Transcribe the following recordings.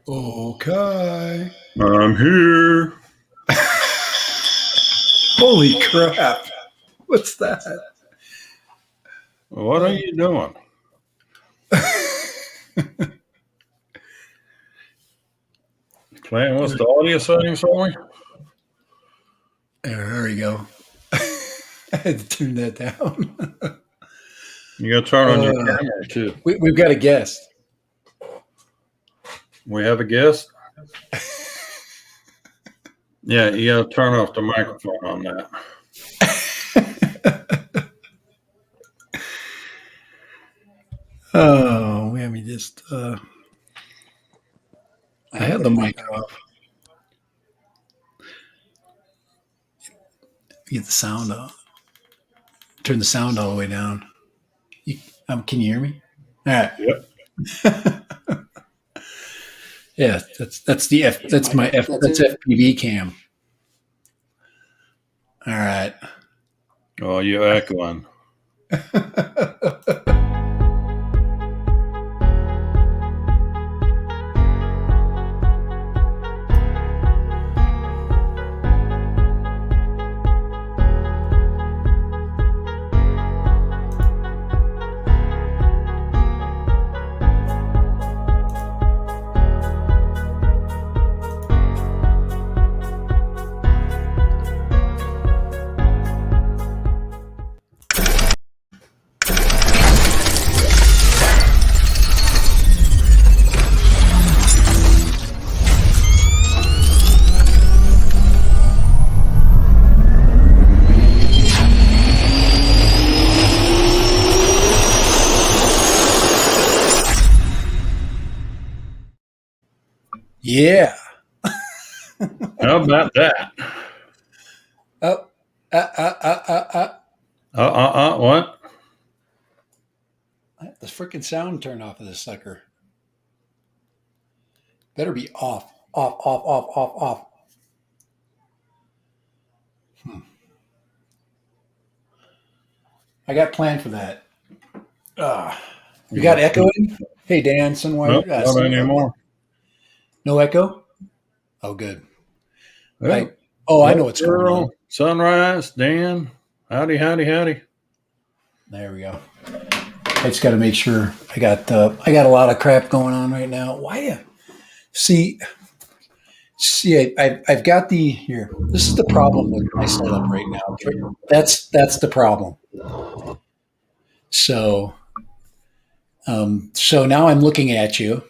Okay. I'm here. Holy crap. What's that? What are you doing? Clayton, what's the audio settings for me? There we go. I had to turn that down. You got to turn on your camera, too. We've got a guest. We have a guest? Yeah, you got to turn off the microphone on that. Oh, let me just... I had the mic off. Get the sound off. Turn the sound all the way down. Can you hear me? All right. Yep. Yeah, that's my FPV cam. All right. Oh, you're echoing. Yeah. How about that? What? The freaking sound turned off of this sucker. Better be off. Off. I got planned for that. You got echoing? Hey, Dan, Nope, not anymore. No echo? Oh, good. Well, I know what's going on. Sunrise, Dan. Howdy. There we go. I just got to make sure I got a lot of crap going on right now. Why? See, I've got here. This is the problem with my setup right now. That's the problem. So now I'm looking at you,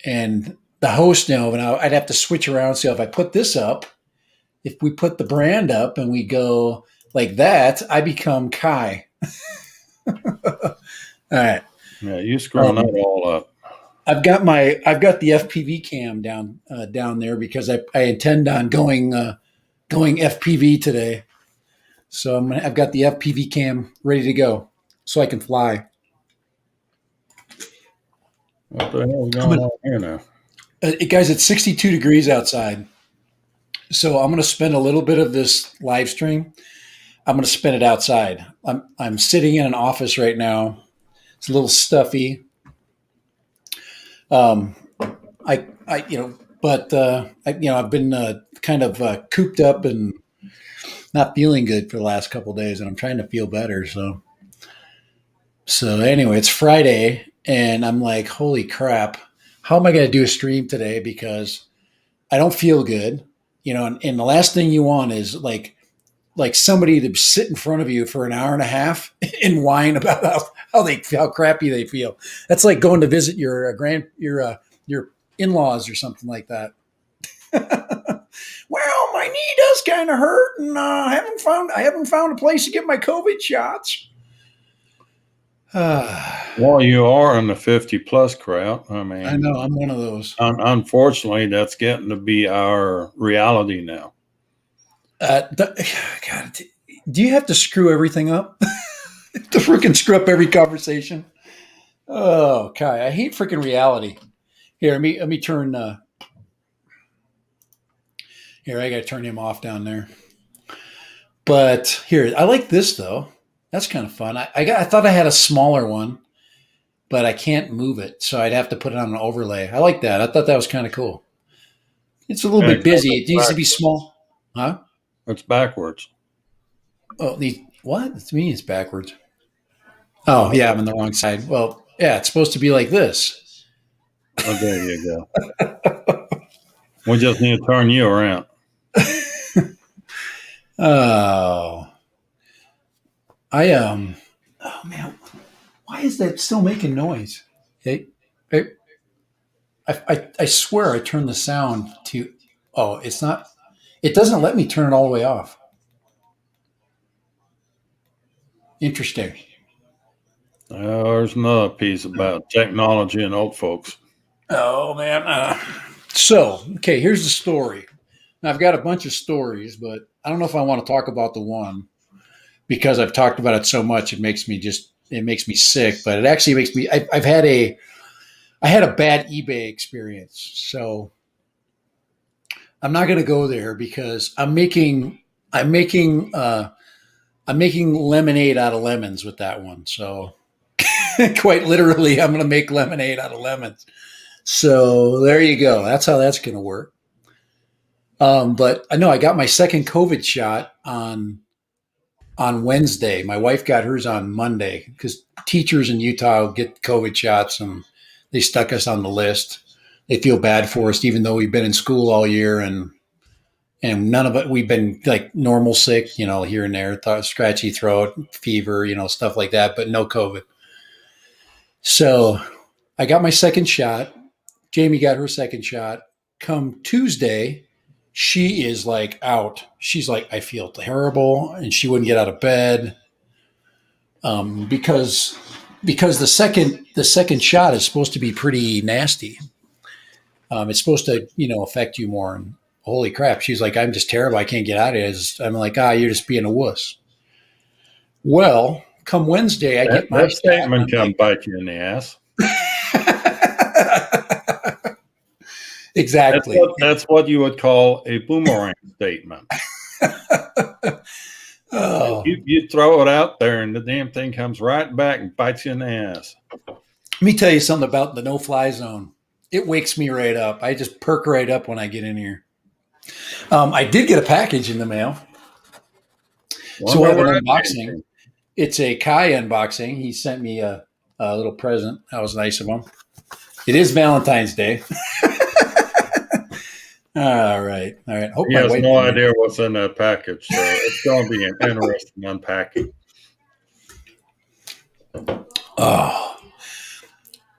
and the host now, and I'd have to switch around. So if I put this up, if we put the brand up and we go like that, I become Kai. All right. Yeah, you screwing that all up. I've got the FPV cam down there because I intend on going FPV today. So I've got the FPV cam ready to go so I can fly. What the hell is going on here now? Guys, it's 62 degrees outside. So I'm going to spend a little bit of this live stream. I'm going to spend it outside. I'm sitting in an office right now. It's a little stuffy. I've been kind of cooped up and not feeling good for the last couple of days, and I'm trying to feel better. So anyway, it's Friday, and I'm like, holy crap, how am I going to do a stream today? Because I don't feel good, and the last thing you want is like somebody to sit in front of you for an hour and a half and whine about how crappy they feel. That's like going to visit your in-laws or something like that. Well, my knee does kind of hurt, and I haven't found a place to get my COVID shots. Well, you are in the 50+ crowd. I mean, I know I'm one of those. Unfortunately, that's getting to be our reality now. God, do you have to screw everything up? To freaking screw up every conversation? Oh, Kai, I hate freaking reality. Here, let me turn. Here, I got to turn him off down there. But here, I like this though. That's kind of fun. I thought I had a smaller one, but I can't move it. So I'd have to put it on an overlay. I like that. I thought that was kind of cool. It's a little Yeah, bit except busy. it's It needs to be backwards. small. Huh? It's backwards. Oh, what? To me, it's backwards. Oh, yeah, I'm on the wrong side. Well, yeah, it's supposed to be like this. Oh, there you go. We just need to turn you around. Oh, I Oh man, why is that still making noise? Hey, hey, I swear I turned the sound to. Oh, it's not. It doesn't let me turn it all the way off. Interesting. There's another piece about technology and old folks. Oh man. So okay, here's the story. Now, I've got a bunch of stories, but I don't know if I want to talk about the one because I've talked about it so much. It makes me sick. But it actually makes me. I had a bad eBay experience, so I'm not going to go there because I'm making I'm making lemonade out of lemons with that one. So quite literally, I'm going to make lemonade out of lemons. So there you go. That's how that's going to work. But I know I got my second COVID shot on Wednesday. My wife got hers on Monday because teachers in Utah get COVID shots and they stuck us on the list. They feel bad for us, even though we've been in school all year and none of it. We've been like normal sick, here and there, scratchy throat, fever, stuff like that, but no COVID. So I got my second shot. Jamie got her second shot. Come Tuesday, she is like out. She's like, I feel terrible, and she wouldn't get out of bed because the second shot is supposed to be pretty nasty. It's supposed to affect you more. And holy crap, she's like, I'm just terrible. I can't get out of it. I'm like, you're just being a wuss. Well, come Wednesday, I get my That shot. And statement I'm can like, bite you in the ass. exactly. That's what you would call a boomerang statement. Oh, You throw it out there, and the damn thing comes right back and bites you in the ass. let me tell you something about the no-fly zone. It wakes me right up. I just perk right up when I get in here. I did get a package in the mail, so we'll Wonder have an where that came unboxing. from. It's a Kai unboxing. He sent me a little present. That was nice of him. It is Valentine's Day. All right. Hope He my has wife no didn't. idea what's in that package, so it's going to be an interesting unpacking. Oh,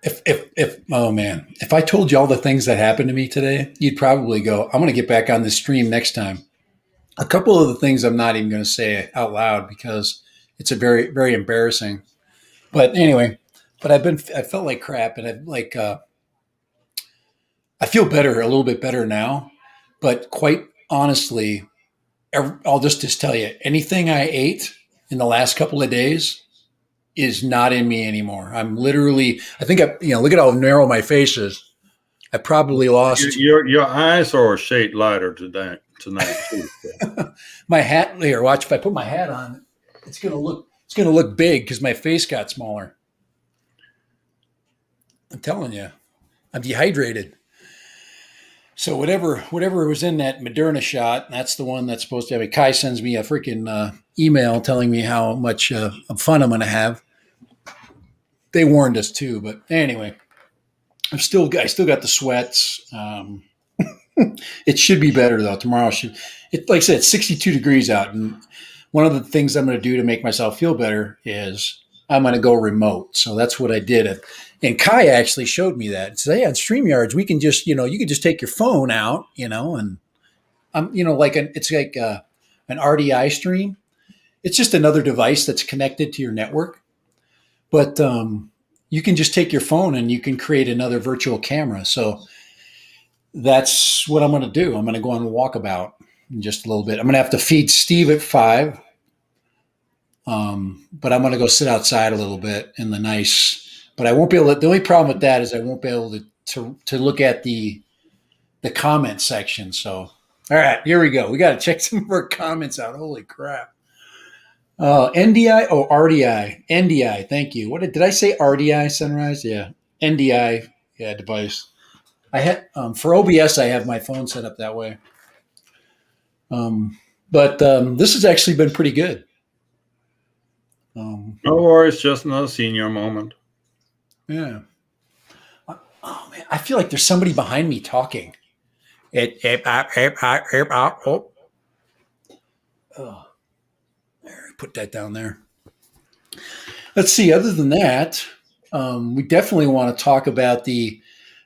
if oh man, if I told you all the things that happened to me today, you'd probably go, I'm going to get back on this stream next time. A couple of the things I'm not even going to say out loud because it's a very, very embarrassing. But anyway, I felt like crap, and I feel better, a little bit better now. But quite honestly, I'll just tell you, anything I ate in the last couple of days is not in me anymore. I'm literally, I think look at how narrow my face is. I probably lost Your eyes are shaped lighter tonight too. So. my hat here. Watch, if I put my hat on, it's gonna look big because my face got smaller. I'm telling you, I'm dehydrated. So whatever was in that Moderna shot, that's the one that's supposed to have. Kai sends me a freaking email telling me how much fun I'm going to have. They warned us too, but anyway, I still got the sweats. It should be better though. Tomorrow should it like I said, it's 62 degrees out, and one of the things I'm going to do to make myself feel better is I'm going to go remote. So that's what I did. And Kai actually showed me that. So yeah, on StreamYards, we can just, you can just take your phone out, and it's like an RDI stream. It's just another device that's connected to your network. But you can just take your phone and you can create another virtual camera. So that's what I'm going to do. I'm going to go on a walkabout in just a little bit. I'm going to have to feed Steve at 5. But I'm going to go sit outside a little bit in the nice. But I won't be able to. The only problem with that is I won't be able to look at the comment section. So, all right, here we go. We got to check some of our comments out. Holy crap! NDI. Oh, RDI. NDI. Thank you. What did I say? RDI Sunrise. Yeah. NDI. Yeah, device. I had for OBS. I have my phone set up that way. Um, but this has actually been pretty good. No worries, just another senior moment. Yeah. Oh man, I feel like there's somebody behind me talking. Oh, put that down there. Let's see. Other than that, we definitely want to talk about the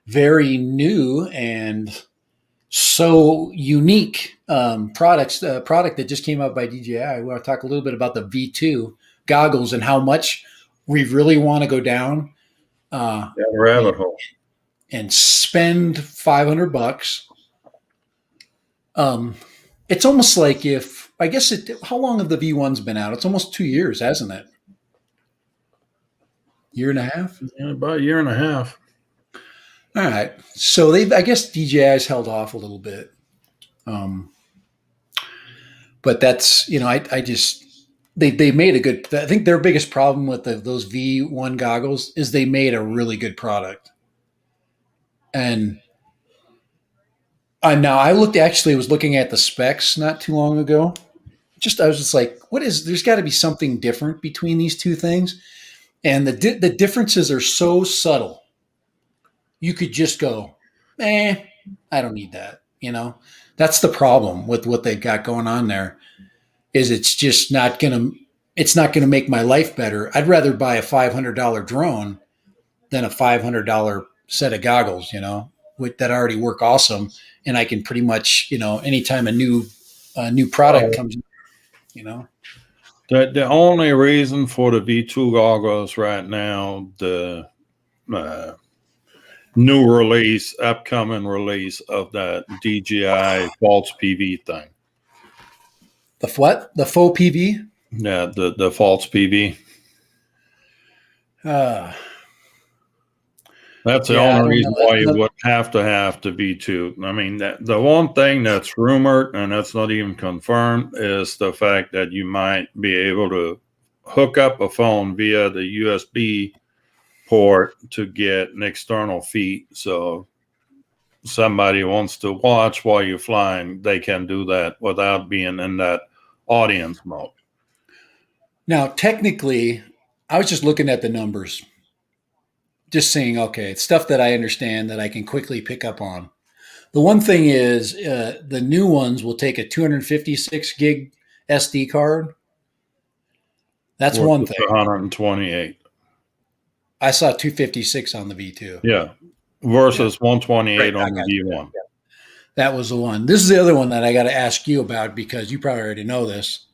very new and so unique product that just came out by DJI. We want to talk a little bit about the V2 goggles and how much we really want to go down Yeah, rabbit hole. and spend $500. Um, it's almost like if I guess it. How long have the V1s been out? It's almost 2 years, hasn't it? Year and a half. Yeah, about a year and a half. All right. So they, I guess DJI's held off a little bit. Um, but that's, I just, they made a good, I think their biggest problem with those V1 goggles is they made a really good product. And now I was looking at the specs not too long ago. I was just like, there's got to be something different between these two things. And the differences are so subtle. You could just go, I don't need that. That's the problem with what they've got going on there. Is it's not gonna make my life better. I'd rather buy a $500 drone than a $500 set of goggles. That already work awesome, and I can pretty much anytime a new product comes, you know. The only reason for the V2 goggles right now, the upcoming release of that DJI false PV thing. The what? The faux PV? Yeah, the false PV. That's the only reason why you would have to have the V2. I mean, the one thing that's rumored, and that's not even confirmed, is the fact that you might be able to hook up a phone via the USB port to get an external feed. So somebody wants to watch while you're flying, they can do that without being in that audience mode. Now, technically, I was just looking at the numbers, just saying, okay, it's stuff that I understand that I can quickly pick up on. The one thing is, the new ones will take a 256 gig SD card. That's one thing. 128. I saw 256 on the V2. Yeah, versus 128 on the V1. That was the one. This is the other one that I got to ask you about because you probably already know this.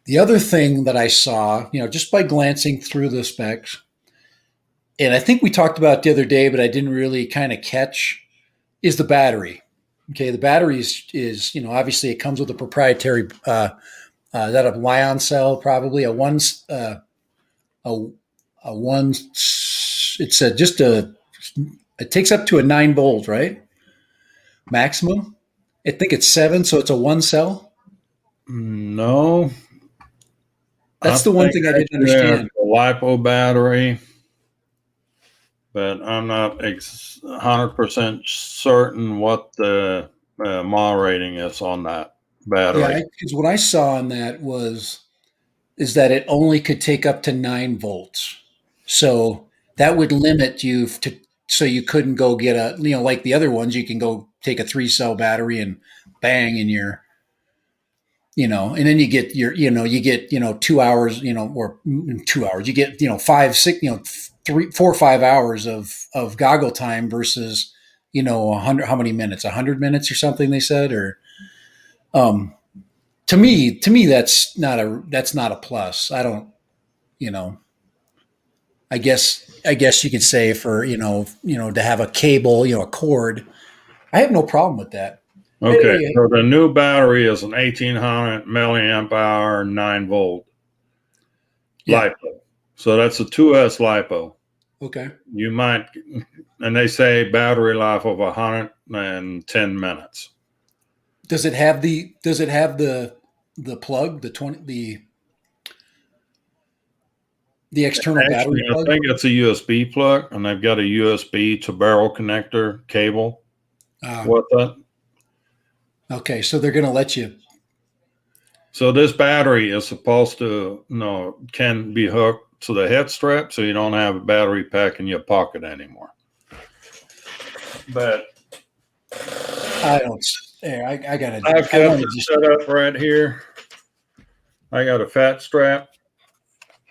The other thing that I saw, just by glancing through the specs, and I think we talked about it the other day, but I didn't really kind of catch, is the battery. Okay, the battery is obviously it comes with a proprietary that a Lion cell, probably a one a one. It's it takes up to a 9 volt, right? Maximum. I think it's 7, so it's a one cell. No, that's the one thing I didn't understand. The LiPo battery, but I'm not 100% certain what the mAh rating is on that battery. Yeah, because what I saw on that is that it only could take up to 9 volts. So that would limit you so you couldn't go get like the other ones, you can go take a 3-cell battery and bang in your, and then you get you get 2 hours, or 2 hours, you get 5, 6, 3, 4, 5 hours of goggle time versus 100, how many minutes, 100 minutes or something they said, or to me that's not a plus. I don't, I guess you could say for to have a cable, a cord, I have no problem with that. Okay, so the new battery is an 1800 milliamp hour 9 volt LiPo. So that's a 2S LiPo. Okay. You might, and they say battery life of 110 minutes. Does it have the plug, the external Actually, battery I plug? think it's a USB plug, and they've got a USB to barrel connector cable with it. Okay, so they're going to let you. So this battery is supposed to, can be hooked to the head strap, so you don't have a battery pack in your pocket anymore. But I don't. I got it. I've got this set up right here. I got a fat strap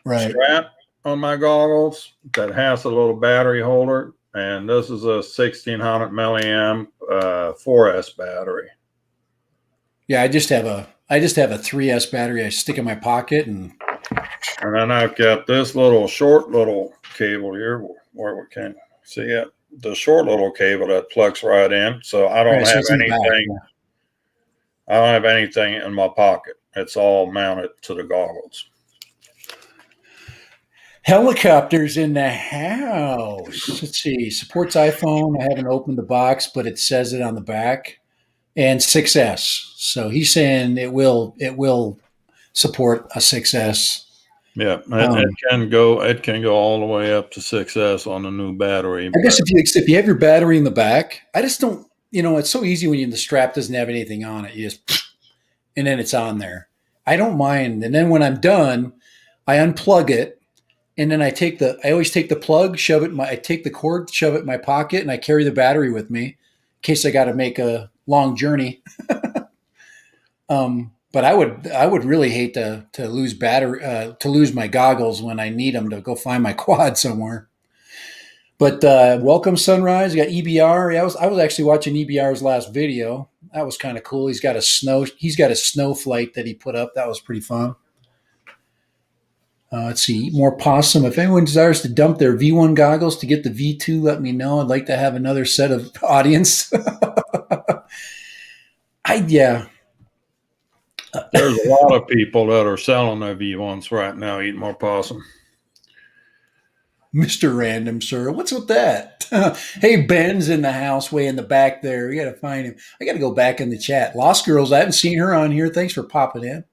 on my goggles that has a little battery holder, and this is a 1600 milliamp 4S battery. Yeah, I just have a 3S battery I stick in my pocket, and then I've got this short little cable here where we can see it. The short little cable that plugs right in. So I don't have anything. I don't have anything in my pocket. It's all mounted to the goggles. Helicopters in the house. Let's see. Supports iPhone. I haven't opened the box, but it says it on the back. And 6S. So he's saying it will support a 6S. Yeah, it can go all the way up to 6S on a new battery. I guess if you have your battery in the back, I just don't. It's so easy when the strap doesn't have anything on it. You just, and then it's on there. I don't mind. And then when I'm done, I unplug it, and then I always take the plug, I take the cord, shove it in my pocket, and I carry the battery with me in case I got to make a long journey. But I would really hate to lose to lose my goggles when I need them to go find my quad somewhere. But welcome Sunrise. You got EBR. I was actually watching EBR's last video. That was kind of cool. He's got a snow flight that he put up. That was pretty fun. Let's see, more possum. If anyone desires to dump their V1 goggles to get the V2, let me know. I'd like to have another set of audience. Yeah. There's a lot of people that are selling their V1s right now, eating more possum. Mr. Random, sir. What's with that? Hey, Ben's in the house way in the back there. We got to find him. I got to go back in the chat. Lost Girls, I haven't seen her on here. Thanks for popping in.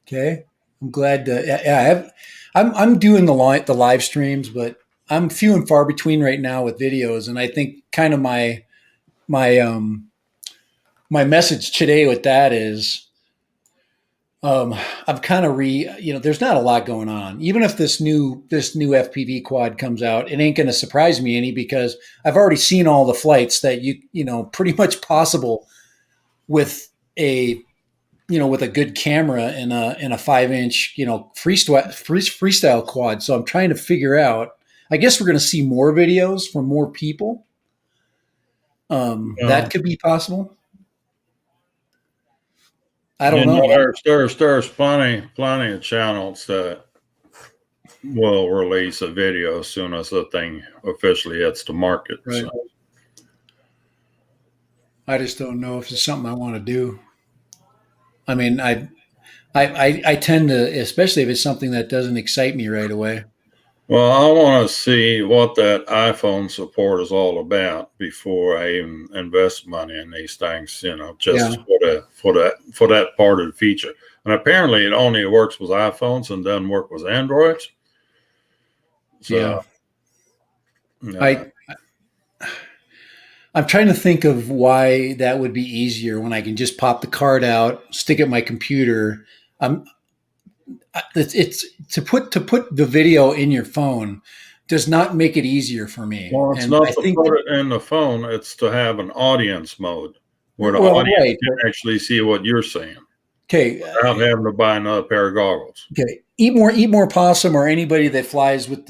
Okay. I'm glad to, I'm doing the live streams, but I'm few and far between right now with videos. And I think kind of my message today with that is, I'm kind of there's not a lot going on. Even if this new FPV quad comes out, it ain't going to surprise me any because I've already seen all the flights that pretty much possible with a good camera in a 5-inch, freestyle quad. So I'm trying to figure out, I guess we're going to see more videos from more people. That could be possible. I don't know. There's plenty of channels that will release a video as soon as the thing officially hits the market. Right. So. I just don't know if it's something I want to do. I mean, I tend to, especially if it's something that doesn't excite me right away. Well, I want to see what that iPhone support is all about before I even invest money in these things, just for that part of the feature. And apparently it only works with iPhones and doesn't work with Androids. So, yeah. I'm trying to think of why that would be easier when I can just pop the card out, stick it in my computer. It's to put the video in your phone does not make it easier for me. Well, it's not to put it in the phone; it's to have an audience mode where the audience can actually see what you're saying. Okay, without having to buy another pair of goggles. Okay, eat more possum, or anybody that flies with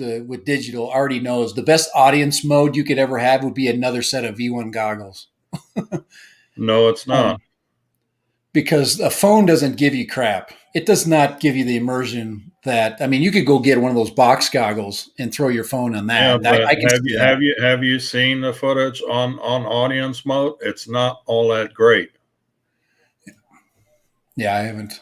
digital already knows the best audience mode you could ever have would be another set of V1 goggles. No, it's not. Because a phone doesn't give you crap. It does not give you the immersion that, you could go get one of those box goggles and throw your phone on that. Yeah, have you seen the footage on audience mode? It's not all that great. Yeah, I haven't.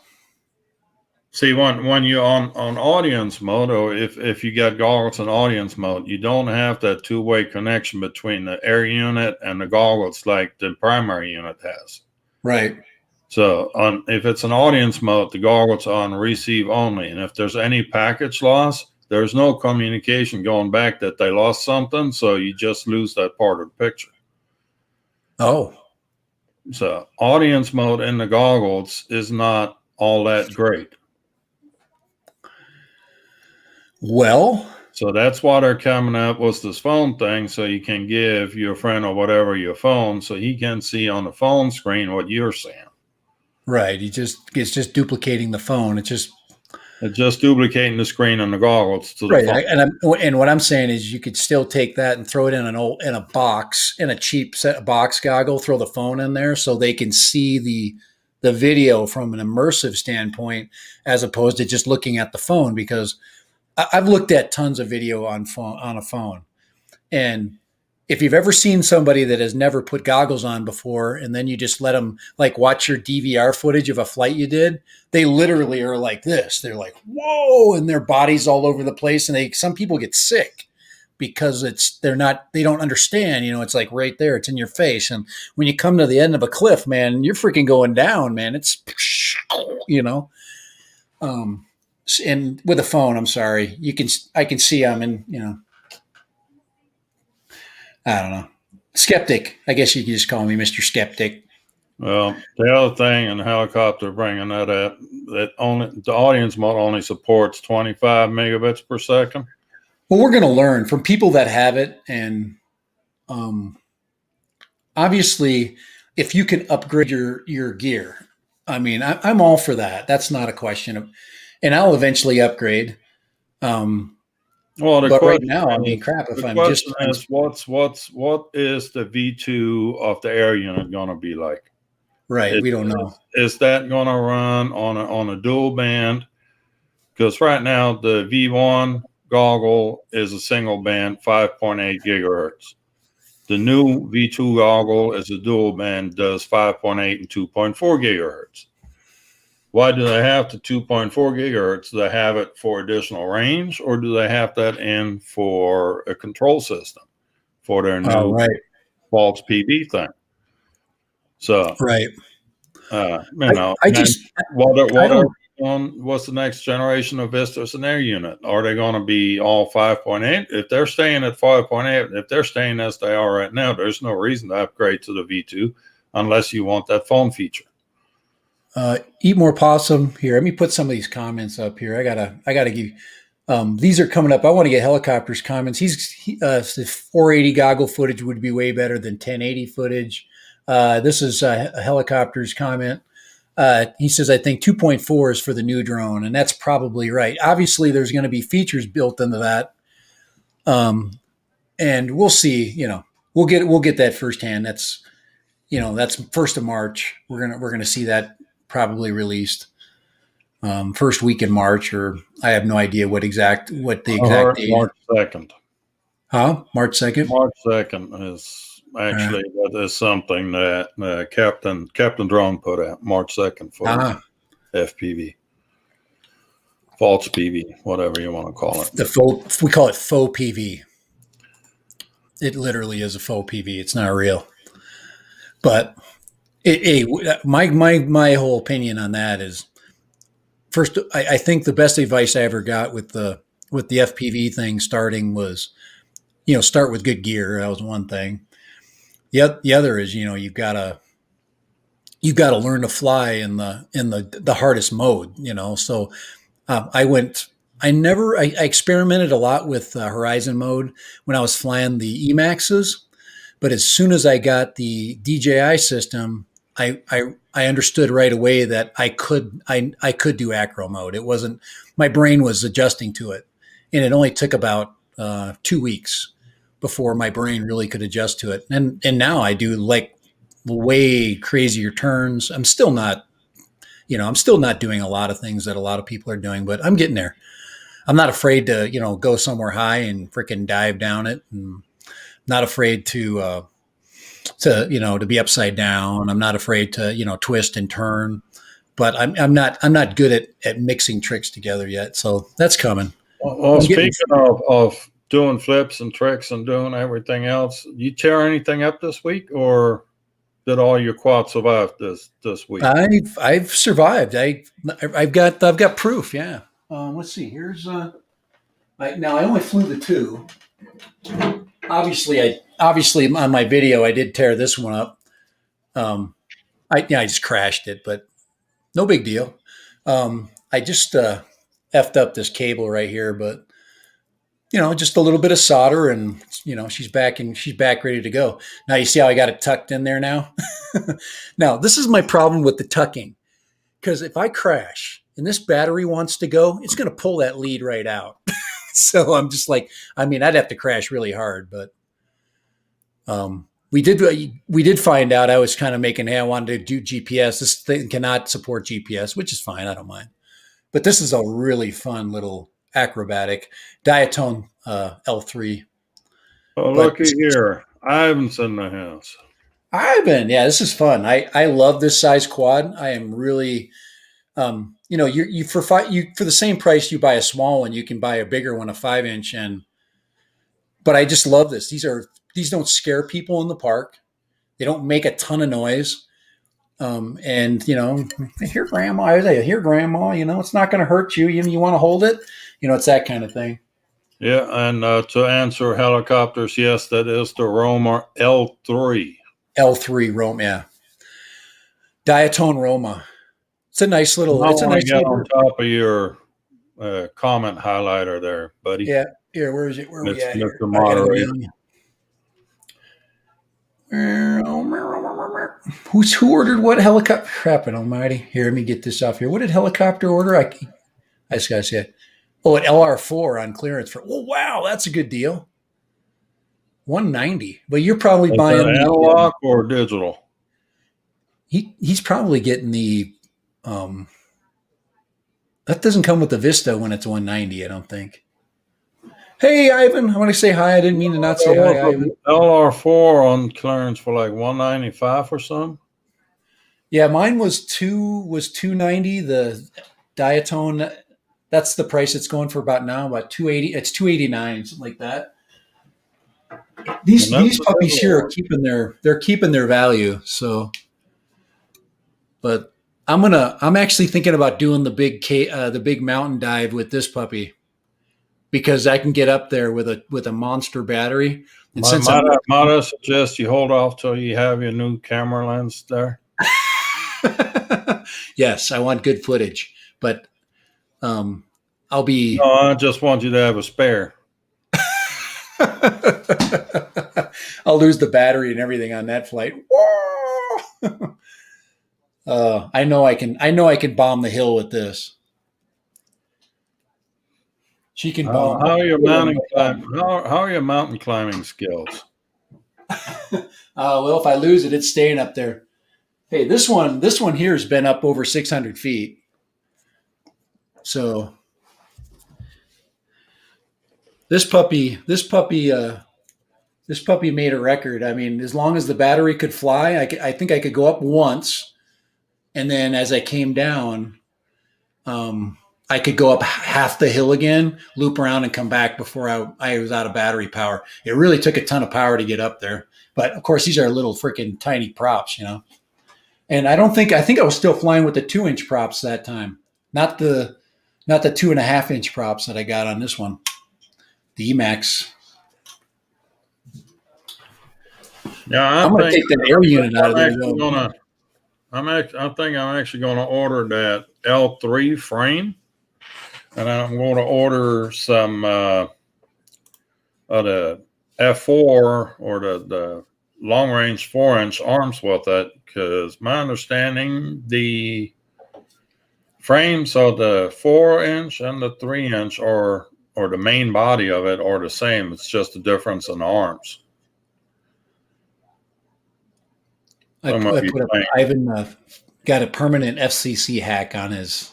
See, when you're on audience mode, or if you got goggles in audience mode, you don't have that two-way connection between the air unit and the goggles like the primary unit has. Right. So if it's an audience mode, the goggles are on receive only. And if there's any package loss, there's no communication going back that they lost something. So you just lose that part of the picture. Oh. So audience mode in the goggles is not all that great. Well, so that's why they're coming up with this phone thing, so you can give your friend or whatever your phone, so he can see on the phone screen what you're saying. Right. It's just duplicating the phone. It's just duplicating the screen on the goggles to the right. phone. And what I'm saying is, you could still take that and throw it in a box, in a cheap box goggle. Throw the phone in there so they can see the video from an immersive standpoint, as opposed to just looking at the phone. Because I've looked at tons of video on a phone, and if you've ever seen somebody that has never put goggles on before, and then you just let them like watch your DVR footage of a flight you did, they literally are like this. They're like, whoa, and their body's all over the place. And some people get sick because they don't understand, it's like right there, it's in your face. And when you come to the end of a cliff, man, you're freaking going down, man. It's, and with a phone, I'm sorry, I can see I'm in, I don't know. Skeptic. I guess you could just call me Mr. Skeptic. Well, the other thing in the helicopter bringing that up, that only the audience mode only supports 25 megabits per second. Well, we're going to learn from people that have it, and obviously, if you can upgrade your gear, I mean, I'm all for that. That's not a question and I'll eventually upgrade. Well, but right now, I mean, crap. If I'm just what is the V2 of the air unit going to be like? Right, we don't know. Is that going to run on a dual band? Because right now the V1 goggle is a single band, 5.8 gigahertz. The new V2 goggle is a dual band, does 5.8 and 2.4 gigahertz. Why do they have the 2.4 gigahertz? Do they have it for additional range, or do they have that in for a control system for their new False PV thing? So, right. What's the next generation of Vistas in their unit? Are they going to be all 5.8? If they're staying at 5.8, if they're staying as they are right now, there's no reason to upgrade to the V2 unless you want that phone feature. Eat more possum here. Let me put some of these comments up here. I gotta give. These are coming up. I want to get Helicopter's comments. The 480 goggle footage would be way better than 1080 footage. This is a Helicopter's comment. He says, I think 2.4 is for the new drone, and that's probably right. Obviously, there's going to be features built into that, and we'll see. We'll get that firsthand. That's 1st of March. We're gonna see that probably released first week in March, or I have no idea what the exact date. March 2nd. Huh? March 2nd? March 2nd is actually that is something that Captain Drone put out. March 2nd for FPV, false PV, whatever you want to call it. We call it faux PV. It literally is a faux PV. It's not real. But my whole opinion on that is, first, I think the best advice I ever got with the FPV thing starting was, start with good gear. That was one thing. The other is, you've got to learn to fly in the hardest mode. So I experimented a lot with Horizon mode when I was flying the Emaxes, but as soon as I got the DJI system, I understood right away that I could do acro mode. It wasn't, my brain was adjusting to it, and it only took about 2 weeks before my brain really could adjust to it. And now I do like way crazier turns. I'm still not doing a lot of things that a lot of people are doing, but I'm getting there. I'm not afraid to, go somewhere high and freaking dive down it, and not afraid to be upside down. I'm not afraid to, twist and turn, but I'm not good at mixing tricks together yet. So that's coming. Well, speaking of doing flips and tricks and doing everything else, you tear anything up this week or did all your quads survive this week? I've survived. I've got proof. Yeah. Let's see. Here's now I only flew the 2. Obviously on my video I did tear this one up. I just crashed it, but no big deal. I just effed up this cable right here, but just a little bit of solder, and she's back ready to go. Now you see how I got it tucked in there now. Now this is my problem with the tucking, because if I crash and this battery wants to go, it's going to pull that lead right out. So I'm just like, I'd have to crash really hard, but we did find out. I was kind of making, hey, I wanted to do GPS. This thing cannot support GPS, which is fine. I don't mind. But this is a really fun little acrobatic Diatone L3. Oh, looky here. Ivan's in the house. Ivan, yeah, this is fun. I love this size quad. I am really, you for the same price you buy a small one, you can buy a bigger one, a 5-inch, but I just love this. These don't scare people in the park. They don't make a ton of noise. And here, grandma, it's not going to hurt you. You want to hold it. It's that kind of thing. Yeah. And to answer helicopters, yes, that is the Roma L3. L3 Roma. Yeah. Diatone Roma. It's a nice little, I want to get on top of your comment highlighter there, buddy. Yeah. Here, where is it? Where are we at? Mr. Moderator. Who ordered what helicopter? Crapping almighty. Here, let me get this off here. What did helicopter order? I just got to say it. Oh, an LR4 on clearance for. Oh, wow, that's a good deal. $190. But you're probably buying the analog or digital. He's probably getting the. That doesn't come with the Vista when it's $190. I don't think. Hey, Ivan, I want to say hi. I didn't mean to not say hi, Ivan. LR4 on clearance for like $195 or something. Yeah, mine was $290. The Diatone, that's the price it's going for about now, about $280. It's $289, something like that. These puppies here are keeping their value. So, but I'm actually thinking about doing the big mountain dive with this puppy, because I can get up there with a monster battery. And might I suggest you hold off till you have your new camera lens there? Yes, I want good footage, but I'll be. No, I just want you to have a spare. I'll lose the battery and everything on that flight. I know I can bomb the hill with this. She can bomb. How are your mountain climbing skills? Well, if I lose it, it's staying up there. Hey, this one here has been up over 600 feet. So this puppy made a record. I mean, as long as the battery could fly, I think I could go up once, and then as I came down, I could go up half the hill again, loop around, and come back before I was out of battery power. It really took a ton of power to get up there. But of course, these are little freaking tiny props, And I think I was still flying with the 2-inch props that time, not the 2.5-inch props that I got on this one, the Emax. Yeah, I'm going to take that air unit out of there. Though. I think I'm actually going to order that L3 frame. And I'm going to order some of the F4 or the long range 4-inch arms with it, because my understanding, the frames of the 4-inch and the 3-inch or the main body of it are the same. It's just a difference in the arms. Ivan got a permanent FCC hack on his.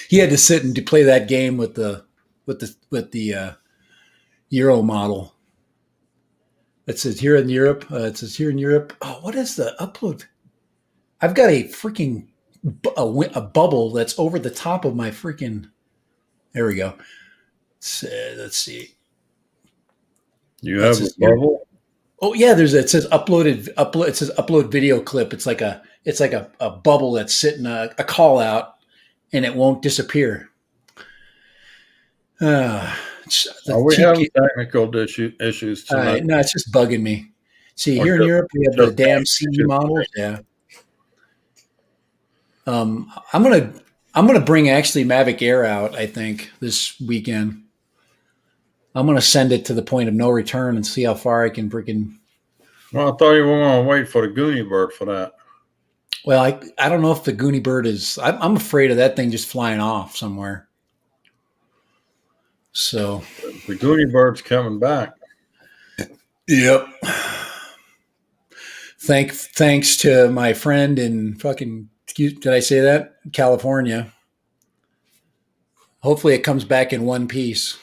He had to sit and play that game with the Euro model. It says here in Europe. Oh, what is the upload? I've got a freaking a bubble that's over the top of my freaking. There we go. Let's see. You have a bubble? Oh yeah, it says upload. It says upload video clip. It's like a bubble that's sitting a call out, and it won't disappear. Uh, the Are we cheap. having technical issues tonight? No, it's just bugging me. See, Or here in Europe, we have the just damn CE models. Yeah. Um, I'm gonna I'm gonna bring actually Mavic Air out. I think this weekend. I'm gonna send it to the point of no return and see how far I can freaking. Well, I thought you were going to wait for the Goonie Bird for that. Well, I don't know if the Goonie Bird is. I'm afraid of that thing just flying off somewhere. So. The Goonie Bird's coming back. Yep. Thanks to my friend in fucking. Did I say that? California. Hopefully, it comes back in one piece.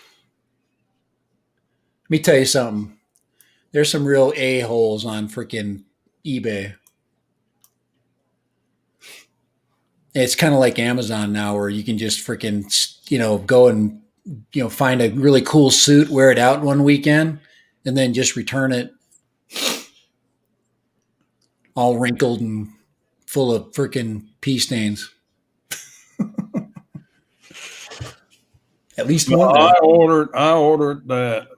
Let me tell you something. There's some real a-holes on freaking eBay. It's kind of like Amazon now, where you can just freaking, go and, find a really cool suit, wear it out one weekend, and then just return it all wrinkled and full of freaking pee stains. At least one. I ordered that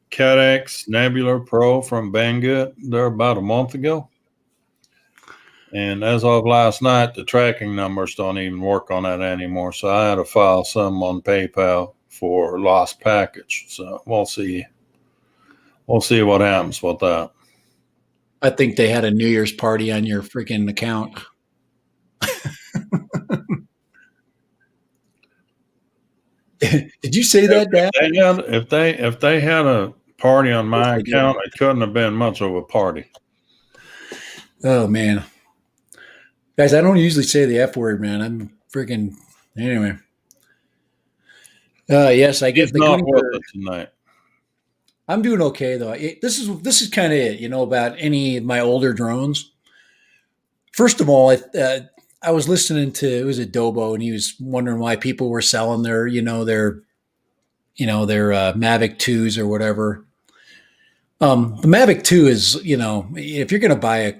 CADX Nebula Pro from Banggood there about a month ago. And as of last night, the tracking numbers don't even work on that anymore. So I had to file some on PayPal for lost package. So we'll see. We'll see what happens with that. I think they had a New Year's party on your freaking account. Did you say that, Dad? If they had a party on my account, it couldn't have been much of a party. Oh man, guys, I don't usually say the F word, man. I'm freaking anyway. Yes, I get the not with it tonight. I'm doing okay though. This is kind of it, about any of my older drones. First of all, I was listening to, it was Adobo, and he was wondering why people were selling their Mavic 2s or whatever. The Mavic 2 is, if you're going to buy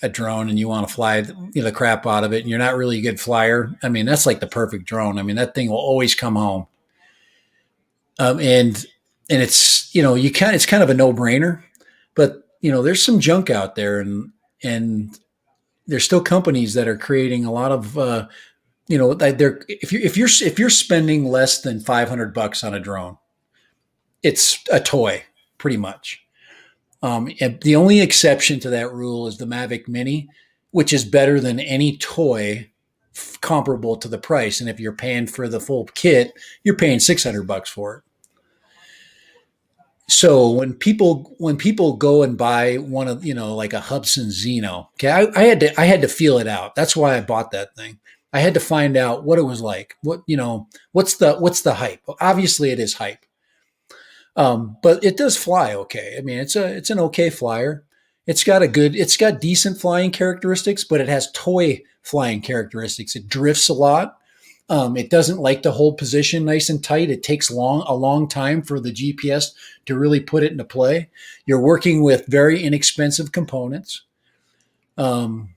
a drone and you want to fly the crap out of it, and you're not really a good flyer, I mean, that's like the perfect drone. I mean, that thing will always come home. And it's, it's kind of a no brainer, but there's some junk out there, and there's still companies that are creating a lot of, they're if you're spending less than $500 on a drone, it's a toy, pretty much. And the only exception to that rule is the Mavic Mini, which is better than any toy comparable to the price. And if you're paying for the full kit, you're paying $600 for it. So when people go and buy one of like a Hubsan Xeno, okay, I had to feel it out. That's why I bought that thing. I had to find out what it was like. What's the hype? Well, obviously, it is hype, but it does fly okay. I mean, it's an okay flyer. It's got decent flying characteristics, but it has toy flying characteristics. It drifts a lot. It doesn't like to hold position nice and tight. It takes a long time for the GPS to really put it into play. You're working with very inexpensive components. The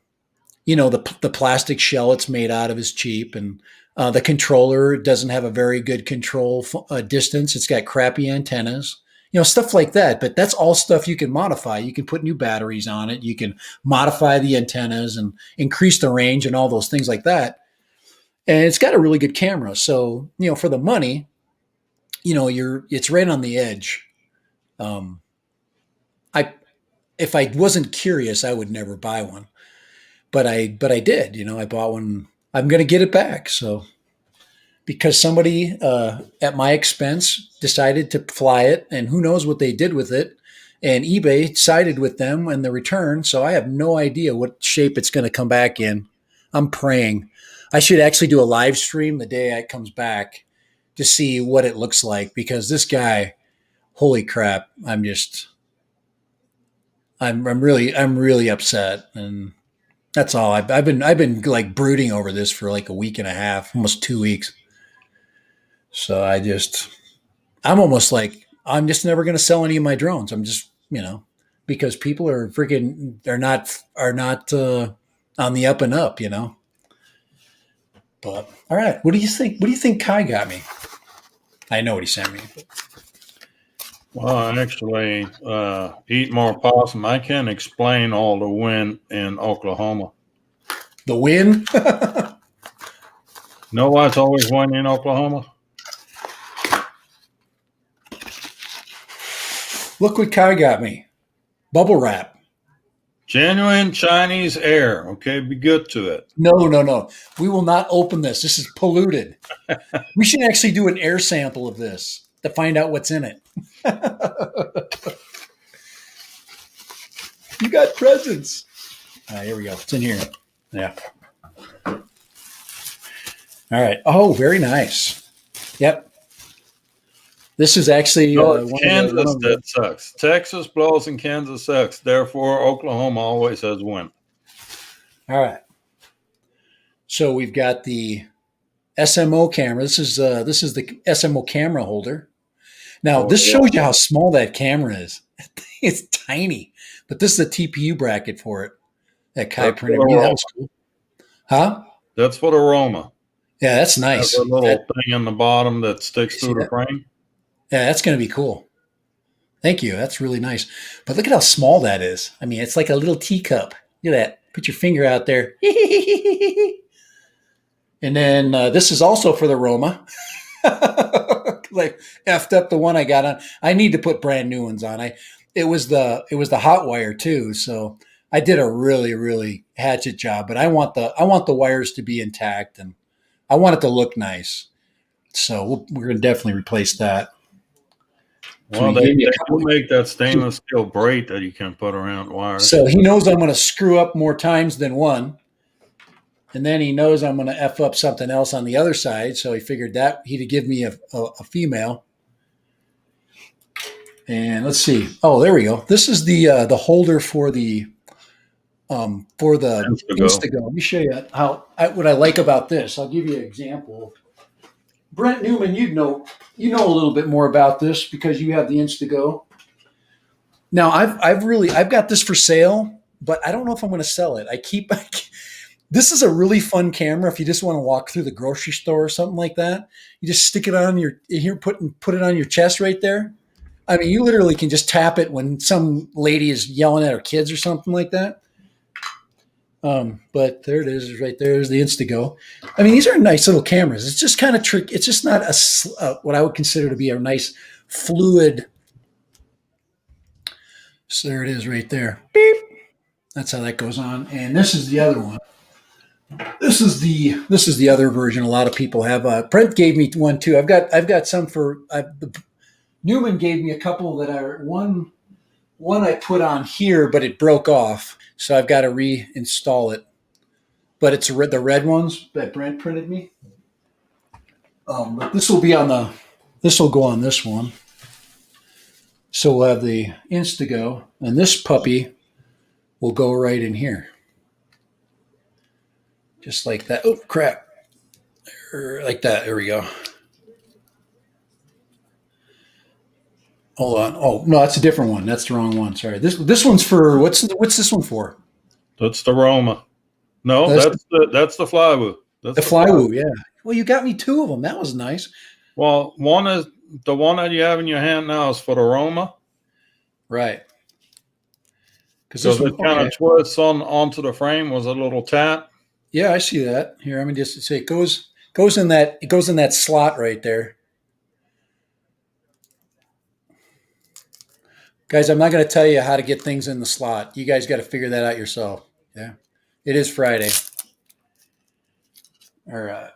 plastic shell it's made out of is cheap, and the controller doesn't have a very good control distance. It's got crappy antennas, stuff like that. But that's all stuff you can modify. You can put new batteries on it. You can modify the antennas and increase the range and all those things like that. And it's got a really good camera. So, for the money, it's right on the edge. If I wasn't curious, I would never buy one, but I did, I bought one. I'm going to get it back. So, because somebody at my expense decided to fly it, and who knows what they did with it, and eBay sided with them in the return. So I have no idea what shape it's going to come back in. I'm praying. I should actually do a live stream the day it comes back to see what it looks like, because this guy, holy crap, I'm really upset, and that's all. I've been like brooding over this for like a week and a half, almost 2 weeks. So I'm almost like I'm just never going to sell any of my drones. I'm just, because people are freaking, are not on the up and up, But all right, what do you think? What do you think Kai got me? I know what he sent me. Well, I actually eat more possum. I can't explain all the wind in Oklahoma. The wind? Know why it's always windy in Oklahoma? Look what Kai got me. Bubble wrap. Genuine Chinese air. Okay, be good to it. No. We will not open this. This is polluted. We should actually do an air sample of this to find out what's in it. You got presents. Here we go. It's in here. Yeah. All right. Oh, very nice. Yep. This is actually Kansas that sucks. Texas blows and Kansas sucks. Therefore, Oklahoma always has wind. All right. So we've got the SMO camera. This is the SMO camera holder. Now this shows you how small that camera is. It's tiny, but this is a TPU bracket for it that Kai printed me. That was cool. Huh? That's for the Roma. Yeah, that's nice. There's a little thing in the bottom that sticks through the frame. Yeah, that's going to be cool. Thank you. That's really nice. But look at how small that is. I mean, it's like a little teacup. Look at that. Put your finger out there. And then this is also for the Roma. Like effed up the one I got on. I need to put brand new ones on. It was the hot wire too. So I did a really, really hatchet job. But I want the wires to be intact, and I want it to look nice. So we're going to definitely replace that. Well, they do make that stainless steel braid that you can put around wires. So he knows I'm going to screw up more times than one. And then he knows I'm going to F up something else on the other side. So he figured that he'd give me a female. And let's see. Oh, there we go. This is the holder for the Instago. Let me show you what I like about this. I'll give you an example. Brent Newman, you know a little bit more about this because you have the Instago. Now I've got this for sale, but I don't know if I'm going to sell it. This is a really fun camera if you just want to walk through the grocery store or something like that. You just stick it on put it on your chest right there. I mean, you literally can just tap it when some lady is yelling at her kids or something like that. But there it is, right there is the Instago. I mean, these are nice little cameras. It's just kind of tricky. It's just not what I would consider to be a nice fluid. So there it is right there. Beep. That's how that goes on. And this is the other one. This is the other version. A lot of people have. Brent gave me one too. I've got some for. Newman gave me a couple that are one I put on here, but it broke off. So I've got to reinstall it, but it's the red ones that Brent printed me. But this will go on this one. So we'll have the Instago, and this puppy will go right in here, just like that. Oh crap! Like that. There we go. Hold on. Oh no, that's a different one. That's the wrong one. Sorry. This one's for what's this one for? That's the Roma. No, that's the Flywoo. That's the Flywoo. Yeah. Well, you got me two of them. That was nice. Well, one is the one that you have in your hand now is for the Roma, right? Because it kind of twists onto the frame was a little tap. Yeah, I see that. Here, let me just say it goes in that slot right there. Guys, I'm not going to tell you how to get things in the slot. You guys got to figure that out yourself. Yeah. It is Friday. All right.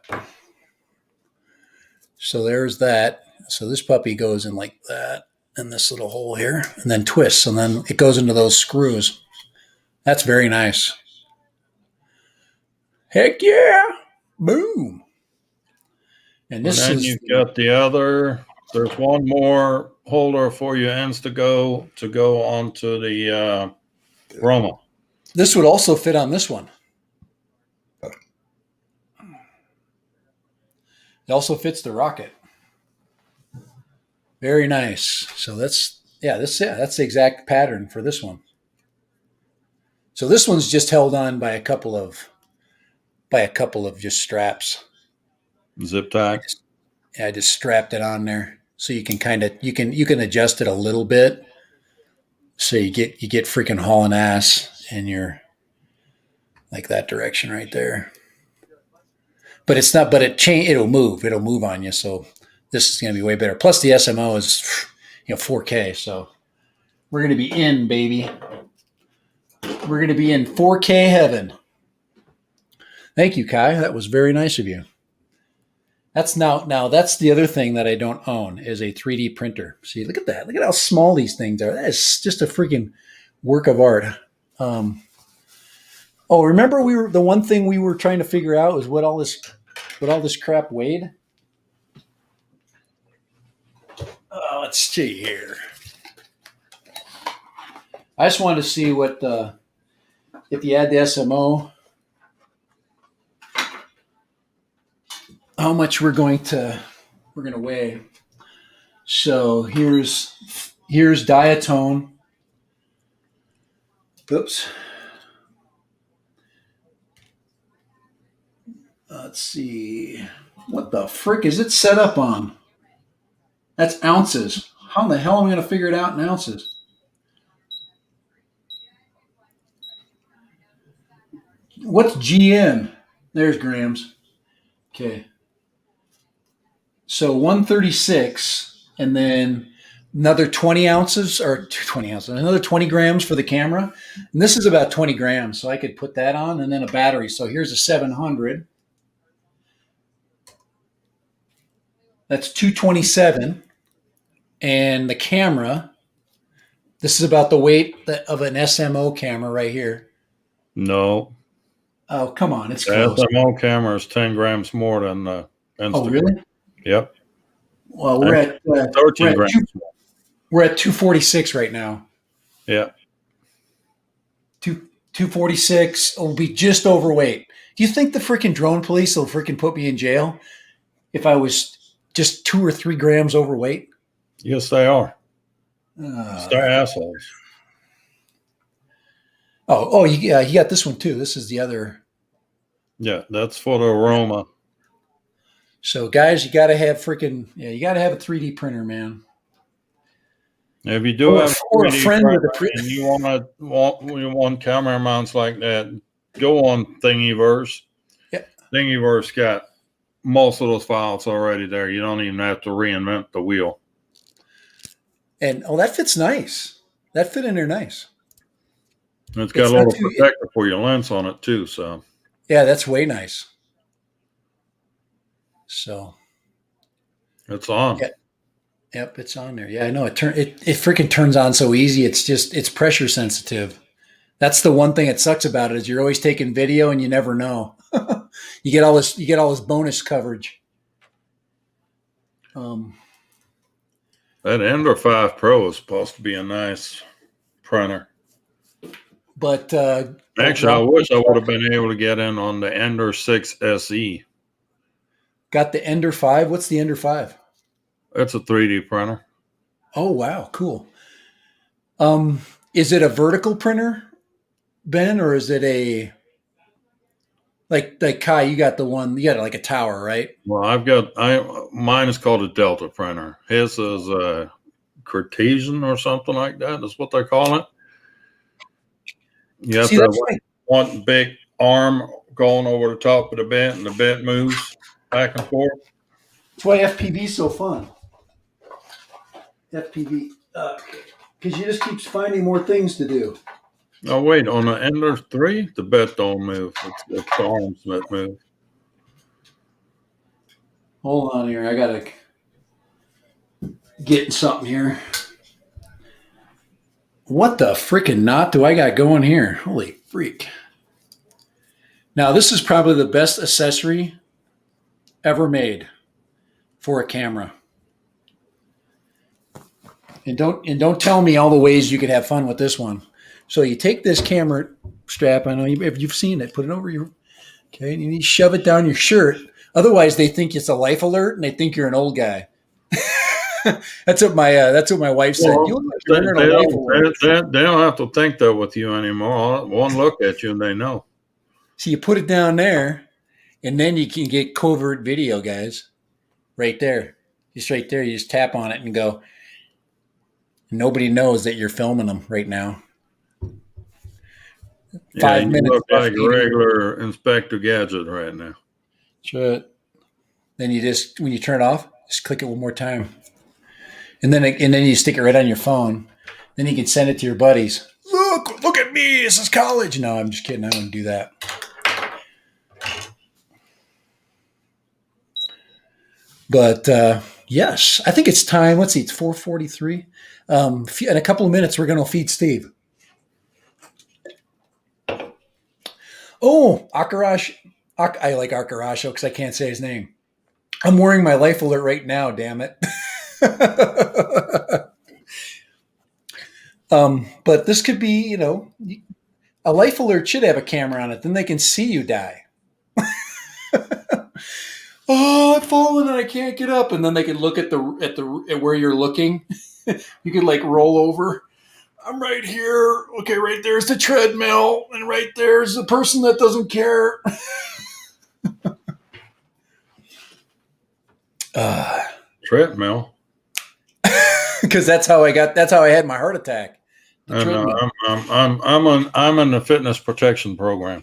So there's that. So this puppy goes in like that in this little hole here and then twists and then it goes into those screws. That's very nice. Heck yeah. Boom. And then you've got the other. There's one more holder for your Instago to go onto the Roma. This would also fit on this one. It also fits the rocket. Very nice. So that's that's the exact pattern for this one. So this one's just held on by a couple of just straps. Zip tie. I just strapped it on there so you can you can adjust it a little bit so you get freaking hauling ass and you're like that direction right there. But it's not. But it'll move. It'll move on you. So this is going to be way better. Plus the SMO is 4K. So we're going to be in, baby. We're going to be in 4K heaven. Thank you, Kai. That was very nice of you. That's now that's the other thing that I don't own is a 3D printer. See, look at that. Look at how small these things are. That is just a freaking work of art. Remember the one thing we were trying to figure out was what all this crap weighed? Let's see here. I just wanted to see what if you add the SMO, how much we're going to weigh. So here's diatone. Oops. Let's see. What the frick is it set up on? That's ounces. How in the hell am I going to figure it out in ounces? What's GM? There's grams. Okay. So 136 and then another 20 ounces or 20 ounces, another 20 grams for the camera. And this is about 20 grams. So I could put that on and then a battery. So here's a 700. That's 227. And the camera, this is about the weight of an SMO camera right here. No. Oh, come on. It's the close. SMO camera is 10 grams more than the Instagram. Oh, really? Yep. Well, we're at 13 grams. We're at 246 right now. Yeah. 246 will be just overweight. Do you think the freaking drone police will freaking put me in jail if I was just 2 or 3 grams overweight? Yes, they are. They're assholes. You got this one too. This is the other. Yeah, that's for the aroma. So, guys, you got to have you got to have a 3D printer, man. If you do have a friend with a and you want camera mounts like that, go on Thingiverse. Yeah. Thingiverse got most of those files already there. You don't even have to reinvent the wheel. And that fits nice. That fit in there nice. It's got a little protector for your lens on it too. So yeah, that's way nice. So it's on. Yeah. Yep, it's on there. Yeah, I know. It freaking turns on so easy. It's pressure sensitive. That's the one thing that sucks about it is you're always taking video and you never know. you get all this bonus coverage. That Ender 5 Pro is supposed to be a nice printer. But actually, I wish I would have been able to get in on the Ender 6 SE. Got the Ender 5? What's the Ender 5? It's a 3D printer. Oh, wow. Cool. Is it a vertical printer, Ben, or is it a like Kai, you got like a tower, right? Well, mine is called a Delta printer. His is a Cartesian or something like that. That's what they call it. You have to have one big arm going over the top of the bed, and the bed moves back and forth. That's why FPV is so fun. FPV, because you just keep finding more things to do. Oh, wait, on the Ender 3, the bed don't move. It's the arms that move. Hold on here. I got to get something here. What the freaking knot do I got going here? Holy freak. Now, this is probably the best accessory ever made for a camera. And don't tell me all the ways you could have fun with this one. So you take this camera strap, I know if you've seen it, put it over your, okay, and you shove it down your shirt. Otherwise, they think it's a life alert and they think you're an old guy. That's what my wife said. Well, You look like you're wearing a life alert. they don't have to think that with you anymore. One look at you and they know. So you put it down there, and then you can get covert video, guys. Right there, just right there. You just tap on it and go. Nobody knows that you're filming them right now. Yeah, 5 minutes look like a FPV. regular Inspector Gadget right now. Sure. Then you just when you turn it off, just click it one more time, and then you stick it right on your phone. Then you can send it to your buddies. Look at me. This is college. No, I'm just kidding. I wouldn't do that. But yes, I think it's time. Let's see. It's 4:43. In a couple of minutes, we're going to feed Steve. Oh, Akarash. I like Akarasho because I can't say his name. I'm wearing my life alert right now, damn it. But this could be, a life alert should have a camera on it. Then they can see you die. Oh, I've fallen and I can't get up. And then they can look at at where you're looking. You could like roll over. I'm right here. Okay, right there's the treadmill, and right there's the person that doesn't care. Treadmill. Because that's how I had my heart attack. No, I'm in the fitness protection program.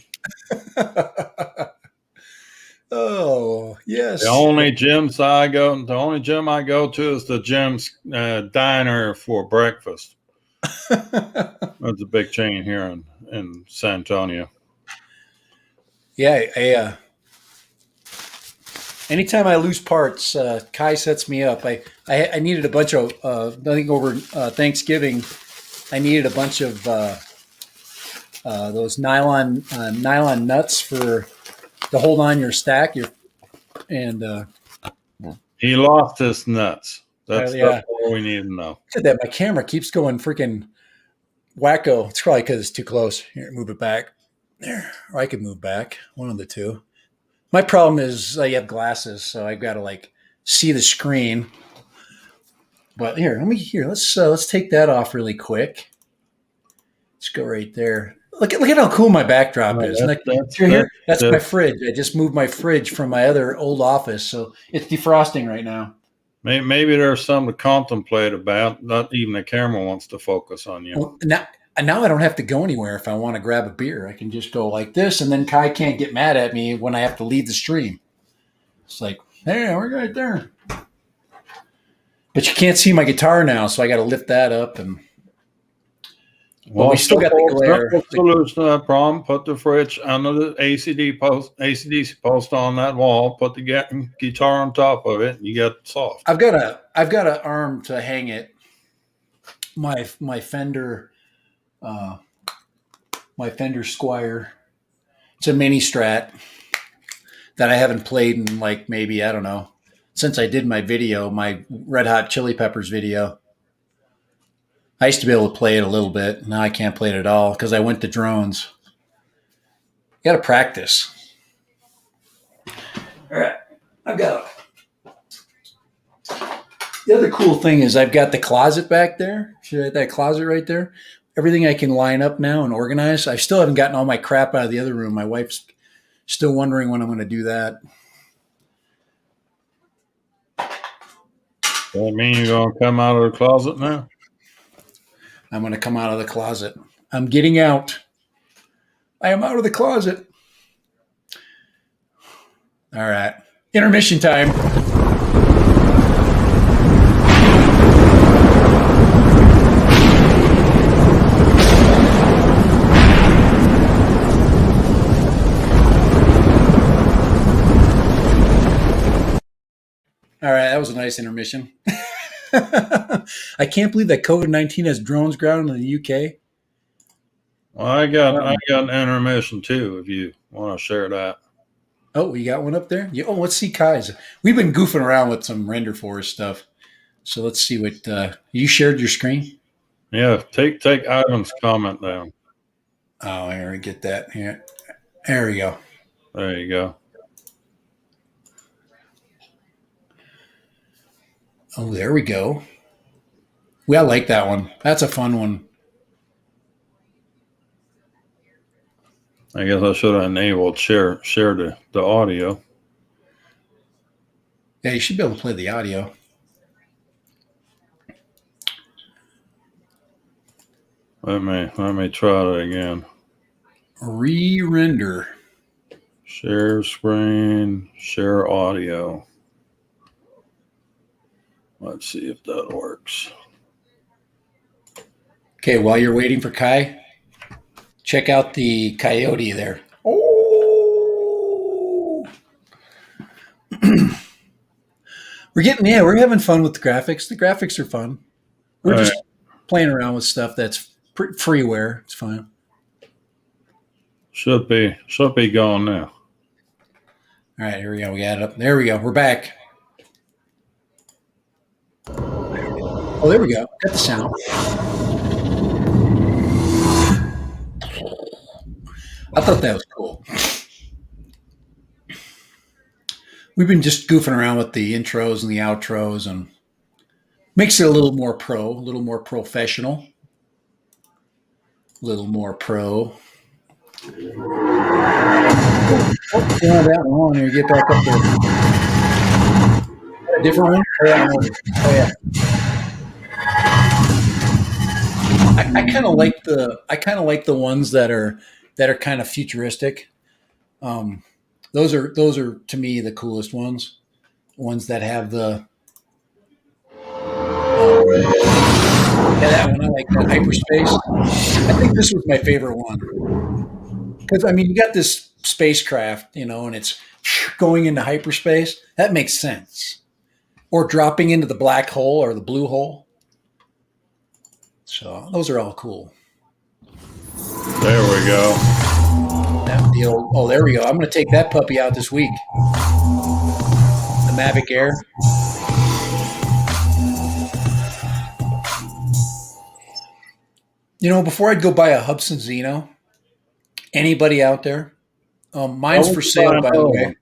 Oh yes. The only gym I go to is the gym's diner for breakfast. That's a big chain here in San Antonio. Yeah, anytime I lose parts, Kai sets me up. I needed a bunch of I think over Thanksgiving, I needed a bunch of those nylon nuts for to hold on your stack. He lost his nuts. That's all we need to know. That my camera keeps going freaking wacko. It's probably because it's too close. Here, move it back. There, or I could move back. One of the two. My problem is I have glasses, so I've got to like see the screen. But let's take that off really quick. Let's go right there. Look at how cool my backdrop is. That's my fridge. I just moved my fridge from my other old office, so it's defrosting right now. Maybe there's something to contemplate about. Not even the camera wants to focus on you. Well, now I don't have to go anywhere if I want to grab a beer. I can just go like this, and then Kai can't get mad at me when I have to leave the stream. It's like, hey, we're right there. But you can't see my guitar now, so I got to lift that up. Well, we still got the glare. Solution to that problem: put the fridge under the ACDC post on that wall. Put the guitar on top of it. And you got soft. I've got an arm to hang it. My Fender. My Fender Squire. It's a mini Strat that I haven't played in like maybe, I don't know, since I did my Red Hot Chili Peppers video. I used to be able to play it a little bit. Now I can't play it at all because I went to drones. You got to practice. All right. The other cool thing is I've got the closet back there. See that closet right there? Everything I can line up now and organize. I still haven't gotten all my crap out of the other room. My wife's still wondering when I'm going to do that. Does that mean you're going to come out of the closet now? I'm going to come out of the closet. I'm getting out. I am out of the closet. All right. Intermission time. All right, that was a nice intermission. I can't believe that COVID-19 has drones grounded in the UK. Well, I got an intermission too. If you want to share that. Oh, you got one up there? Let's see Kai's. We've been goofing around with some render forest stuff, so let's see what you shared your screen. Yeah, take Ivan's comment down. Oh, here we get that here. There we go. There you go. Oh, there we go. I like that one. That's a fun one. I guess I should have enabled share the audio. Yeah, you should be able to play the audio. Let me try it again. Re-render. Share screen, share audio. Let's see if that works. Okay, while you're waiting for Kai, check out the coyote there. Oh, we're having fun with the graphics. The graphics are fun. We're just playing around with stuff that's freeware. It's fine. Should be going now. All right, here we go. We got it up. There we go. We're back. Oh, there we go. Got the sound. I thought that was cool. We've been just goofing around with the intros and the outros and makes it a little more pro, a little more professional, a little more pro. Oh, that one here. Get back up there. A different one? Oh, yeah. Oh, yeah. I kind of like the ones that are kind of futuristic. Those are to me the coolest ones. Ones that have the yeah, that one I like, that hyperspace. I think this was my favorite one because I mean you got this spacecraft, and it's going into hyperspace. That makes sense. Or dropping into the black hole or the blue hole. So those are all cool. There we go. There we go. I'm going to take that puppy out this week. The Mavic Air. Before I'd go buy a Hubsan Zeno, anybody out there? Mine's for sale, by the way.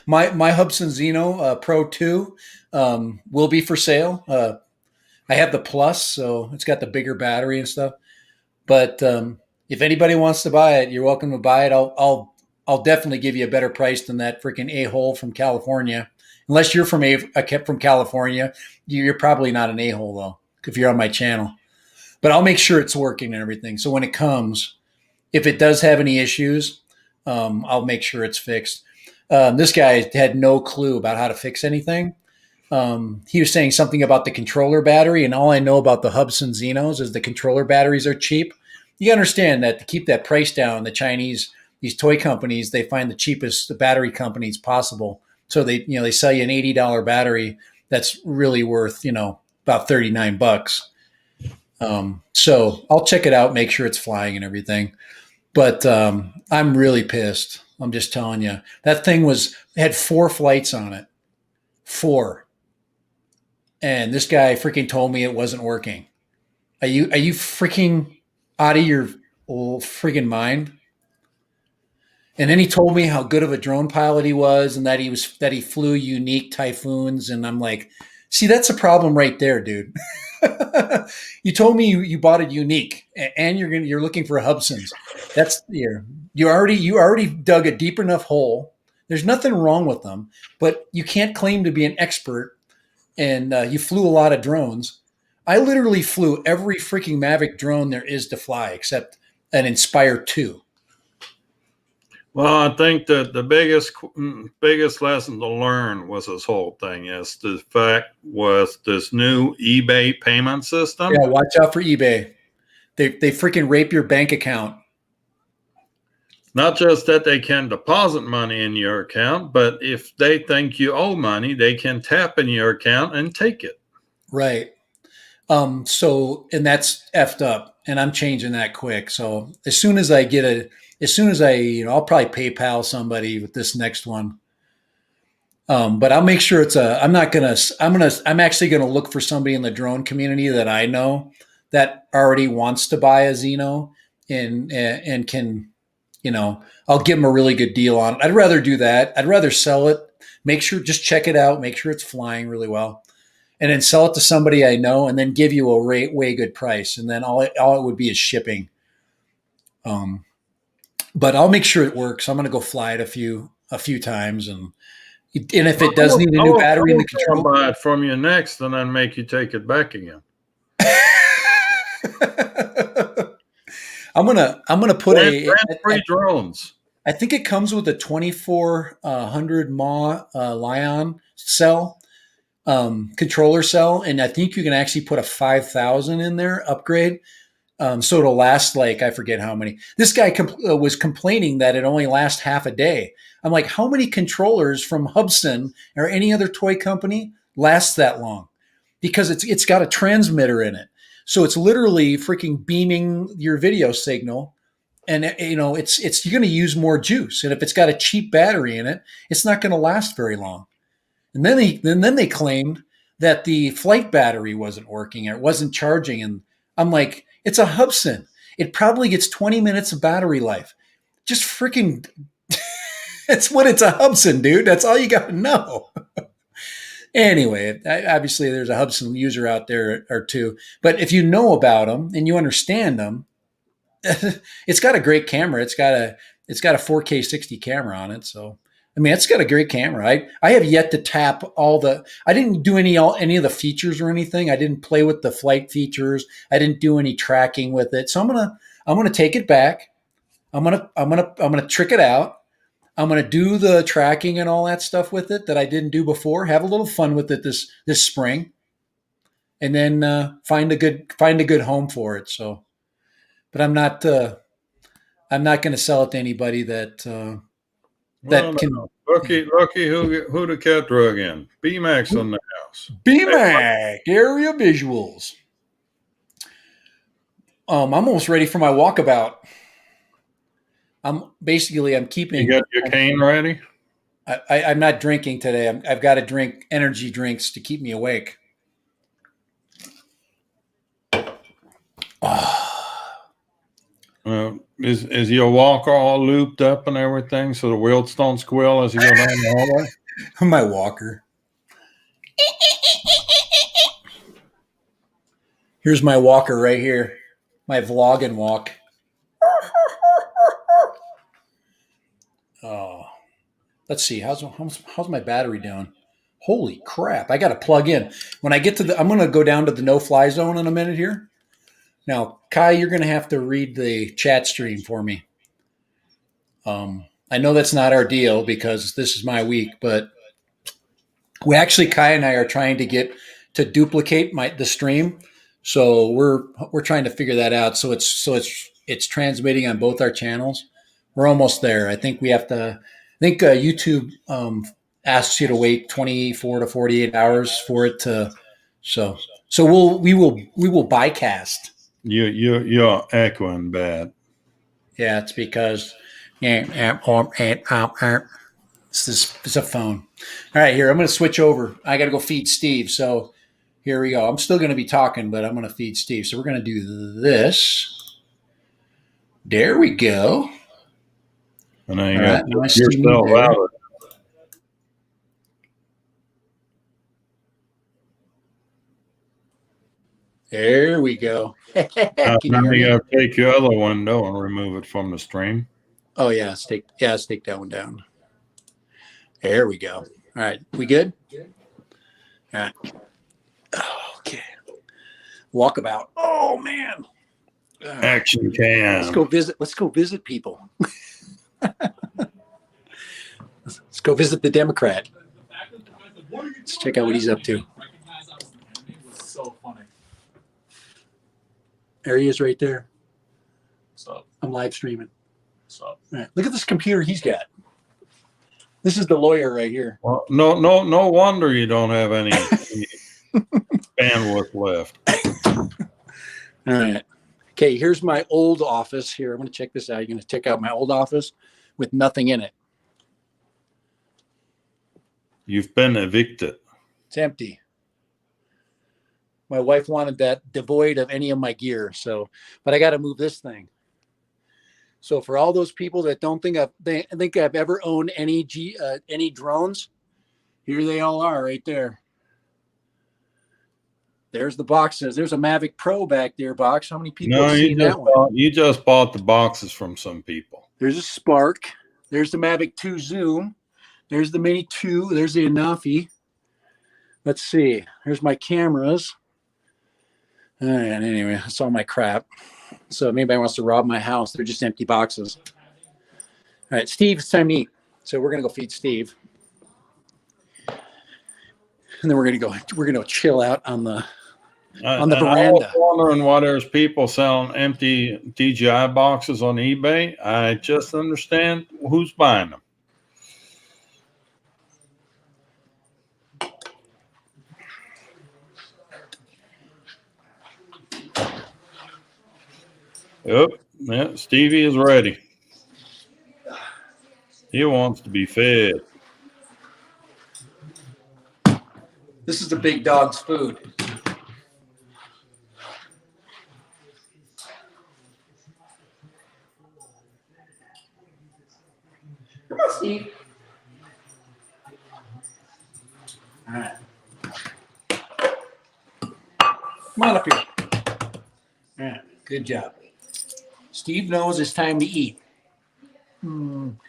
my Hubsan Zeno Pro 2 will be for sale. I have the Plus, so it's got the bigger battery and stuff. But if anybody wants to buy it, you're welcome to buy it. I'll definitely give you a better price than that freaking a-hole from California. Unless you're from California, you're probably not an a-hole though, if you're on my channel. But I'll make sure it's working and everything. So when it comes, if it does have any issues, I'll make sure it's fixed. This guy had no clue about how to fix anything. He was saying something about the controller battery, and all I know about the Hubsan Zenos is the controller batteries are cheap. You understand that to keep that price down, the Chinese, these toy companies, they find the cheapest battery companies possible. So they sell you an $80 battery that's really worth, about $39. So I'll check it out, make sure it's flying and everything. But I'm really pissed. I'm just telling you, that thing had 4 flights on it, 4. And this guy freaking told me it wasn't working. Are you freaking out of your freaking mind? And then he told me how good of a drone pilot he was, and that he flew unique Typhoons. And I'm like, see, that's a problem right there, dude. You told me you bought a unique, and you're looking for a Hubson's. That's you already dug a deep enough hole. There's nothing wrong with them, but you can't claim to be an expert. And you flew a lot of drones. I literally flew every freaking Mavic drone there is to fly, except an Inspire 2. Well, I think that the biggest lesson to learn was this whole thing is the fact with this new eBay payment system. Yeah, watch out for eBay. They freaking rape your bank account. Not just that they can deposit money in your account, but if they think you owe money, they can tap in your account and take it. Right. And that's effed up, and I'm changing that quick. So as soon as I'll probably PayPal somebody with this next one. But I'll make sure I'm actually going to look for somebody in the drone community that I know that already wants to buy a Zeno and can, I'll give them a really good deal on it. I'd rather do that. I'd rather sell it, just check it out, make sure it's flying really well. and then sell it to somebody I know, and then give you a way good price, and then all it would be is shipping. But I'll make sure it works. I'm going to go fly it a few times, and if it does need a new battery in the control, buy it from you next, and then make you take it back again. I'm gonna put free drones. I think it comes with a 2400 mAh Lion cell, controller cell, and I think you can actually put a 5000 in there upgrade. So it'll last like, I forget how many. This guy was complaining that it only lasts half a day. I'm like, how many controllers from Hubsan or any other toy company lasts that long? Because it's got a transmitter in it. So it's literally freaking beaming your video signal. And you're going to use more juice. And if it's got a cheap battery in it, it's not going to last very long. And then they claimed that the flight battery wasn't working or it wasn't charging. And I'm like, it's a Hubsan. It probably gets 20 minutes of battery life. Just freaking, it's a Hubsan, dude. That's all you got to know. Anyway, obviously there's a Hubsan user out there or two. But if you know about them and you understand them, it's got a great camera. It's got a 4K 60 camera on it. So, I mean, it's got a great camera. I have yet to tap I didn't do any of the features or anything. I didn't play with the flight features. I didn't do any tracking with it. So I'm going to take it back. I'm going to trick it out. I'm going to do the tracking and all that stuff with it that I didn't do before. Have a little fun with it this spring, and then find a good home for it. So, but I'm not going to sell it to anybody that can. Lucky who the cat drug in. B-Max in the house. B-Mac area visuals. I'm almost ready for my walkabout. I'm keeping. You got your cane ready? I'm not drinking today. I've got to drink energy drinks to keep me awake. Is your walker all looped up and everything so the wheels don't squeal as you go down the hallway? My walker. Here's my walker right here. My vlog and walk. Oh, let's see. How's my battery doing? Holy crap! I got to plug in. When I get to I'm going to go down to the no-fly zone in a minute here. Now, Kai, you're going to have to read the chat stream for me. I know that's not our deal because this is my week, but Kai and I are trying to get to duplicate the stream. So we're trying to figure that out. So it's transmitting on both our channels. We're almost there. I think we have to. I think YouTube asks you to wait 24 to 48 hours for it to. So we will bycast. You're echoing bad. Yeah, it's because it's a phone. All right, here I'm going to switch over. I got to go feed Steve. So here we go. I'm still going to be talking, but I'm going to feed Steve. So we're going to do this. There we go. And then you got yourself out. There we go. Now you got to take your other window and remove it from the stream. Oh yeah, let's take that one down. There we go. All right, we good? All right. Okay. Walkabout. Oh man. Action cam. Let's go visit people. Let's go visit the Democrat. Let's check out what he's up to. So funny. There he is right there. What's up? I'm live streaming. What's up? All right. Look at this computer he's got. This is the lawyer right here. Well, no wonder you don't have any bandwidth left. All right. Okay, here's my old office. Here, I'm going to check this out. You're going to check out my old office with nothing in it. You've been evicted. It's empty. My wife wanted that devoid of any of my gear. So, but I got to move this thing. So for all those people that don't think I've ever owned any drones, here they all are right there. there's the boxes. There's a Mavic Pro back there, Box. How many people No, have seen that one? you just bought the boxes from some people. There's a Spark. There's the Mavic 2 Zoom. There's the Mini 2. There's the Anafi. Let's see. Here's my cameras. And anyway, that's all my crap. So if anybody wants to rob my house, they're just empty boxes. All right, Steve, it's time to eat. So we're gonna go feed Steve, and then we're gonna chill out on the veranda. I was wondering why there's people selling empty DJI boxes on eBay. I just understand who's buying them. Yep, yeah, Stevie is ready. He wants to be fed. This is the big dog's food. Come on, Steve. All right. Come on up here. All right. Good job. Steve knows it's time to eat.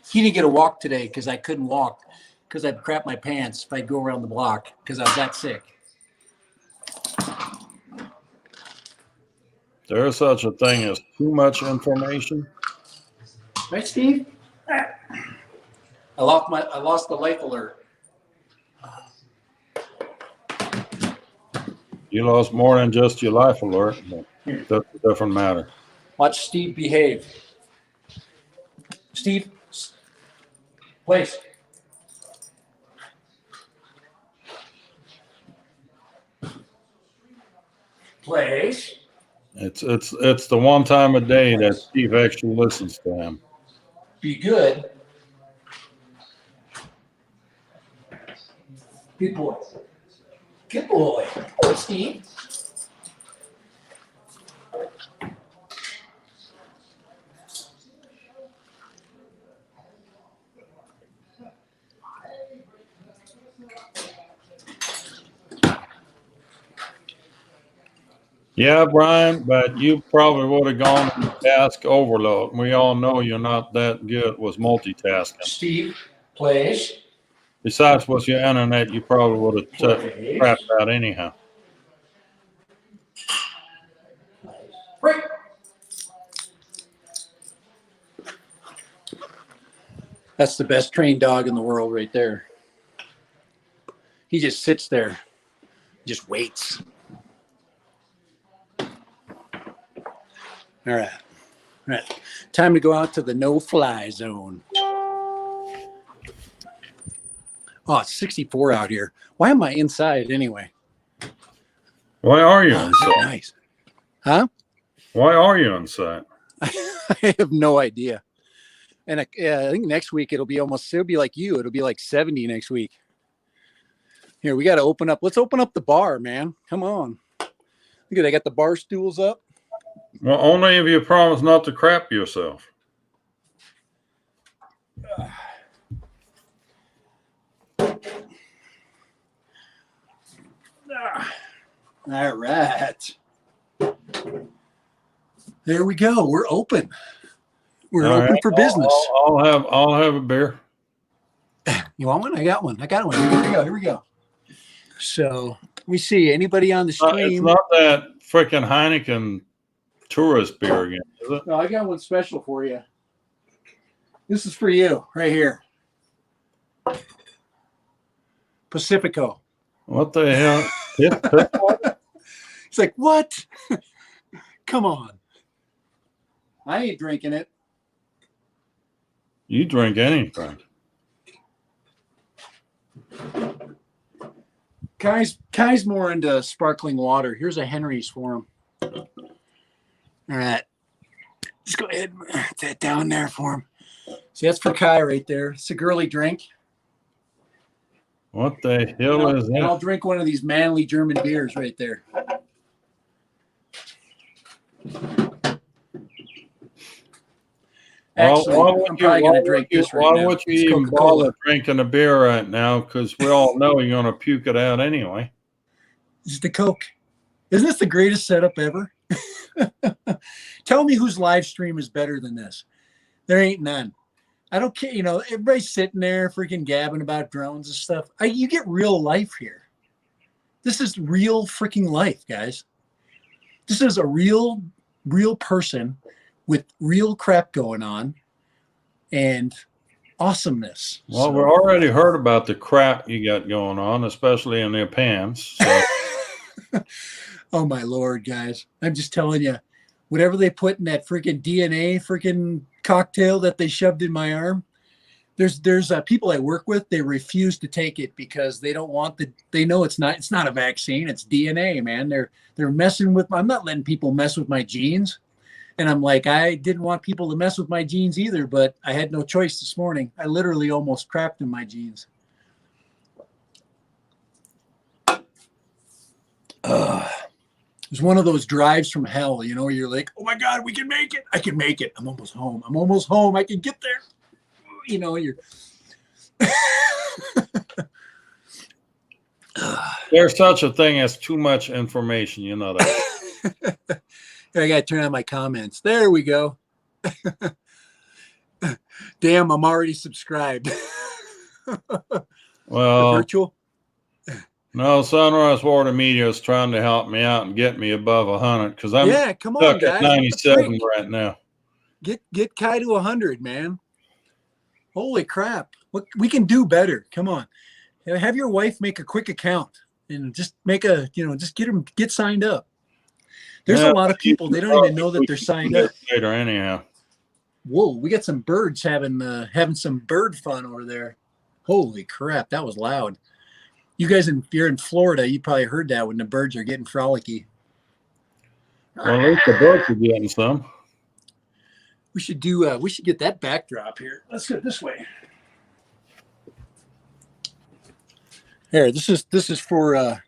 He didn't get a walk today because I couldn't walk because I'd crap my pants if I'd go around the block because I was that sick. There's such a thing as too much information. Right, Steve? I lost the life alert. You lost more than just your life alert. That's a different matter. Watch Steve behave. Steve, place. Place. It's the one time a day that Steve actually listens to him. Be good. Good boy. Good boy. Good boy, Steve. Yeah, Brian, but you probably would have gone to task overload. We all know you're not that good with multitasking. Steve, place. Besides, with your internet, you probably would have crapped out anyhow. Break. That's the best trained dog in the world right there. He just sits there, just waits. All right. All right. Time to go out to the no-fly zone. Oh, it's 64 out here. Why am I inside anyway? Why are you inside? Nice. Huh? Why are you inside? I have no idea. And I think next week it'll be like you. It'll be like 70 next week. Here, we got to open up. Let's open up the bar, man. Come on. Look at, I got the bar stools up. Well, only if you promise not to crap yourself. All right. There we go. We're open. We're open for business. I'll have a beer. You want one? I got one. Here we go. So let me see. Anybody on the stream? It's not that freaking Heineken tourist beer again, is it? No, I got one special for you. This is for you right here. Pacifico. What the hell? It's like, what? Come on. I ain't drinking it. You drink anything. Kai's more into sparkling water. Here's a Henry's for him. All right. Just go ahead and put that down there for him. See, that's for Kai right there. It's a girly drink. What the hell is that? I'll drink one of these manly German beers right there. Actually, I'm probably going to drink this right now. Why would you even bother drinking a beer right now? Because we all know you're going to puke it out anyway. This is the Coke. Isn't this the greatest setup ever? Tell me whose live stream is better than this. There ain't none. I don't care. You know, everybody's sitting there freaking gabbing about drones and stuff. You get real life here. This is real freaking life, guys. This is a real person with real crap going on and awesomeness. Well, we already heard about the crap you got going on, especially in their pants. So. Oh my Lord, guys. I'm just telling you, whatever they put in that freaking DNA freaking cocktail that they shoved in my arm, there's people I work with, they refuse to take it because they don't want they know it's not a vaccine, it's DNA, man. They're messing with I'm not letting people mess with my genes. And I'm like, I didn't want people to mess with my jeans either, but I had no choice this morning. I literally almost crapped in my jeans. It was one of those drives from hell, you know, where you're like, oh my God, we can make it. I can make it. I'm almost home. I can get there. You know, you're. There's such a thing as too much information, you know that. I got to turn on my comments. There we go. Damn, I'm already subscribed. Well, virtual. No, Sunrise Water Media is trying to help me out and get me above 100 because I'm come on, guys. At 97 right now. Get Kai to 100, man. Holy crap! We can do better. Come on, have your wife make a quick account and just make just get signed up. There's a lot of people, they don't even know that they're signed up. Later, anyhow. Whoa, we got some birds having some bird fun over there. Holy crap, that was loud. You guys, if you're in Florida, you probably heard that when the birds are getting frolicky. Well, at least the birds are getting some. We should get that backdrop here. Let's go this way. Here, this is for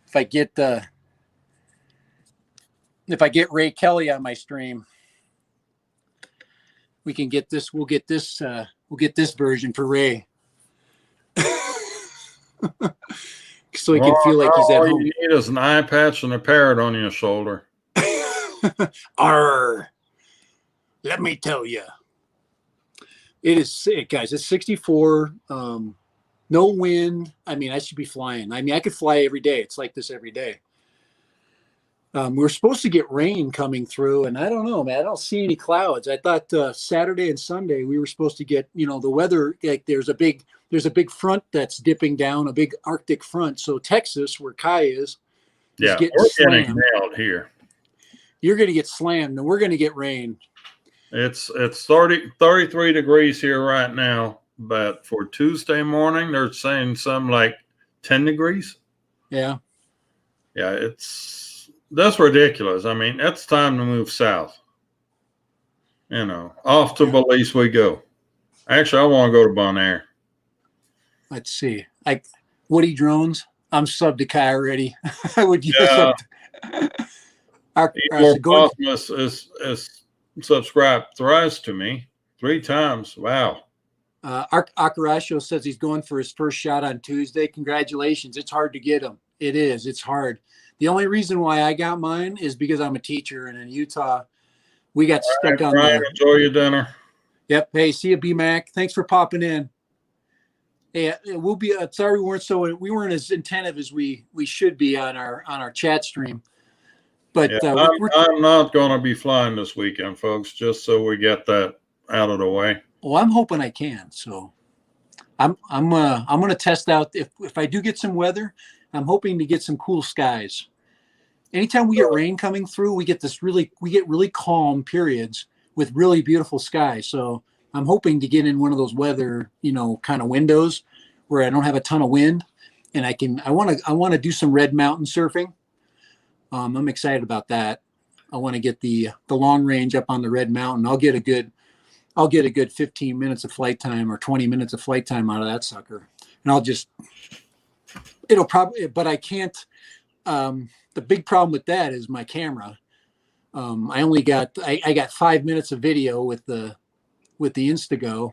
if I get Ray Kelly on my stream, we can get this. We'll get this version for Ray, so he can feel like he's at home. All you need is an eye patch and a parrot on your shoulder. Arr! Let me tell you, it is sick, guys. It's 64. No wind. I mean, I should be flying. I mean, I could fly every day. It's like this every day. We're supposed to get rain coming through, and I don't know, man. I don't see any clouds. I thought Saturday and Sunday we were supposed to get, the weather. Like there's a big front that's dipping down, a big Arctic front. So Texas, where Kai is getting nailed here. You're going to get slammed, and we're going to get rain. It's 33 degrees here right now, but for Tuesday morning, they're saying something like 10 degrees. Yeah. Yeah, that's ridiculous. I mean, it's time to move south. Off to Belize we go. Actually, I want to go to Bonaire. Let's see. Woody Drones. I'm subbed to Kai already. I would use Cosmos is subscribed thrice to me 3 times. Wow. Akarasho says he's going for his first shot on Tuesday. Congratulations. It's hard to get him. It is. It's hard. The only reason why I got mine is because I'm a teacher, and in Utah, we got stuck on Brian, enjoy your dinner. Yep. Hey, see you, B-Mac. Thanks for popping in. Hey, we'll be. Sorry we weren't as attentive as we should be on our chat stream. But I'm not going to be flying this weekend, folks. Just so we get that out of the way. Well, I'm hoping I can. So, I'm going to test out if I do get some weather. I'm hoping to get some cool skies. Anytime we get rain coming through, we get really calm periods with really beautiful skies. So I'm hoping to get in one of those weather, kind of windows where I don't have a ton of wind, and I want to do some red mountain surfing. I'm excited about that. I want to get the long range up on the Red Mountain. I'll get a good 15 minutes of flight time or 20 minutes of flight time out of that sucker, and it'll probably, but I can't. The big problem with that is my camera. I got 5 minutes of video with the Instago,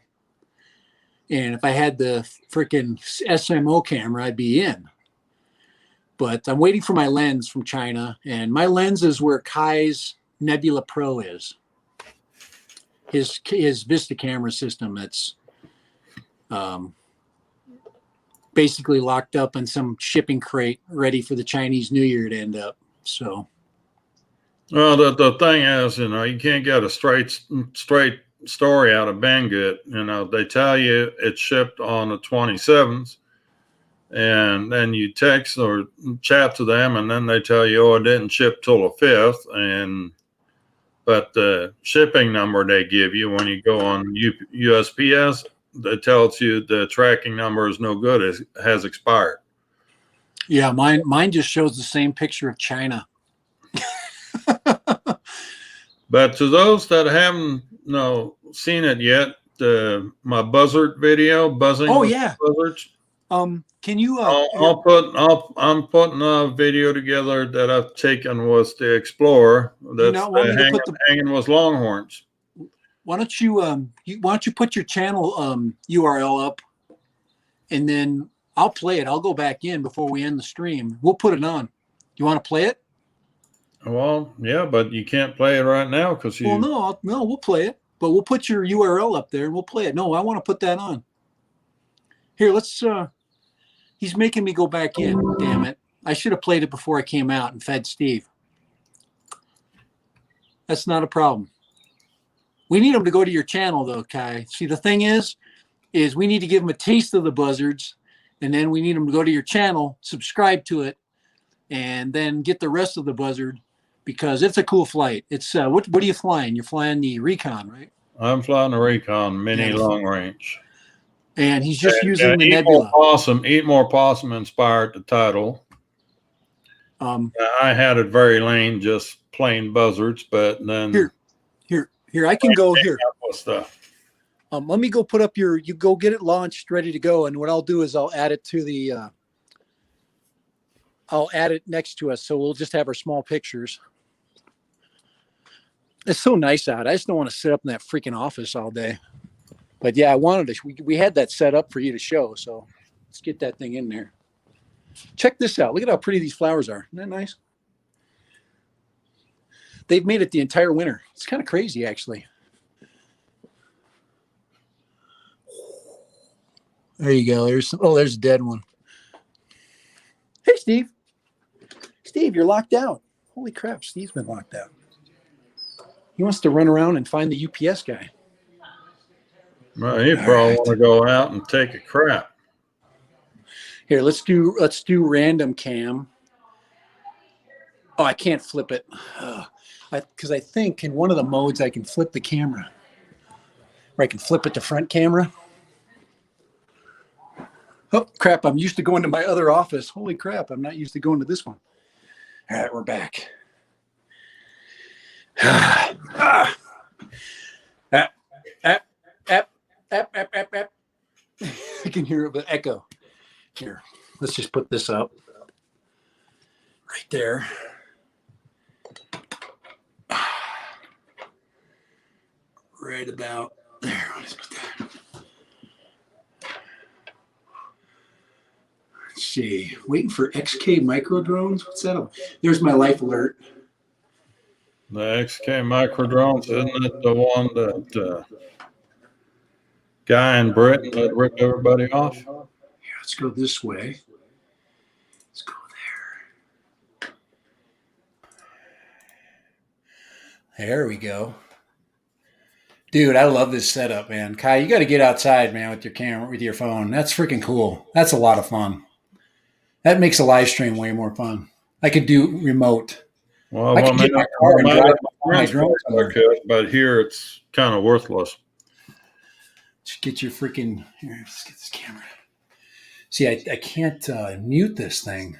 and if I had the freaking SMO camera, I'd be in. But I'm waiting for my lens from China, and my lens is where Kai's Nebula Pro is. His Vista camera system that's basically locked up in some shipping crate, ready for the Chinese New Year to end up. So, well, the thing is, you can't get a straight story out of Banggood. They tell you it's shipped on the 27th. And then you text or chat to them, and then they tell you, it didn't ship till the 5th. But the shipping number they give you when you go on USPS, that tells you the tracking number is no good, it has expired. Yeah, mine just shows the same picture of China. But to those that haven't seen it yet, my buzzard video, buzzing. Oh with yeah. buzzards. Can you? I'm putting a video together that I've taken with the Explorer. That's hanging with Longhorns. Why don't you put your channel URL up, and then I'll play it. I'll go back in before we end the stream. We'll put it on. You want to play it? Well, yeah, but you can't play it right now because you. Well, no, we'll play it, but we'll put your URL up there and we'll play it. No, I want to put that on. Here, let's. He's making me go back in. Damn it! I should have played it before I came out and fed Steve. That's not a problem. We need him to go to your channel, though, Kai. See, the thing is we need to give him a taste of the buzzards, and then we need him to go to your channel, subscribe to it, and then get the rest of the buzzard, because it's a cool flight. It's what are you flying? You're flying the Recon, right? I'm flying the Recon Mini long range. And he's just using the Nebula. Eat More Possum inspired the title. I had it very lame, just plain buzzards, but then here I can go here. Stuff. Let me go put up you go get it launched, ready to go, and what I'll do is I'll add it to the I'll add it next to us, so we'll just have our small pictures. It's so nice out. I just don't want to sit up in that freaking office all day. But yeah, I wanted to. We had that set up for you to show, so let's get that thing in there. Check this out. Look at how pretty these flowers are. Isn't that nice? They've made it the entire winter. It's kind of crazy, actually. There you go. There's a dead one. Hey, Steve. Steve, you're locked out. Holy crap, Steve's been locked out. He wants to run around and find the UPS guy. Well, he probably want to go out and take a crap. Here, let's do random cam. Oh, I can't flip it. Because I think in one of the modes I can flip the camera. Or I can flip it to front camera. Oh, crap. I'm used to going to my other office. Holy crap. I'm not used to going to this one. All right, we're back. I can hear the echo. Here, let's just put this up. Right there. Right about there. Let's put that. Let's see. Waiting for XK micro drones. What's that? There's my life alert. The XK micro drones, isn't it the one that guy in Britain that ripped everybody off? Yeah, let's go this way. Let's go there. There we go. Dude, I love this setup, man. Kai, you got to get outside, man, with your camera, with your phone. That's freaking cool. That's a lot of fun. That makes a live stream way more fun. I could do remote. Well, I could get my car and drive my drone somewhere. But here it's kind of worthless. Just get your freaking, here, let's get this camera. See, I can't mute this thing.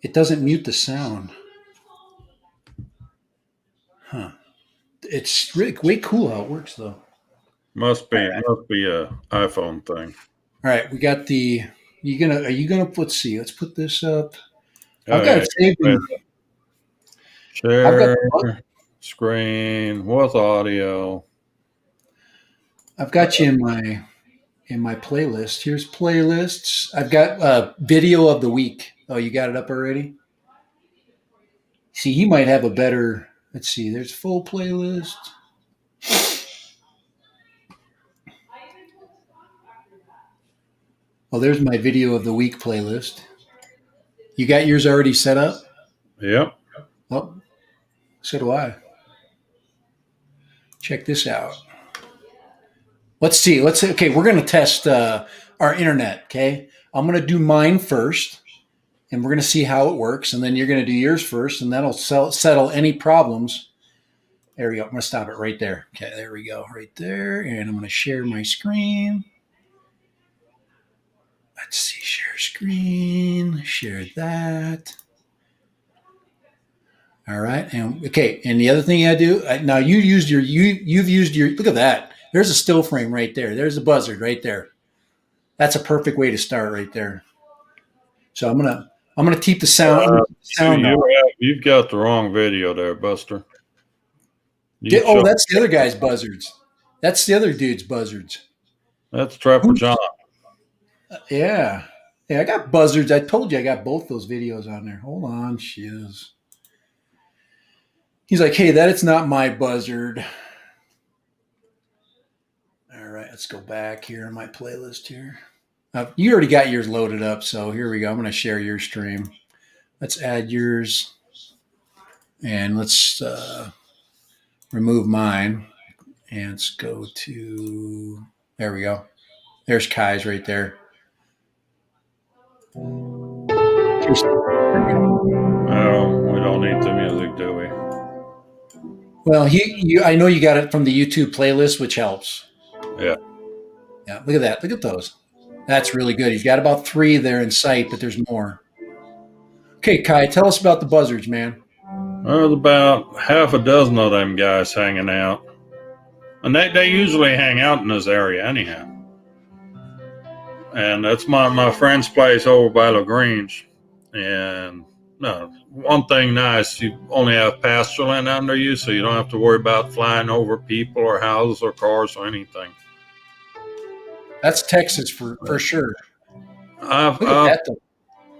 It doesn't mute the sound. Huh. It's really way cool how it works, though. Must be a iPhone thing. All right, we got the. Are you gonna? Let's see. Let's put this up. I've got it saved. Share screen with audio. I've got you in my in my playlist. Here's playlists. I've got video of the week. Oh, you got it up already? See, he might have a better. Let's see. There's full playlist. Oh, there's my video of the week playlist. You got yours already set up? Yep. Oh, so do I. Check this out. Let's see. Okay, we're going to test our internet. Okay, I'm going to do mine first, and we're going to see how it works, and then you're going to do yours first, and that'll settle any problems. There we go. I'm going to stop it right there. Okay, there we go, right there, and I'm going to share my screen. Let's see, share screen, share that. All right, and okay, and the other thing I do now, you've used your. Look at that. There's a still frame right there. There's a buzzard right there. That's a perfect way to start right there. So I'm gonna keep the sound. You've got the wrong video there, Buster. That's the other guy's buzzards. That's the other dude's buzzards. That's Trapper John. Yeah, I got buzzards. I told you I got both those videos on there. Hold on, shiz. He's like, hey, it's not my buzzard. All right, let's go back here in my playlist here. You already got yours loaded up, so here we go. I'm going to share your stream. Let's add yours, and let's remove mine, and let's go to, there we go. There's Kai's right there. Oh, we don't need the music, do we? Well, I know you got it from the YouTube playlist, which helps. Yeah. Yeah, look at that. Look at those. That's really good. He's got about 3 there in sight, but there's more. Okay, Kai, tell us about the buzzards, man. There's about half a dozen of them guys hanging out. And they usually hang out in this area anyhow. And that's my friend's place over by LaGrange. And one thing nice, you only have pasture land under you, so you don't have to worry about flying over people or houses or cars or anything. That's Texas for sure.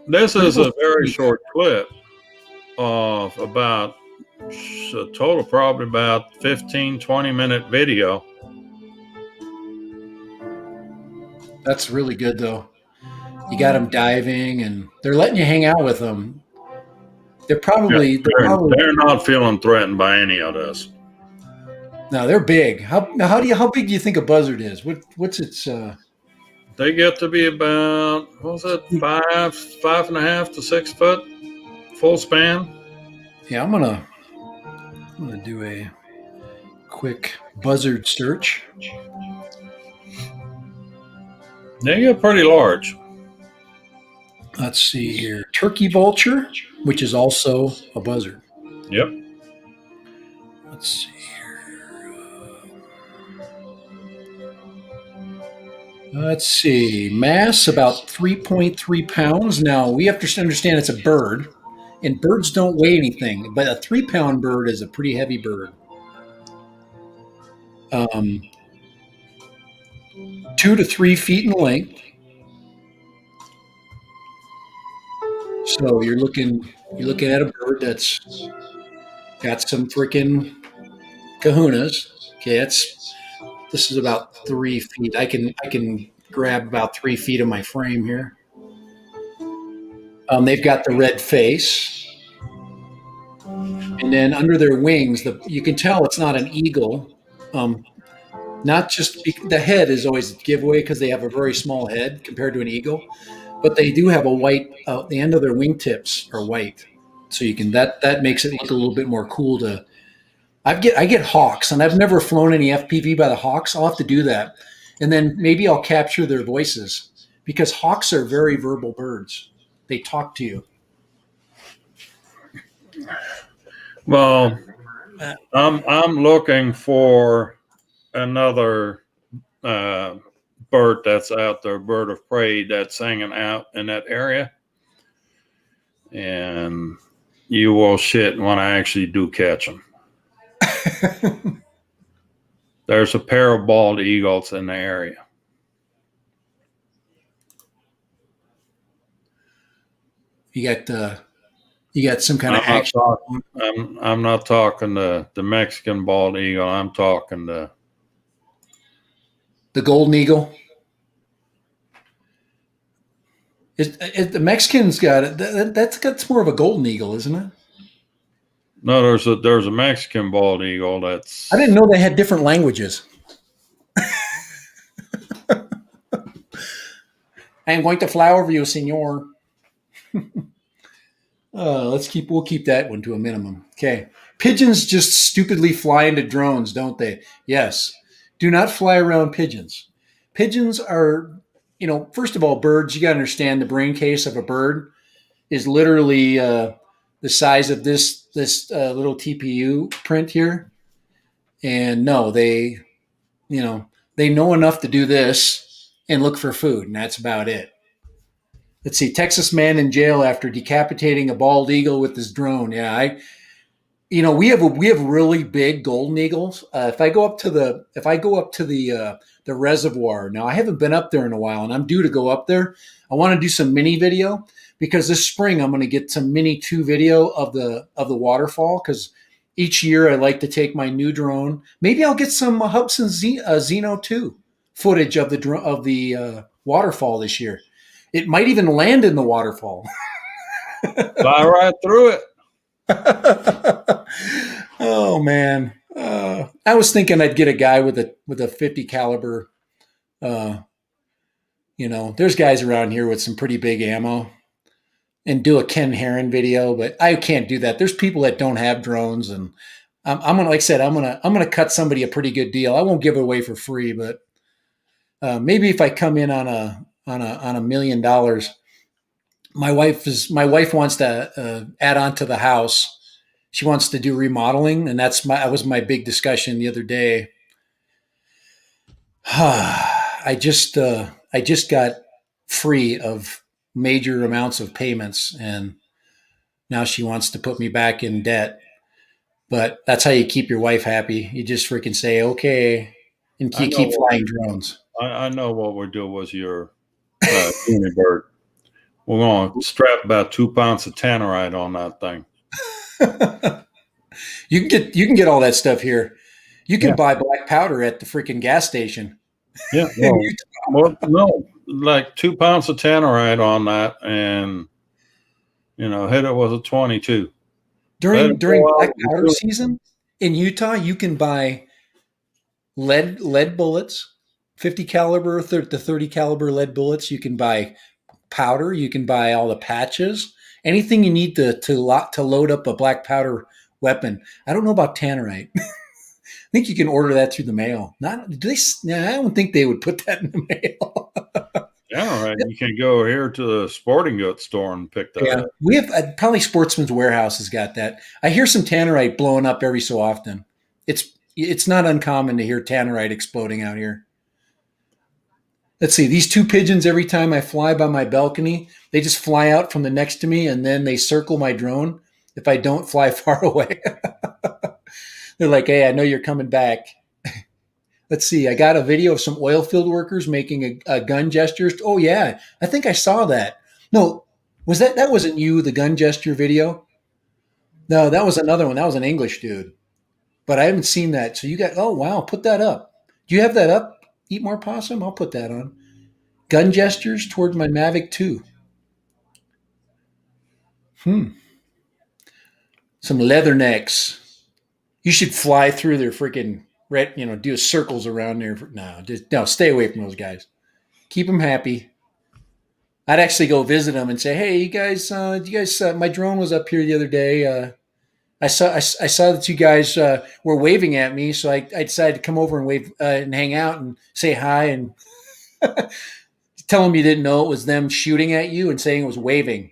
This is a very short clip of about a total probably about 15-20 minute video. That's really good though. You got them diving and they're letting you hang out with them. They're not feeling threatened by any of this. No, they're big. How big do you think a buzzard is? What's its They get to be about 5.5 to 6 foot full span. Yeah, I'm gonna do a quick buzzard search. They get pretty large. Let's see here. Turkey vulture, which is also a buzzard. Yep. Let's see here. Let's see. Mass about 3.3 pounds. Now, we have to understand it's a bird, and birds don't weigh anything, but a 3-pound bird is a pretty heavy bird. 2 to 3 feet in length. So you're looking at a bird that's got some freaking kahunas. Okay, this is about 3 feet. I can grab about 3 feet of my frame here. They've got the red face, and then under their wings, you can tell it's not an eagle. Not just the head is always a giveaway because they have a very small head compared to an eagle, but they do have a white. The end of their wingtips are white, so you can that makes it look a little bit more cool. I get hawks, and I've never flown any FPV by the hawks. I'll have to do that, and then maybe I'll capture their voices because hawks are very verbal birds. They talk to you. Well, I'm looking for another bird that's out there, bird of prey that's hanging out in that area, and you will shit when I actually do catch them. There's a pair of bald eagles in the area. you got some kind of action. I'm not talking the Mexican bald eagle. I'm talking the golden eagle. The Mexicans got it. That's more of a golden eagle, isn't it? No, there's a Mexican bald eagle. That's I didn't know they had different languages. I am going to fly over you, senor. We'll keep that one to a minimum. Okay. Pigeons just stupidly fly into drones, don't they? Yes. Do not fly around pigeons. Pigeons are, first of all, birds, you got to understand the brain case of a bird is literally the size of this little TPU print here. And no, they know enough to do this and look for food, and that's about it. Let's see, Texas man in jail after decapitating a bald eagle with his drone. Yeah, we have really big golden eagles. If I go up to the reservoir now, I haven't been up there in a while, and I'm due to go up there. I want to do some mini video because this spring I'm going to get some mini 2 video of the waterfall because each year I like to take my new drone. Maybe I'll get some Hubsan Xeno 2 footage of the waterfall this year. It might even land in the waterfall. Fly right through it. Oh man, I was thinking I'd get a guy with a 50 caliber. There's guys around here with some pretty big ammo, and do a Ken Heron video, but I can't do that. There's people that don't have drones, and I'm gonna, like I said, I'm gonna cut somebody a pretty good deal. I won't give it away for free, but maybe if I come in on a $1 million, my wife wants to add on to the house. She wants to do remodeling, and that was my big discussion the other day. I just got free of major amounts of payments, and now she wants to put me back in debt. But that's how you keep your wife happy. You just freaking say okay, and keep flying drones. I know what we'll do with your bird. We're going to strap about 2 pounds of tannerite on that thing. You can get all that stuff here. You can buy black powder at the freaking gas station. Yeah, well, no, like 2 pounds of tannerite on that, and hit it with a 22. During black powder season in Utah, you can buy lead bullets, 50 caliber to 30 caliber lead bullets. You can buy powder. You can buy all the patches. Anything you need to load up a black powder weapon. I don't know about tannerite. I think you can order that through the mail. I don't think they would put that in the mail. Tannerite, you can go here to the sporting goods store and pick that up. We have probably Sportsman's Warehouse has got that. I hear some tannerite blowing up every so often. It's not uncommon to hear tannerite exploding out here. Let's see, these 2 pigeons, every time I fly by my balcony, they just fly out from the next to me, and then they circle my drone if I don't fly far away. They're like, hey, I know you're coming back. Let's see, I got a video of some oil field workers making a gun gesture. Oh, yeah, I think I saw that. No, that wasn't you, the gun gesture video? No, that was another one. That was an English dude. But I haven't seen that. So oh, wow, put that up. Do you have that up? Eat More Possum? I'll put that on. Gun gestures towards my Mavic 2. Some leathernecks. You should fly through their freaking do circles around there. No, stay away from those guys. Keep them happy. I'd actually go visit them and say, hey, you guys, my drone was up here the other day. I saw that you guys were waving at me, so I decided to come over and wave and hang out and say hi and tell them you didn't know it was them shooting at you and saying it was waving.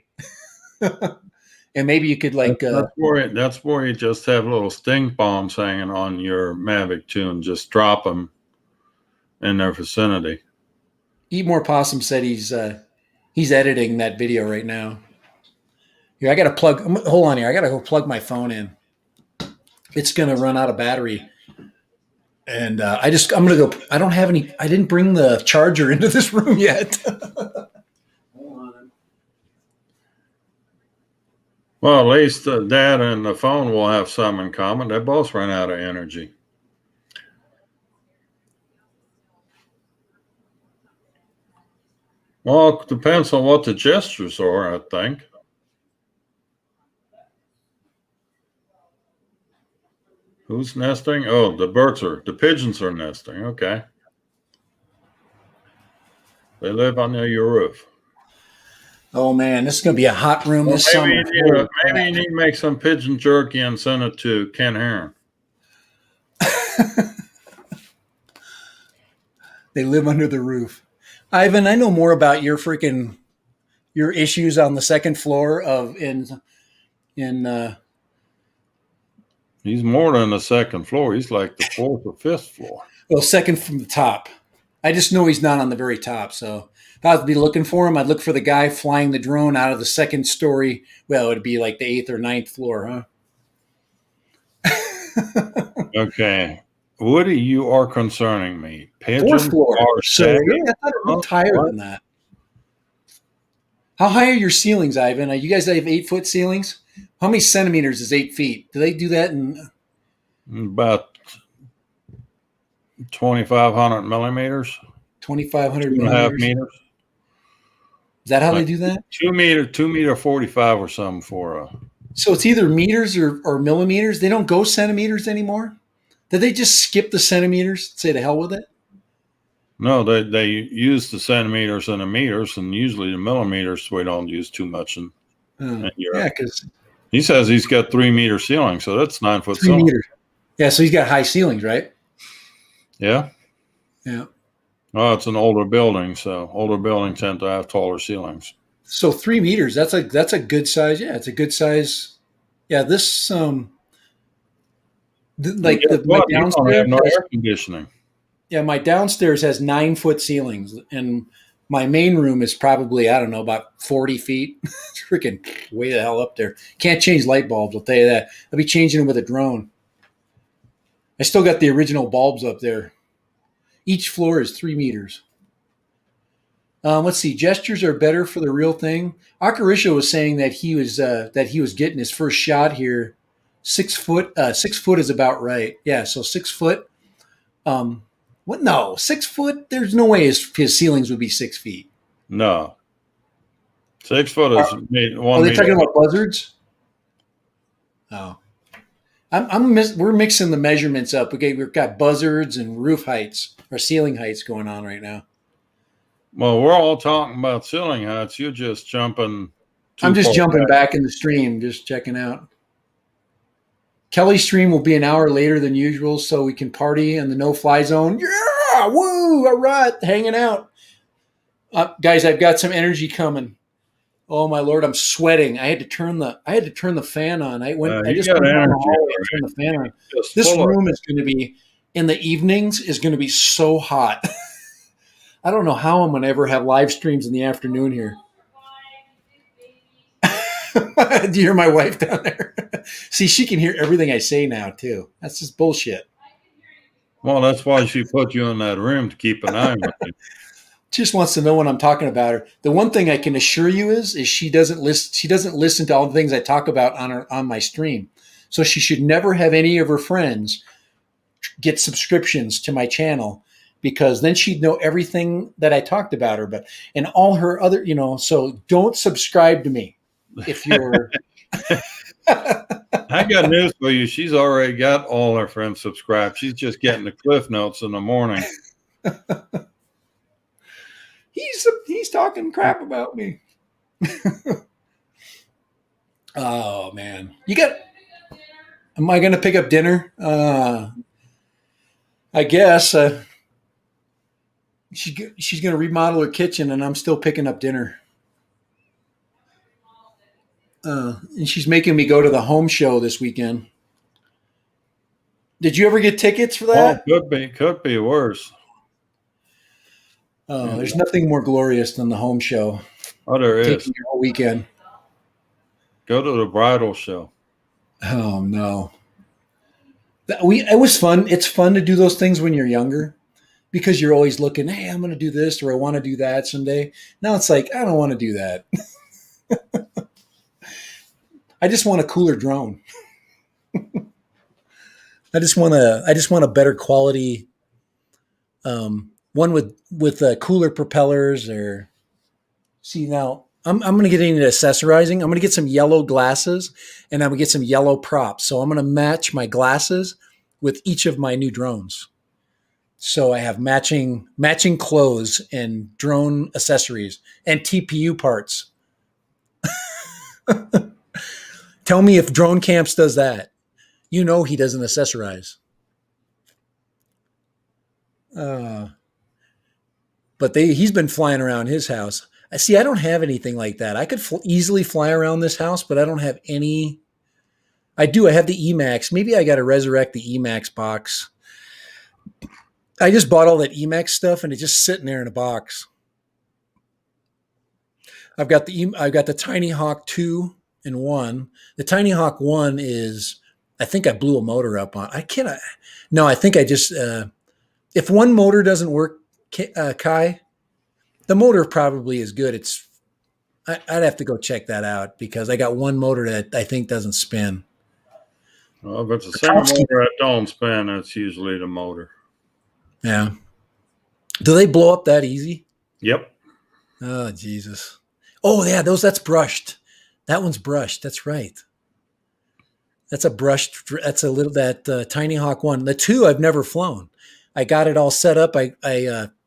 And maybe you could that's where you just have little stink bombs hanging on your Mavic 2 and just drop them in their vicinity. Eat More Possum said he's editing that video right now. Here, I got to plug. Hold on here. I got to go plug my phone in. It's going to run out of battery. And I'm going to go. I don't have any. I didn't bring the charger into this room yet. Hold on. Well, at least the dad and the phone will have some in common. They both run out of energy. Well, it depends on what the gestures are, I think. Who's nesting? Oh, the pigeons are nesting. Okay. They live under your roof. Oh man, this is gonna be a hot room Well, this summer. maybe you need to make some pigeon jerky and send it to Ken Heron. They live under the roof. Ivan, I know more about your issues on the second floor of in He's more than the second floor. He's like the fourth or fifth floor. well, second from the top. I just know he's not on the very top. So if I would be looking for him, I'd look for the guy flying the drone out of the second story. Well, it'd be like the 8th or 9th floor, huh? Okay. Woody, you are concerning me. Fourth floor. Are So really, I thought it looked higher than that. How high are your ceilings, Ivan? You guys have 8-foot ceilings? How many centimeters is 8 feet? Do they do that in about 2,500 millimeters? 2,500 2.5 millimeters? meters. Is that how they do that? 2 meter 45 or something for So it's either meters or millimeters. They don't go centimeters anymore. Did they just skip the centimeters and say to hell with it? No, they use the centimeters and the meters, and usually the millimeters we don't use too much in Europe. Yeah, because he says he's got 3 meter ceiling, so that's 9 foot 3 ceiling. meters. Yeah, so he's got high ceilings, right? Yeah. Yeah. Oh, it's an older building, so older buildings tend to have taller ceilings. So 3 meters, that's a good size. Yeah, it's a good size. Yeah, this my downstairs no air conditioning. Yeah, my downstairs has 9-foot ceilings, and my main room is probably, I don't know, about 40 feet. It's freaking way the hell up there. Can't change light bulbs, I'll tell you that. I'll be changing them with a drone. I still got the original bulbs up there. Each floor is 3 meters. Let's see. Gestures are better for the real thing. Akarisha was saying that he was getting his first shot here. 6 foot. 6 foot is about right. Yeah. So 6 foot. What? No, 6 foot. There's no way his ceilings would be 6 feet. No. 6 foot is 1 meter. Are they talking about buzzards? Oh. We're mixing the measurements up. We've got buzzards and roof heights or ceiling heights going on right now. Well, we're all talking about ceiling heights. You're just jumping. I'm just jumping back in the stream, just checking out. Kelly's stream will be an hour later than usual, so we can party in the no-fly zone. Yeah, woo, all right, hanging out. Guys, I've got some energy coming. Oh my Lord, I'm sweating. I had to turn the fan on. I just went down the hallway and turned the fan on. This room is going to be in the evenings is going to be so hot. I don't know how I'm going to ever have live streams in the afternoon here. Do you hear my wife down there? See, she can hear everything I say now too. That's just bullshit. Well, that's why she put you in that room to keep an eye on you. Just wants to know when I'm talking about her. The one thing I can assure you is she doesn't listen to all the things I talk about on my stream. So she should never have any of her friends get subscriptions to my channel, because then she'd know everything that I talked about her. And all her other, so don't subscribe to me if you're. I got news for you. She's already got all her friends subscribed. She's just getting the cliff notes in the morning. He's talking crap about me. Oh man, am I going to pick up dinner? I guess she's going to remodel her kitchen, and I'm still picking up dinner. And she's making me go to the home show this weekend. Did you ever get tickets for that? Well, could be worse. Oh, there's nothing more glorious than the home show. Oh, there is. Taking your whole weekend. Go to the bridal show. Oh no. It was fun. It's fun to do those things when you're younger, because you're always looking, hey, I'm going to do this or I want to do that someday. Now it's like, I don't want to do that. I just want a cooler drone. I just want a better quality one with cooler propellers. Or see, now I'm going to get into accessorizing. I'm going to get some yellow glasses and I'm going to get some yellow props. So I'm going to match my glasses with each of my new drones. So I have matching clothes and drone accessories and TPU parts. Tell me if Drone Camps does that. You know he doesn't accessorize. But he's been flying around his house. I see. I don't have anything like that. I could easily fly around this house, but I don't have any. I do. I have the Emax. Maybe I got to resurrect the Emax box. I just bought all that Emax stuff, and it's just sitting there in a box. I've got the Tiny Hawk 2 and 1. The Tiny Hawk 1 is, I think I blew a motor up on. I think I just if one motor doesn't work, Kai, the motor probably is good. I'd have to go check that out because I got one motor that I think doesn't spin. Well, if it's the same motor that don't spin, it's usually the motor. Yeah. Do they blow up that easy? Yep. Oh, Jesus. Oh, yeah, that's brushed. That one's brushed. That's right. That's that Tiny Hawk 1. The 2 I've never flown. I got it all set up. I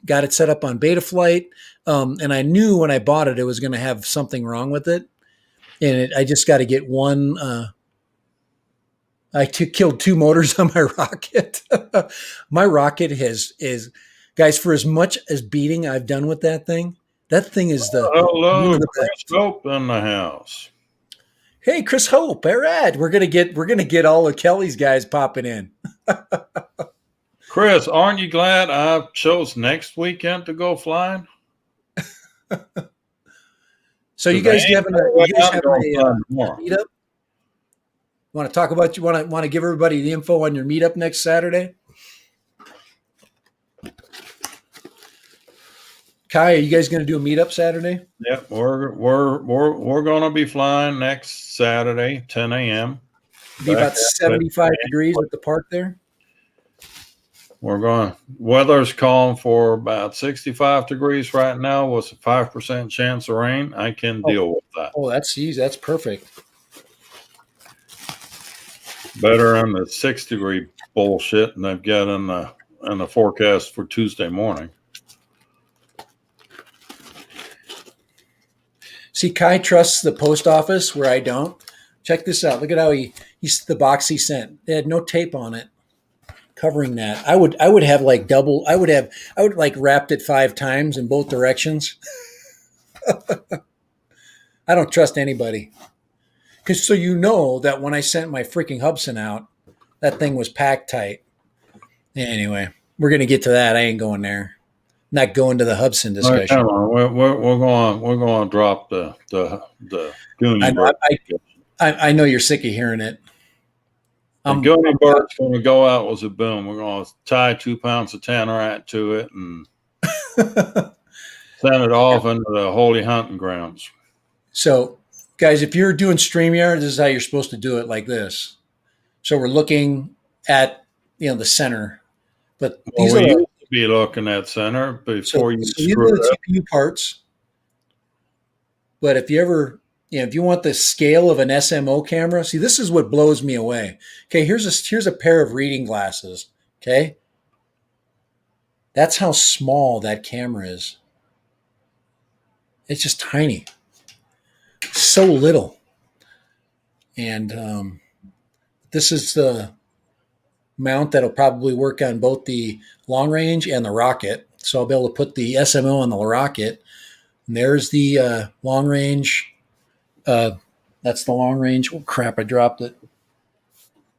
got it set up on Betaflight, and I knew when I bought it was going to have something wrong with it. And I just got to get one. I killed 2 motors on my rocket. My rocket is guys, for as much as beating I've done with that thing is hello, Chris Hope in the house. Hey, Chris Hope. All right, we're gonna get all of Kelly's guys popping in. Chris, aren't you glad I chose next weekend to go flying? So you guys having a meetup? Want to talk about? You want to give everybody the info on your meetup next Saturday? Kai, are you guys going to do a meetup Saturday? Yep, we're going to be flying next Saturday, 10 a.m. Be about 75 degrees at the park there. Weather's calling for about 65 degrees right now with a 5% chance of rain. I can deal with that. Oh, that's perfect. Better than the 6-degree bullshit and they've got in the forecast for Tuesday morning. See, Kai trusts the post office where I don't. Check this out. Look at how he's the box he sent. It had no tape on it covering that. I would have like double. I would like wrapped it 5 times in both directions. I don't trust anybody. Because so you know that when I sent my freaking Hubson out, that thing was packed tight. Anyway, we're gonna get to that. I ain't going there. Not going to the Hubson discussion. Right, come on. We're going to drop the Goonie Bird. I know you're sick of hearing it. The Goonie Bird's going to go out with a boom. We're going to tie 2 pounds of tannerite to it and send it off into the holy hunting grounds. So, guys, if you're doing StreamYard, this is how you're supposed to do it, like this. So we're looking at the center, but these are be looking at center before you these screw are the it TPU parts. But if you ever, if you want the scale of an SMO camera, see, this is what blows me away. Okay, here's a pair of reading glasses. Okay, that's how small that camera is. It's just tiny, so little. And this is the mount that'll probably work on both the long range and the rocket. So I'll be able to put the SMO on the rocket. And there's the long range. That's the long range. Oh, crap, I dropped it.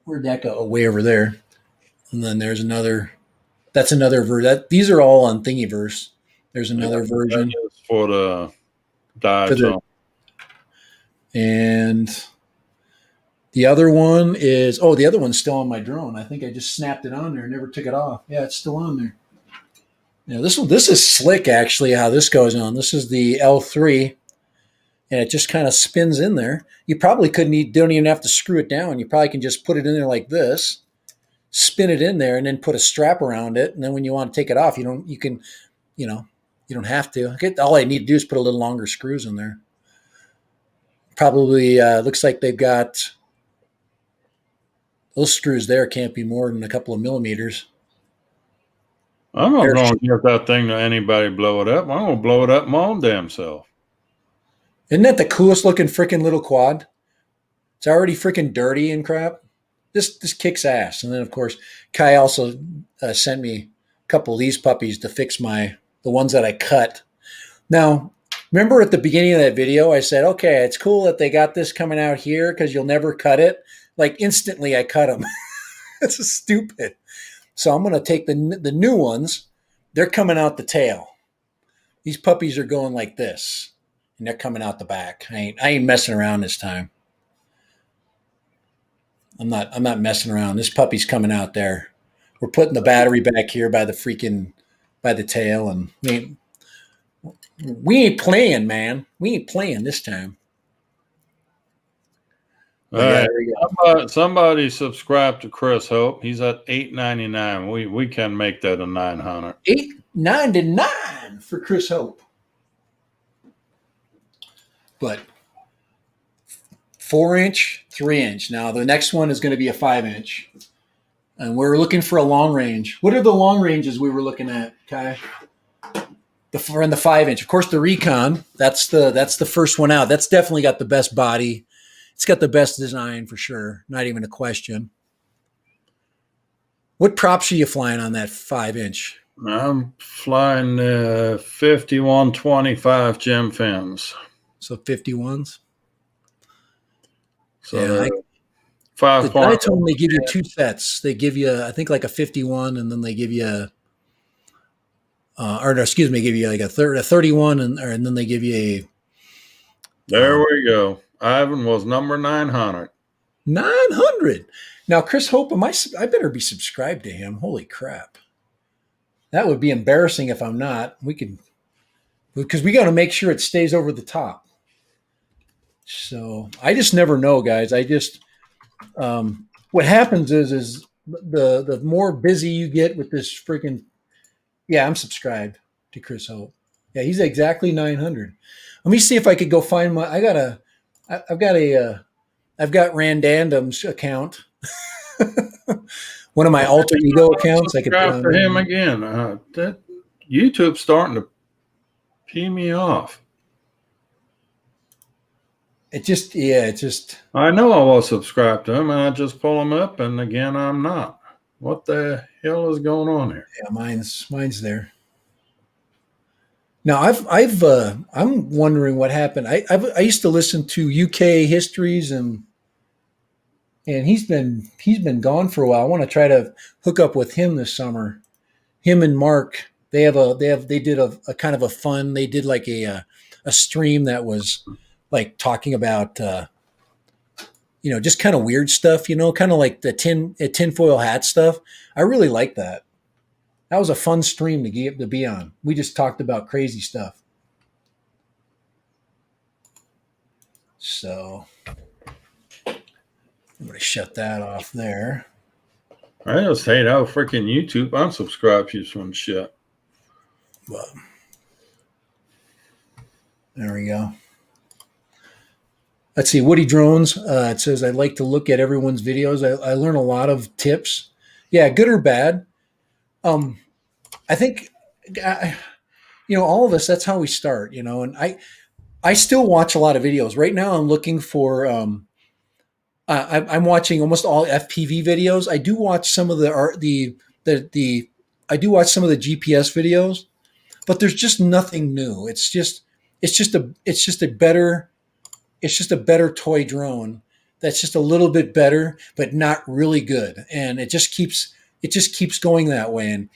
Where'd that go? Oh, way over there. And then there's another. That's another version. These are all on Thingiverse. There's another version. For the diatone. And the other one is, the other one's still on my drone. I think I just snapped it on there and never took it off. Yeah, it's still on there. This is slick, actually, how this goes on. This is the L3. and it just kind of spins in there. You probably don't even have to screw it down. You probably can just put it in there like this, spin it in there, and then put a strap around it. And then when you want to take it off, you don't have to. All I need to do is put a little longer screws in there. Probably looks like they've got those screws there. Can't be more than a couple of millimeters. I'm not going to give that thing to anybody blow it up. I'm going to blow it up my own damn self. Isn't that the coolest looking freaking little quad? It's already freaking dirty and crap. This kicks ass. And then, of course, Kai also sent me a couple of these puppies to fix the ones that I cut. Now, remember at the beginning of that video, I said, okay, it's cool that they got this coming out here because you'll never cut it. Like instantly I cut them. That's stupid. So I'm going to take the new ones. They're coming out the tail. These puppies are going like this, and they're coming out the back. I ain't messing around this time. I'm not messing around. This puppy's coming out there. We're putting the battery back here by the tail, and we ain't playing, man. We ain't playing this time. All right. Somebody subscribe to Chris Hope. He's at $8.99. We can make that a $900. $8.99 for Chris Hope. But 4-inch, 3-inch. Now the next one is going to be a 5-inch, and we're looking for a long range. What are the long ranges we were looking at, Kai? The 5-inch, of course. The Recon. That's the first one out. That's definitely got the best body. It's got the best design for sure. Not even a question. What props are you flying on that 5-inch? I'm flying 5125 Gem fins. So 51s. So yeah, the guy told me they give you 2 sets. They give you, I think, like a 51, and then they give you, give you like a 31, and then they give you a. There we go. Ivan was number 900. 900. Now, Chris Hope, I better be subscribed to him. Holy crap. That would be embarrassing if I'm not. Because we got to make sure it stays over the top. So I just never know, guys. What happens is the more busy you get with this freaking, I'm subscribed to Chris Hope. Yeah, he's exactly 900. Let me see if I could go find I've got Randandum's account. One of my alter ego accounts. I could put on for him again. That YouTube's starting to pee me off. It just. I know I was subscribed to him, and I just pull him up, and again, I'm not. What the hell is going on here? Yeah, mine's there. Now I'm wondering what happened. I used to listen to UK histories, and he's been gone for a while. I want to try to hook up with him this summer. Him and Mark, they did a kind of a fun. They did like a stream that was like talking about just kind of weird stuff. Kind of like the tinfoil hat stuff. I really like that. That was a fun stream to be on. We just talked about crazy stuff. So I'm going to shut that off there. I just hate how freaking YouTube unsubscribes you from shit. Well, there we go. Let's see. Woody Drones. It says, I like to look at everyone's videos. I learn a lot of tips. Yeah, good or bad. I think, all of us, that's how we start, and I still watch a lot of videos right now. I'm looking for, I'm watching almost all FPV videos. I do watch some of I do watch some of the GPS videos, but there's just nothing new. It's just a better toy drone. That's just a little bit better, but not really good. And it just keeps going that way. And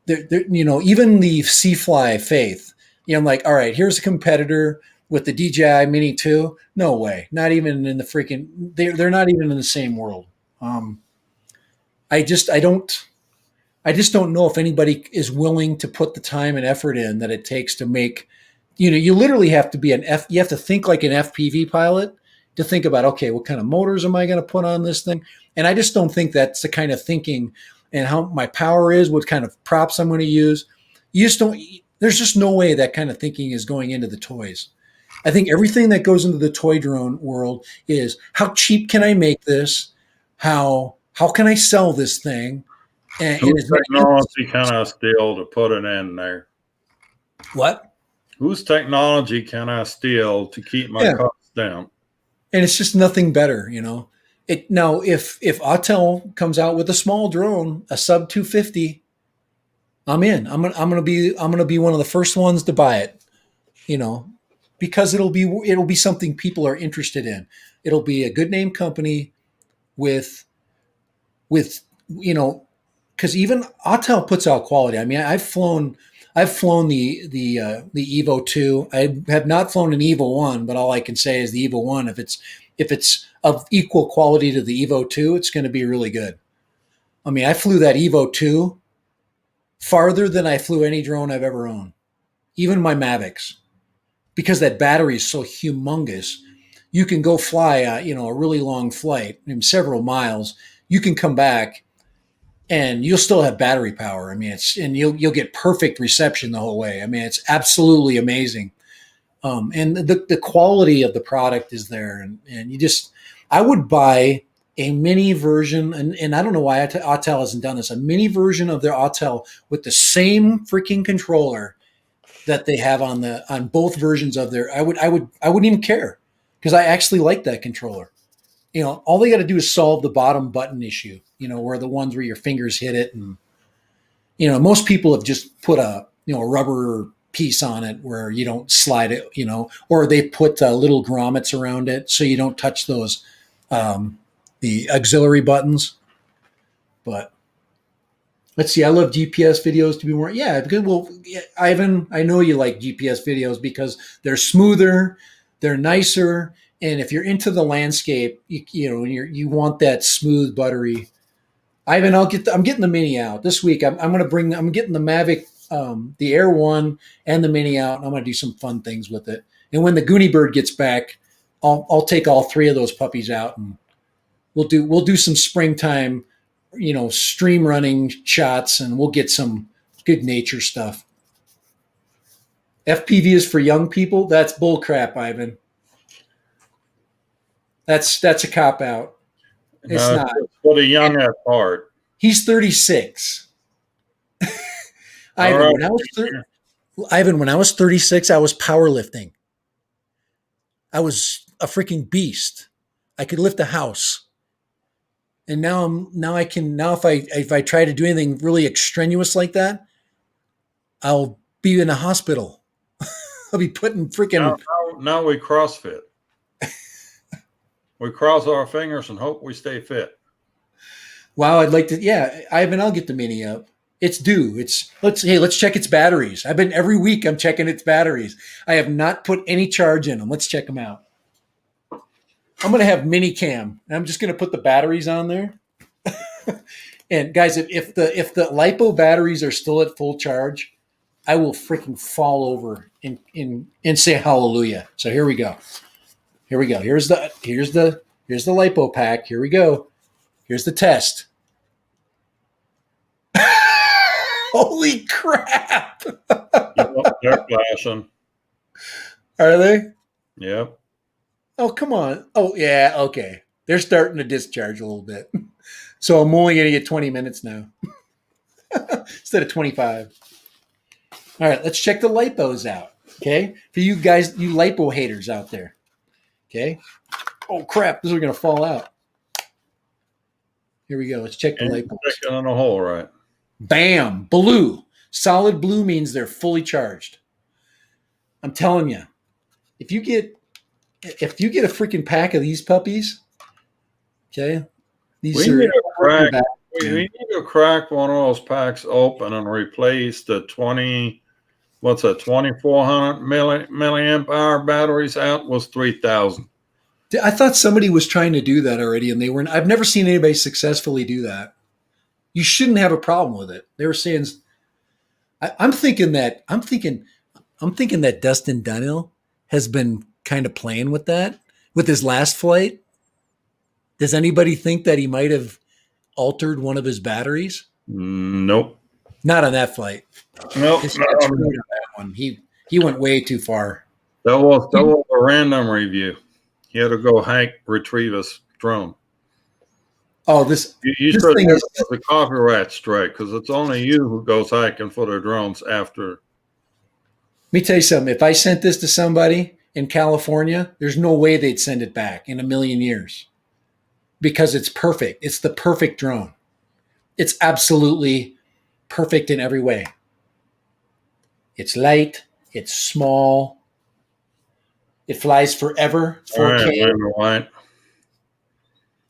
even the Seafly Faith, I'm like, all right, here's a competitor with the DJI Mini 2. No way. Not even in the freaking, they're not even in the same world. I just don't know if anybody is willing to put the time and effort in that it takes to make you literally have to be you have to think like an FPV pilot to think about, okay, what kind of motors am I going to put on this thing? And I just don't think that's the kind of thinking and how my power is, what kind of props I'm going to use. You just don't, there's just no way that kind of thinking is going into the toys. I think everything that goes into the toy drone world is how cheap can I make this? How can I sell this thing? Whose technology can I steal to put it in there? What? Whose technology can I steal to keep my costs down? And it's just nothing better, Now, if Autel comes out with a small drone, a sub 250, I'm in. I'm gonna be one of the first ones to buy it, because it'll be something people are interested in. It'll be a good name company with because even Autel puts out quality. I mean, I've flown the Evo 2. I have not flown an Evo 1, but all I can say is the Evo 1, if it's of equal quality to the Evo 2, it's going to be really good. I mean, I flew that Evo 2 farther than I flew any drone I've ever owned, even my Mavics, because that battery is so humongous. You can go fly a really long flight, several miles. You can come back and you'll still have battery power. I mean, you'll get perfect reception the whole way. I mean, it's absolutely amazing. And the quality of the product is there. And I would buy a mini version, and I don't know why Autel hasn't done this, a mini version of their Autel with the same freaking controller that they have on both versions of their, I wouldn't even care, because I actually like that controller. All they got to do is solve the bottom button issue, where the ones where your fingers hit it. And, most people have just put a rubber piece on it where you don't slide it, or they put little grommets around it so you don't touch those, the auxiliary buttons. But let's see, I love GPS videos to be more. Yeah, because, well, Ivan, I know you like GPS videos because they're smoother, they're nicer. And if you're into the landscape, you want that smooth, buttery. Ivan, I'm getting the Mini out this week. I'm getting the Mavic, the Air 1 and the Mini out, and I'm going to do some fun things with it. And when the Goonie Bird gets back, I'll take all three of those puppies out, and we'll do some springtime, stream running shots, and we'll get some good nature stuff. FPV is for young people. That's bull crap, Ivan. That's a cop out. It's not for the young at heart. He's 36. Ivan, right. When I was 36, I was powerlifting. I was a freaking beast. I could lift a house. And now if I try to do anything really extraneous like that, I'll be in a hospital. I'll be putting freaking. Now we CrossFit. We cross our fingers and hope we stay fit. Wow, I'd like to. Yeah, Ivan, I'll get the Mini up. It's due. Let's check its batteries. Every week I'm checking its batteries. I have not put any charge in them. Let's check them out. I'm going to have mini cam, and I'm just going to put the batteries on there. And guys, if the LiPo batteries are still at full charge, I will freaking fall over and say hallelujah. So here we go. Here's the LiPo pack. Here we go. Here's the test. Holy crap! They're flashing. Are they? Yep. Oh, come on. Oh, yeah. Okay. They're starting to discharge a little bit. So I'm only going to get 20 minutes now instead of 25. All right. Let's check the LiPos out. Okay. For you guys, you LiPo haters out there. Okay. Oh, crap. This is going to fall out. Here we go. Let's check the LiPos. Check on a hole, right? Bam. Blue. Solid blue means they're fully charged. I'm telling you, if you get a freaking pack of these puppies, okay, we need to crack one of those packs open and replace the 2400 milliamp hour batteries out was 3000. I thought somebody was trying to do that already, and they weren't. I've never seen anybody successfully do that. You shouldn't have a problem with it. They were saying, I'm thinking I'm thinking that Dustin Dunhill has been kind of playing with that with his last flight. Does anybody think that he might have altered one of his batteries? Nope. Not on that flight. Nope. He got screwed on that one. He went way too far. That was a random review. He had to go hike, retrieve his drone. Oh, You this should thing have is the copyright strike because it's only you who goes hiking for their drones after. Let me tell you something. If I sent this to somebody in California, there's no way they'd send it back in a million years because it's perfect. It's the perfect drone. It's absolutely perfect in every way. It's light. It's small. It flies forever. 4K. Right.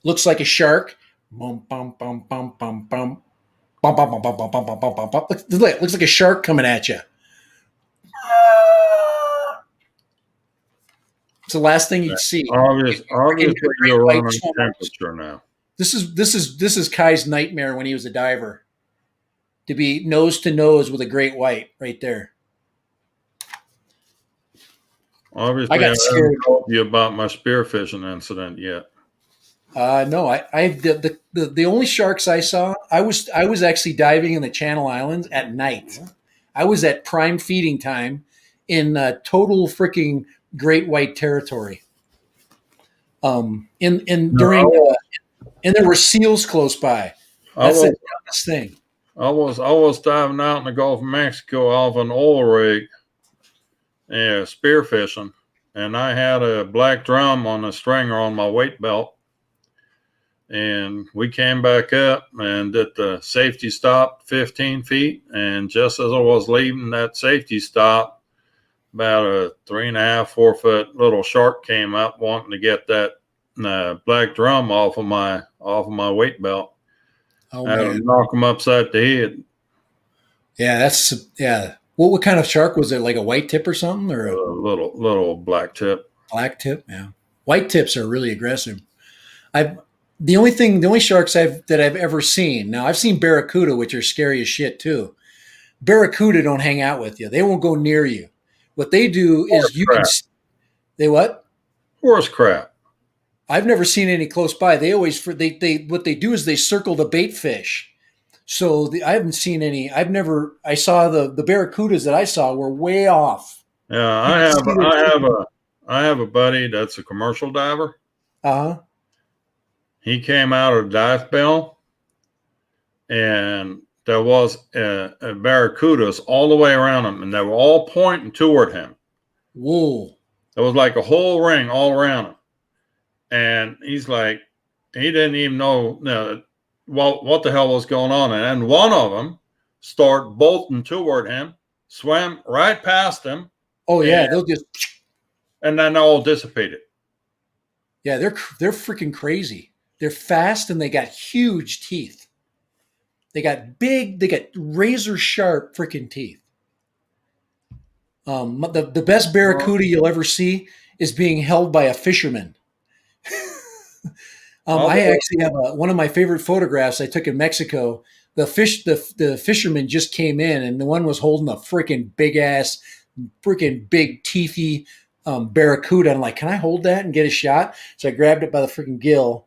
Looks like a shark. Bum, bum, bum, bum, bum, bum. Bum, bum, bum, bum, bum, bum, bum, bum, bum. Looks like a shark coming at you. It's the last thing you'd see. Obviously, you're running temperature now. This is Kai's nightmare when he was a diver. To be nose to nose with a great white right there. Obviously, I haven't told you about my spearfishing incident yet. No, the only sharks I saw, I was actually diving in the Channel Islands at night. I was at prime feeding time in total freaking great white territory. And there were seals close by. That's the dumbest thing. I was diving out in the Gulf of Mexico off an oil rig, spearfishing, and I had a black drum on a stringer on my weight belt. And we came back up and did the safety stop 15 feet. And just as I was leaving that safety stop, about a 3.5, 4 foot little shark came up wanting to get that black drum off of my weight belt. Oh, I had to knock him upside the head. Yeah. What kind of shark was it? Like a white tip or something, or a little black tip? Black tip, yeah. White tips are really aggressive. The only sharks I've ever seen. Now I've seen barracuda, which are scary as shit too. Barracuda don't hang out with you. They won't go near you. What they do is they what? Horse crap. I've never seen any close by. They always what they do is they circle the bait fish. So I haven't seen any. I saw the barracudas that I saw were way off. Yeah, I have a buddy that's a commercial diver. Uh-huh. He came out of dive bell, and there was a barracudas all the way around him, and they were all pointing toward him. Whoa! It was like a whole ring all around him, and he's like, he didn't even know what the hell was going on, and then one of them started bolting toward him, swam right past him. Oh yeah, they'll just, and then they all dissipated. Yeah, they're freaking crazy. They're fast and they got huge teeth. They got razor sharp freaking teeth. The best barracuda you'll ever see is being held by a fisherman. I actually have one of my favorite photographs I took in Mexico. The fisherman just came in, and the one was holding a freaking big teethy barracuda. I'm like, can I hold that and get a shot? So I grabbed it by the freaking gill.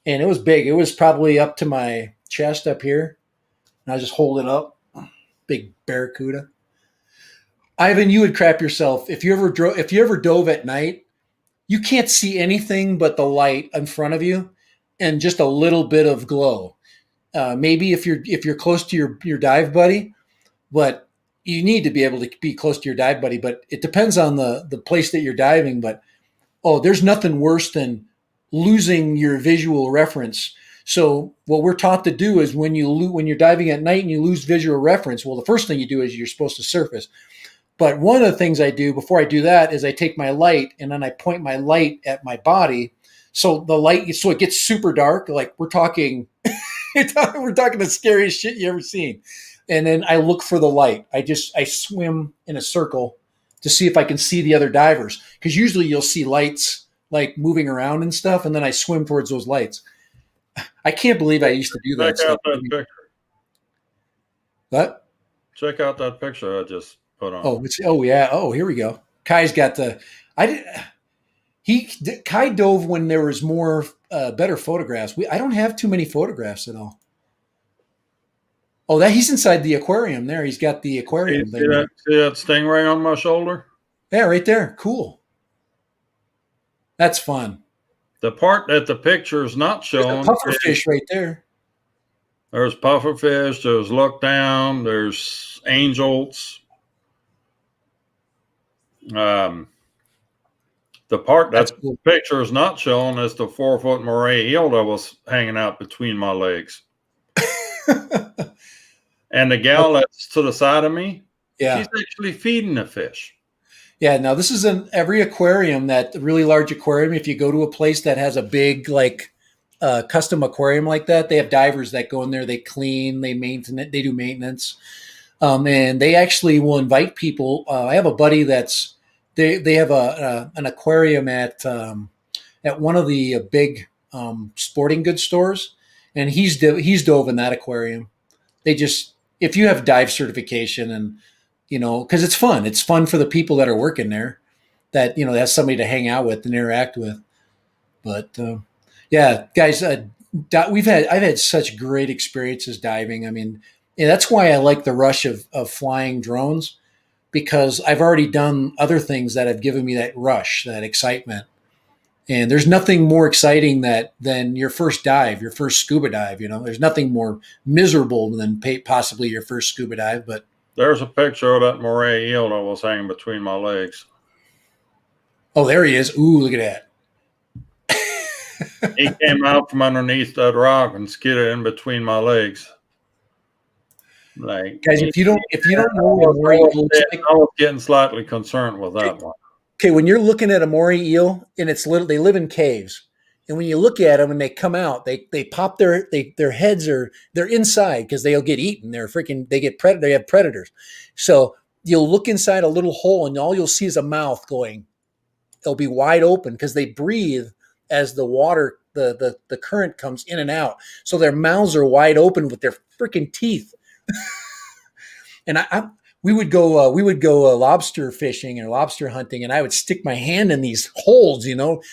And it was big. It was probably up to my chest up here. And I just hold it up. Big barracuda. Ivan, you would crap yourself. If you ever dove at night, you can't see anything but the light in front of you and just a little bit of glow. Maybe if you're close to your dive buddy, but you need to be able to be close to your dive buddy. But it depends on the place that you're diving. But there's nothing worse than losing your visual reference. So what we're taught to do is when you're diving at night and you lose visual reference, well, the first thing you do is you're supposed to surface. But one of the things I do before I do that is I take my light and then I point my light at my body. So it gets super dark. Like we're talking the scariest shit you ever seen. And then I look for the light. I swim in a circle to see if I can see the other divers. Because usually you'll see lights like moving around and stuff, and then I swim towards those lights. I can't believe I used to do that. Check out that picture. What? Check out that picture I just put on. Here we go. Kai's got the. Kai dove when there was more better photographs. I don't have too many photographs at all. Oh, he's inside the aquarium there. He's got the aquarium thing. See that stingray on my shoulder? Yeah, right there. Cool. That's fun. The part that the picture is not showing. Pufferfish right there. There's pufferfish. There's look down. There's angels. The part that the picture is not showing is the 4-foot moray eel that was hanging out between my legs. And the gal that's to the side of me, she's actually feeding the fish. Yeah, now this is in every aquarium, that really large aquarium. If you go to a place that has a big, like, custom aquarium like that, they have divers that go in there, they clean, they maintain it, they do maintenance. And they actually will invite people. I have a buddy that's, they have an aquarium at one of the big sporting goods stores, and he's dove in that aquarium. They just, if you have dive certification, and because it's fun for the people that are working there, that has somebody to hang out with and interact with. But guys, I've had such great experiences diving. I mean, that's why I like the rush of flying drones, because I've already done other things that have given me that rush, that excitement. And there's nothing more exciting than your first dive, your first scuba dive. There's nothing more miserable than possibly your first scuba dive. But there's a picture of that moray eel that was hanging between my legs. Oh, there he is. Ooh, look at that. He came out from underneath that rock and skidded in between my legs. Like, guys, if you don't know what a moray eel looks like, I was getting slightly concerned with that one. Okay, when you're looking at a moray eel, and they live in caves, and when you look at them and they come out, they pop their heads, they're inside because they'll get eaten. They have predators. So you'll look inside a little hole, and all you'll see is a mouth going. It'll be wide open because they breathe as the water, the current comes in and out. So their mouths are wide open with their freaking teeth. And we would go lobster fishing or lobster hunting, and I would stick my hand in these holes,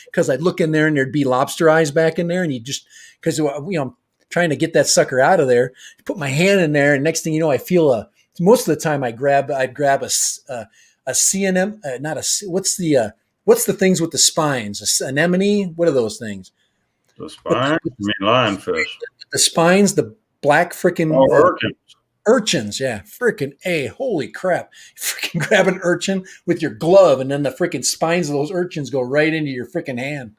because I'd look in there and there'd be lobster eyes back in there, and because I'm trying to get that sucker out of there, put my hand in there, and next thing you know, I feel most of the time I'd grab a C&M, what's the things with the spines? A anemone? What are those things? The spines? You mean lionfish? The spines, the black freaking urchins. Urchins, yeah, freaking A, holy crap. Freaking grab an urchin with your glove, and then the freaking spines of those urchins go right into your freaking hand.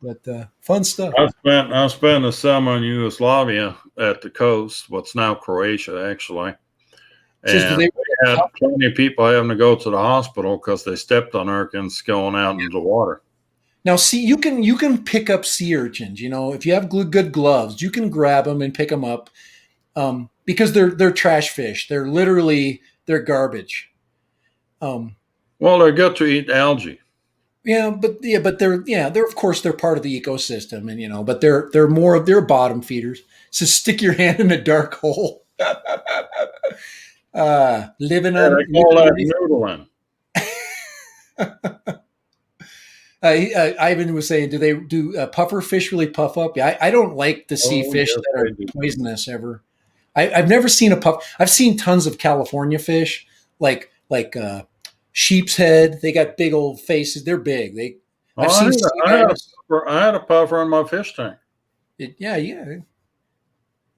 But fun stuff. I spent a summer in Yugoslavia at the coast, what's now Croatia, actually. And we had plenty of people having to go to the hospital because they stepped on urchins going out into the water. Now, see, you can pick up sea urchins. If you have good gloves, you can grab them and pick them up. Because they're trash fish. They're garbage. Well, they're good to eat algae. Yeah, but they're of course they're part of the ecosystem, and but they're bottom feeders. So stick your hand in a dark hole. Living on. They call that noodling. Ivan was saying, do puffer fish really puff up? Yeah, I don't like to see fish that are poisonous ever. I've never seen a puff. I've seen tons of California fish, like sheep's head. They got big old faces. They're big. I had a puffer in my fish tank. Yeah.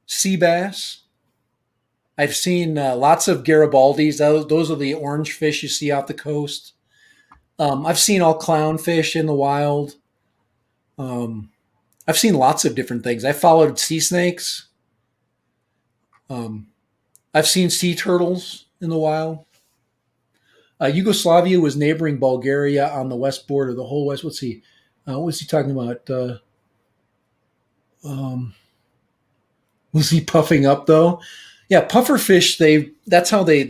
Sea bass. I've seen lots of Garibaldis. Those are the orange fish you see off the coast. I've seen all clownfish in the wild. I've seen lots of different things. I followed sea snakes. I've seen sea turtles in the wild. Yugoslavia was neighboring Bulgaria on the west border, the whole west. What was he talking about? Was he puffing up though? Yeah, puffer fish. That's how they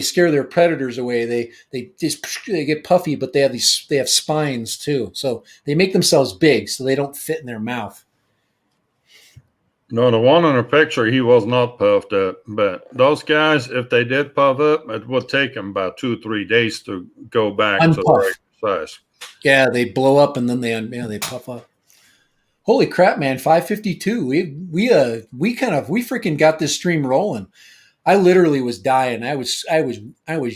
scare their predators away. They get puffy, but they have spines too. So they make themselves big so they don't fit in their mouth. No, the one in the picture, he was not puffed up. But those guys, if they did puff up, it would take them about 2 or 3 days to go back to the Unpuff. regular size. Yeah, they blow up and then they puff up. Holy crap, man! 552. We freaking got this stream rolling. I literally was dying. I was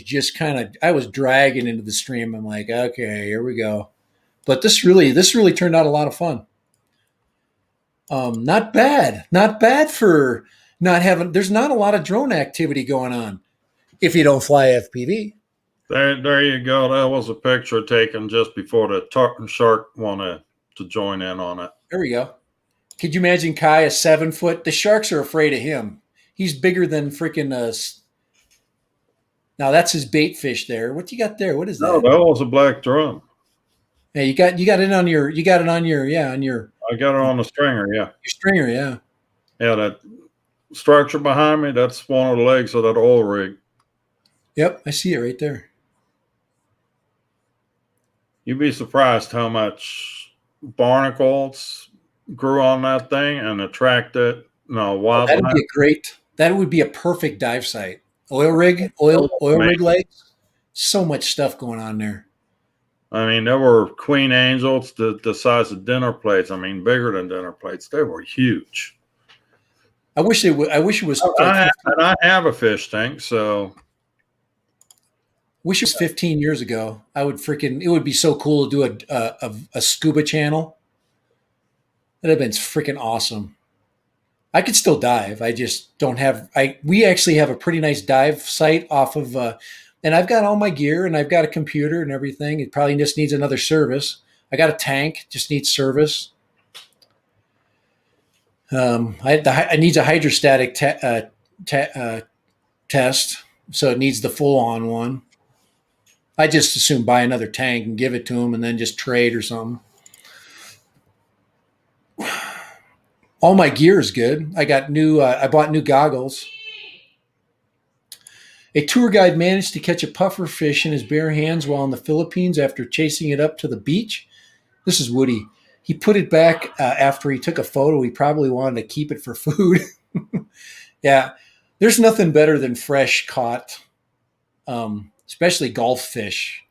just I was dragging into the stream. I'm like, okay, here we go. But this really turned out a lot of fun. Not bad for not having. There's not a lot of drone activity going on if you don't fly FPV. There you go. That was a picture taken just before the shark wanted to join in on it. There we go. Could you imagine Kai, a 7 foot? The sharks are afraid of him. He's bigger than freaking us. Now that's his bait fish there. What you got there? What is that? No, that was a black drum. Yeah, you got it on your. I got it on the stringer. Yeah. Your stringer. Yeah. Yeah, that structure behind me. That's one of the legs of that oil rig. Yep, I see it right there. You'd be surprised how much barnacles grew on that thing and attracted wildlife. That would be a perfect dive site. Oil rig legs. So much stuff going on there. I mean, there were queen angels the size of dinner plates. I mean, bigger than dinner plates. They were huge. I wish it was. I have a fish tank, so. Wish it was 15 years ago. It would be so cool to do a scuba channel. That'd have been freaking awesome. I could still dive. I just don't have. We actually have a pretty nice dive site off of, and I've got all my gear and I've got a computer and everything. It probably just needs another service. I got a tank, just needs service. I needs a hydrostatic test, so it needs the full on one. I just assume buy another tank and give it to him and then just trade or something. All my gear is good. I bought new goggles. A tour guide managed to catch a puffer fish in his bare hands while in the Philippines after chasing it up to the beach. This is Woody. He put it back after he took a photo. He probably wanted to keep it for food. Yeah, there's nothing better than fresh caught, especially Gulf fish.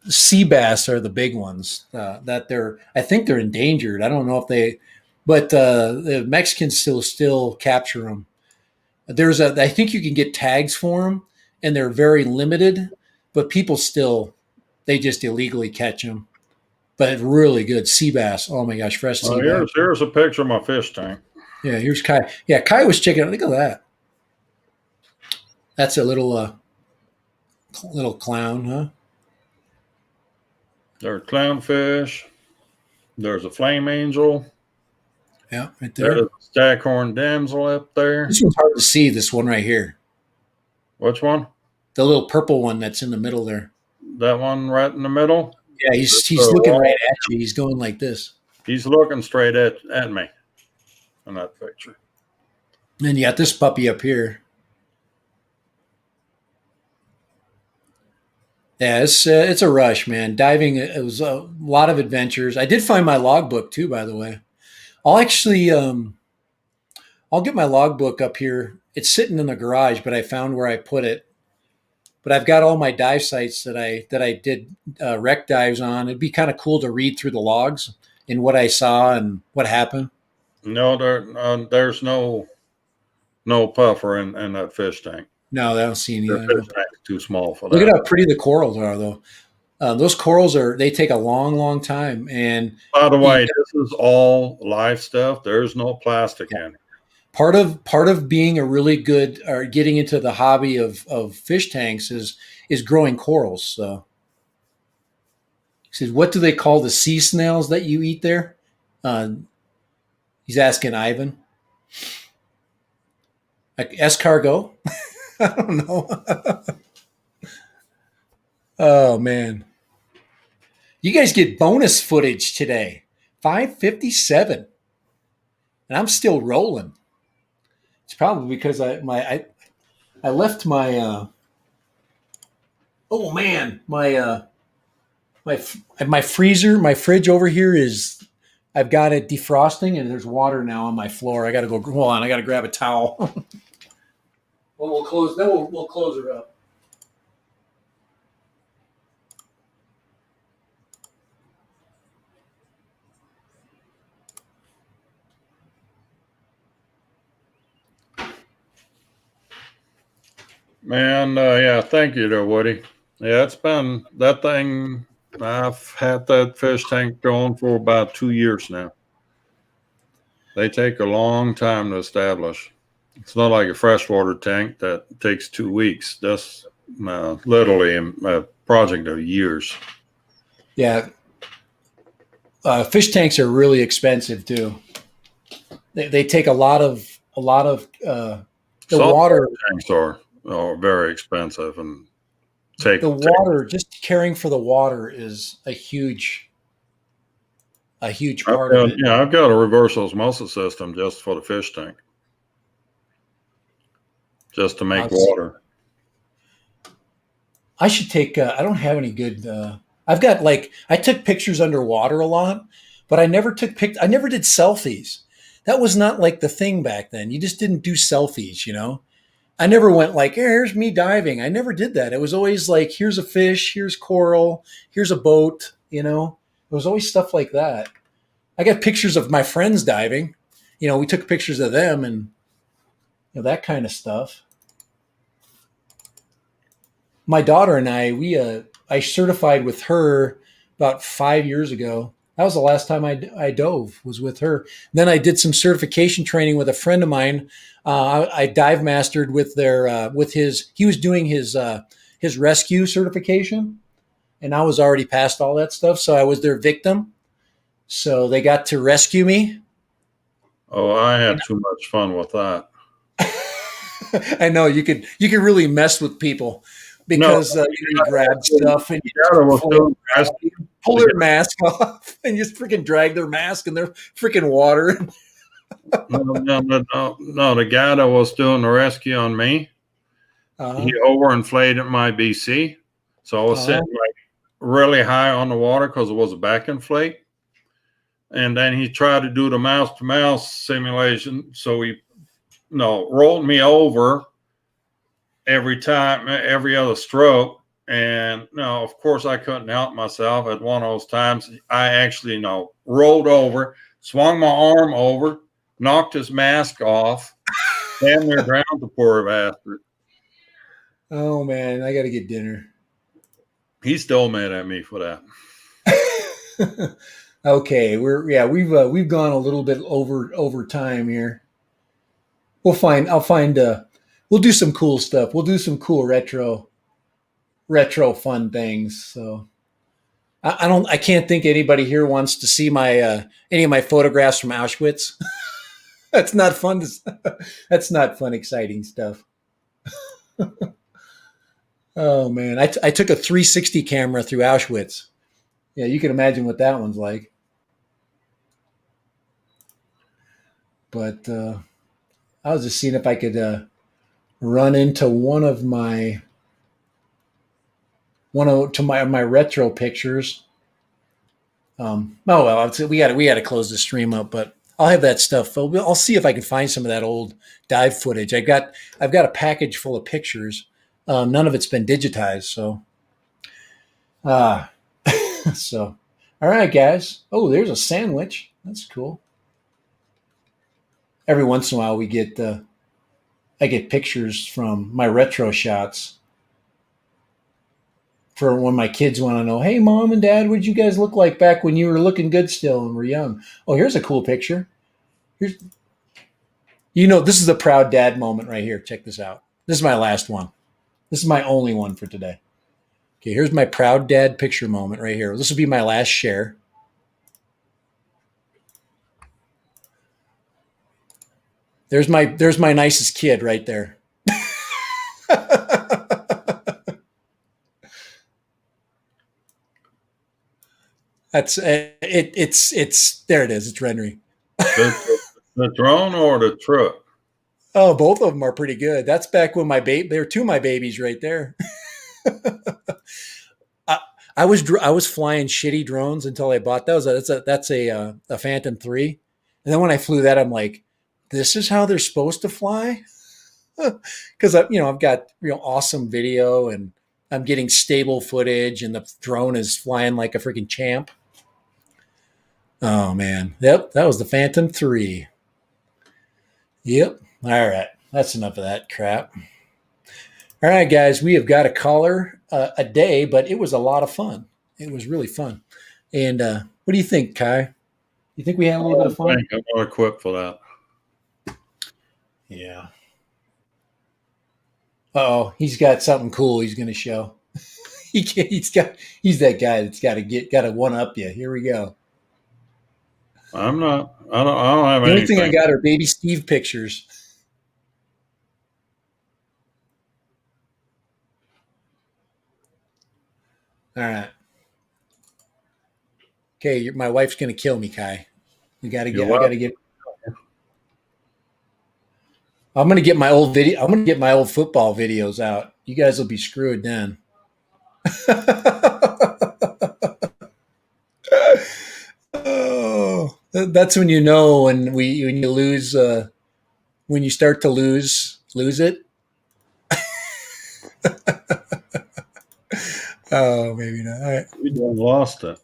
Sea bass are the big ones I think they're endangered. I don't know if but the Mexicans still capture them. I think you can get tags for them and they're very limited, but people they just illegally catch them. But really good sea bass. Oh my gosh, fresh sea bass. Here's a picture of my fish tank. Yeah, here's Kai. Yeah, Kai was checking out. Look at that. That's a little clown, huh? There's clownfish. There's a flame angel. Yeah, right there. There's a staghorn damsel up there. This one's hard to see, this one right here. Which one? The little purple one that's in the middle there. That one right in the middle? Yeah, he's looking right at you. He's going like this. He's looking straight at me in that picture. And you got this puppy up here. Yeah, it's a rush, man. Diving, it was a lot of adventures. I did find my logbook too, by the way. I'll actually, I'll get my logbook up here. It's sitting in the garage, but I found where I put it. But I've got all my dive sites that I did wreck dives on. It'd be kind of cool to read through the logs and what I saw and what happened. No, there's no puffer in that fish tank. No, I don't see any. The fish tank's too small for that. Look at how pretty the corals are, though. Those corals they take a long, long time. And by the way, this is all live stuff. There's no plastic in it. Part of being a really good or getting into the hobby of fish tanks is growing corals. So he says, what do they call the sea snails that you eat there? He's asking Ivan. Like escargot? I don't know. Oh man. You guys get bonus footage today. 5:57. And I'm still rolling. It's probably because I left my my freezer, my fridge over here is I've got it defrosting, and there's water now on my floor. I got to go. Hold on, I got to grab a towel. Well, we'll close. Then we'll close her up. Man, yeah, thank you there, Woody. Yeah, it's been that thing. I've had that fish tank going for about 2 years now. They take a long time to establish. It's not like a freshwater tank that takes 2 weeks. That's literally a project of years. Yeah, fish tanks are really expensive too. They take a lot of the water. Tanks are very expensive and take the water. Just caring for the water is a huge part of it. Yeah, I've got a reverse osmosis system just for the fish tank, just to make water. I should take. I don't have any good. I've got I took pictures underwater a lot, but I never took I never did selfies. That was not like the thing back then. You just didn't do selfies, you know. I never went like, here's me diving. I never did that. It was always like, here's a fish, here's coral, here's a boat, you know. It was always stuff like that. I got pictures of my friends diving. You know, we took pictures of them and that kind of stuff. My daughter and I certified with her about 5 years ago. That was the last time I dove, was with her. Then I did some certification training with a friend of mine. I dive mastered with he was doing his rescue certification, and I was already past all that stuff. So I was their victim. So they got to rescue me. Oh, I had too much fun with that. I know you could really mess with people. Because you grab stuff and you pull their mask off and you just freaking drag their mask in their freaking water. No, the guy that was doing the rescue on me, he overinflated my BC. So I was sitting like really high on the water because it was a back inflate. And then he tried to do the mouse-to-mouse simulation. So he rolled me over every time, every other stroke. And no, of course I couldn't help myself. At one of those times, I actually rolled over, swung my arm over, knocked his mask off, and they're drowned the poor bastard. Oh man, I got to get dinner. He's still mad at me for that. Okay, we've gone a little bit over time here. We'll do some cool stuff. We'll do some cool retro fun things. So I can't think anybody here wants to see my any of my photographs from Auschwitz. That's not fun. That's not fun, exciting stuff. Oh man, I took a 360 camera through Auschwitz. Yeah, you can imagine what that one's like. But I was just seeing if I could run into one of my retro pictures. Oh well, we got to close the stream up, but I'll have that stuff. I'll see if I can find some of that old dive footage. I've got a package full of pictures. None of it's been digitized, so. So, all right, guys. Oh, there's a sandwich. That's cool. Every once in a while, I get pictures from my retro shots for when my kids want to know, hey, Mom and Dad, what did you guys look like back when you were looking good still and were young? Oh, here's a cool picture. This is a proud dad moment right here. Check this out. This is my last one. This is my only one for today. Okay, here's my proud dad picture moment right here. This will be my last share. There's my nicest kid right there. That's it. It's there. It is. It's rendering. The drone or the truck? Oh, both of them are pretty good. That's back when there are two of my babies right there. I was flying shitty drones until I bought those. That's a Phantom 3. And then when I flew that, I'm like, this is how they're supposed to fly? Because I've got awesome video and I'm getting stable footage and the drone is flying like a freaking champ. Oh man. Yep, that was the Phantom 3. Yep. All right. That's enough of that crap. All right, guys, we have got a caller a day, but it was a lot of fun. It was really fun. And what do you think, Kai? You think we had a little bit of fun? I think I'm not equipped for that. Yeah. Oh, he's got something cool he's going to show. He's that guy that's got to one up you. Here we go. I'm not. I don't have The only anything. thing I got are baby Steve pictures. All right. Okay, my wife's going to kill me, Kai. I got to get. I'm going to get my old video. I'm going to get my old football videos out. You guys will be screwed then. Oh, that's when you know when you lose when you start to lose it. Oh, maybe not. All right. We done lost it.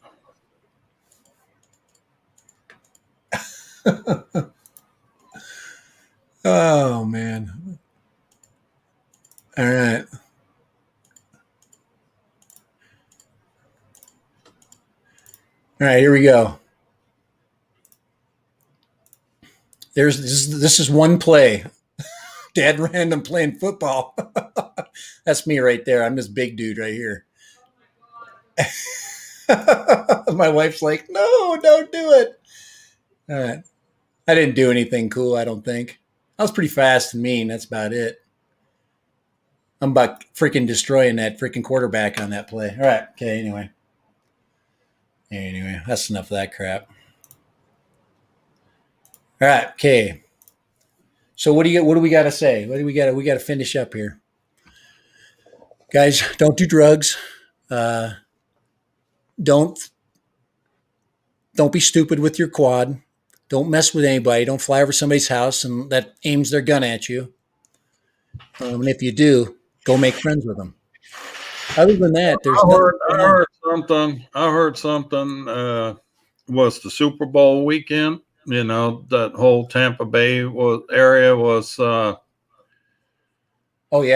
Oh man. All right. All right, here we go. This is one play. Dad random playing football. That's me right there. I'm this big dude right here. My wife's like, no, don't do it. All right. I didn't do anything cool, I don't think. I was pretty fast and mean. That's about it. I'm about freaking destroying that freaking quarterback on that play. All right. Okay. Anyway, that's enough of that crap. All right. Okay. So what do we got to say? We got to finish up here. Guys, don't do drugs. Don't be stupid with your quad. Don't mess with anybody. Don't fly over somebody's house and that aims their gun at you. And if you do, go make friends with them. Other than that, there's I heard something was the Super Bowl weekend. That whole Tampa Bay area was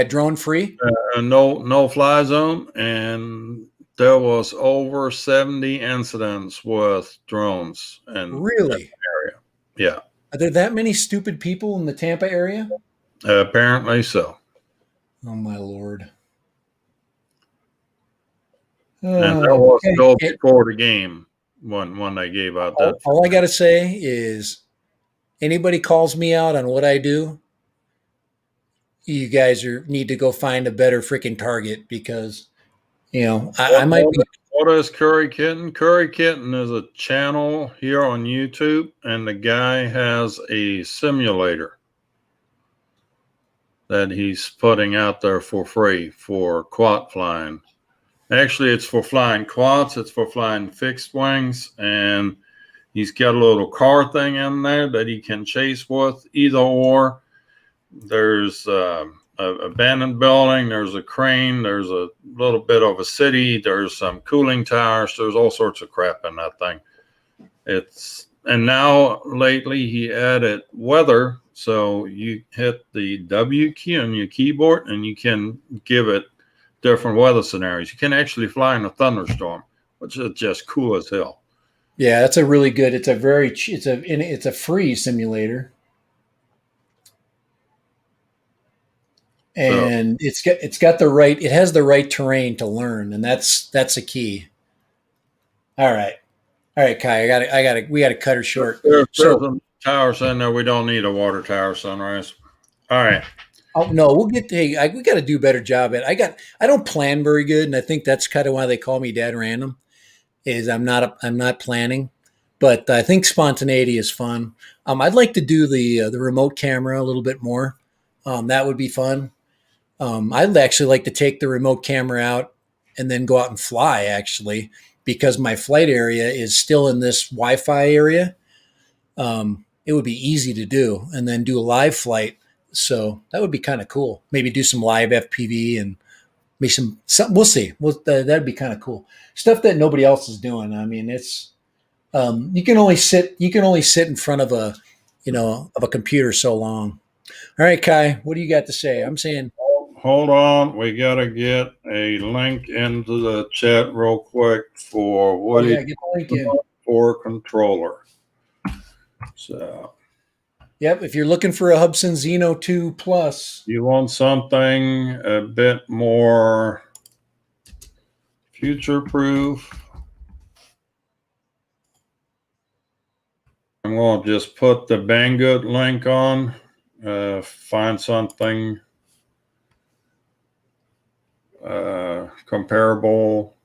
drone free. No fly zone, and there was over 70 incidents with drones. And really, area. Yeah. Are there that many stupid people in the Tampa area? Apparently so. Oh my Lord. And that was before the game when they gave out that. All I got to say is anybody calls me out on what I do, you guys need to go find a better freaking target because, I might be. What is Curry Kitten? Curry Kitten is a channel here on YouTube, and the guy has a simulator that he's putting out there for free for quad flying. Actually, it's for flying quads. It's for flying fixed wings, and he's got a little car thing in there that he can chase with either or. There's a abandoned building. There's a crane. There's a little bit of a city. There's some cooling towers. There's all sorts of crap in that thing. And now lately he added weather. So you hit the W key on your keyboard and you can give it different weather scenarios. You can actually fly in a thunderstorm, which is just cool as hell. Yeah, that's a really good. It's a free simulator, and it has the right terrain to learn, and that's a key. All right, Kai, we got to cut her short. There's some towers in there. We don't need a water tower, Sunrise. All right. Oh no, we got to do a better job at. I don't plan very good, and I think that's kind of why they call me Dad Random. Is I'm not planning, but I think spontaneity is fun. I'd like to do the remote camera a little bit more. That would be fun. I'd actually like to take the remote camera out and then go out and fly, actually, because my flight area is still in this Wi-Fi area. It would be easy to do, and then do a live flight. So that would be kind of cool. Maybe do some live FPV and maybe some. We'll see. That'd be kind of cool. Stuff that nobody else is doing. I mean, it's you can only sit in front of a computer so long. All right, Kai, what do you got to say? I'm saying. Hold on, we gotta get a link into the chat real quick for what get the link in. For controller. So, yep, if you're looking for a Hubsan Xeno 2 Plus, you want something a bit more future-proof. I'm going to just put the Banggood link on. Find something comparable.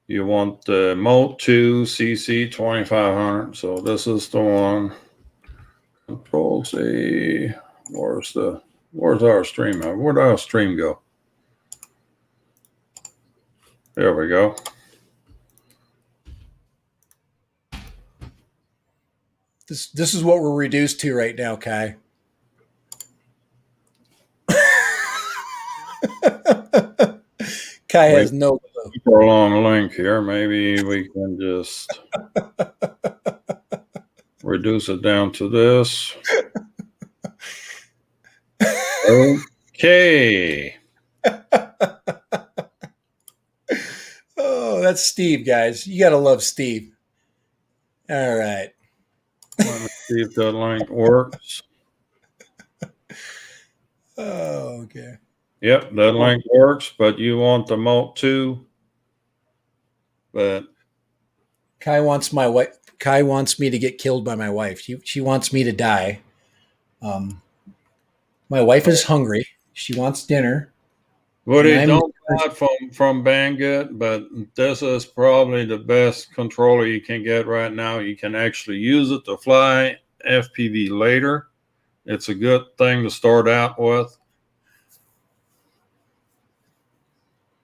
You want the Mote 2 CC 2500. So this is the one. Control C. Where's our stream? Where'd our stream go? There we go. This is what we're reduced to right now, Kai. Kai has no clue. For a long link here, maybe we can just reduce it down to this. Okay. Oh, that's Steve, guys. You got to love Steve. All right. Let me see if that link works. Oh, okay. Yep, that link works, but you want the Mote 2. But Kai wants my wife. Kai wants me to get killed by my wife. She wants me to die. My wife is hungry. She wants dinner. Woody, don't buy from Banggood, but this is probably the best controller you can get right now. You can actually use it to fly FPV later. It's a good thing to start out with.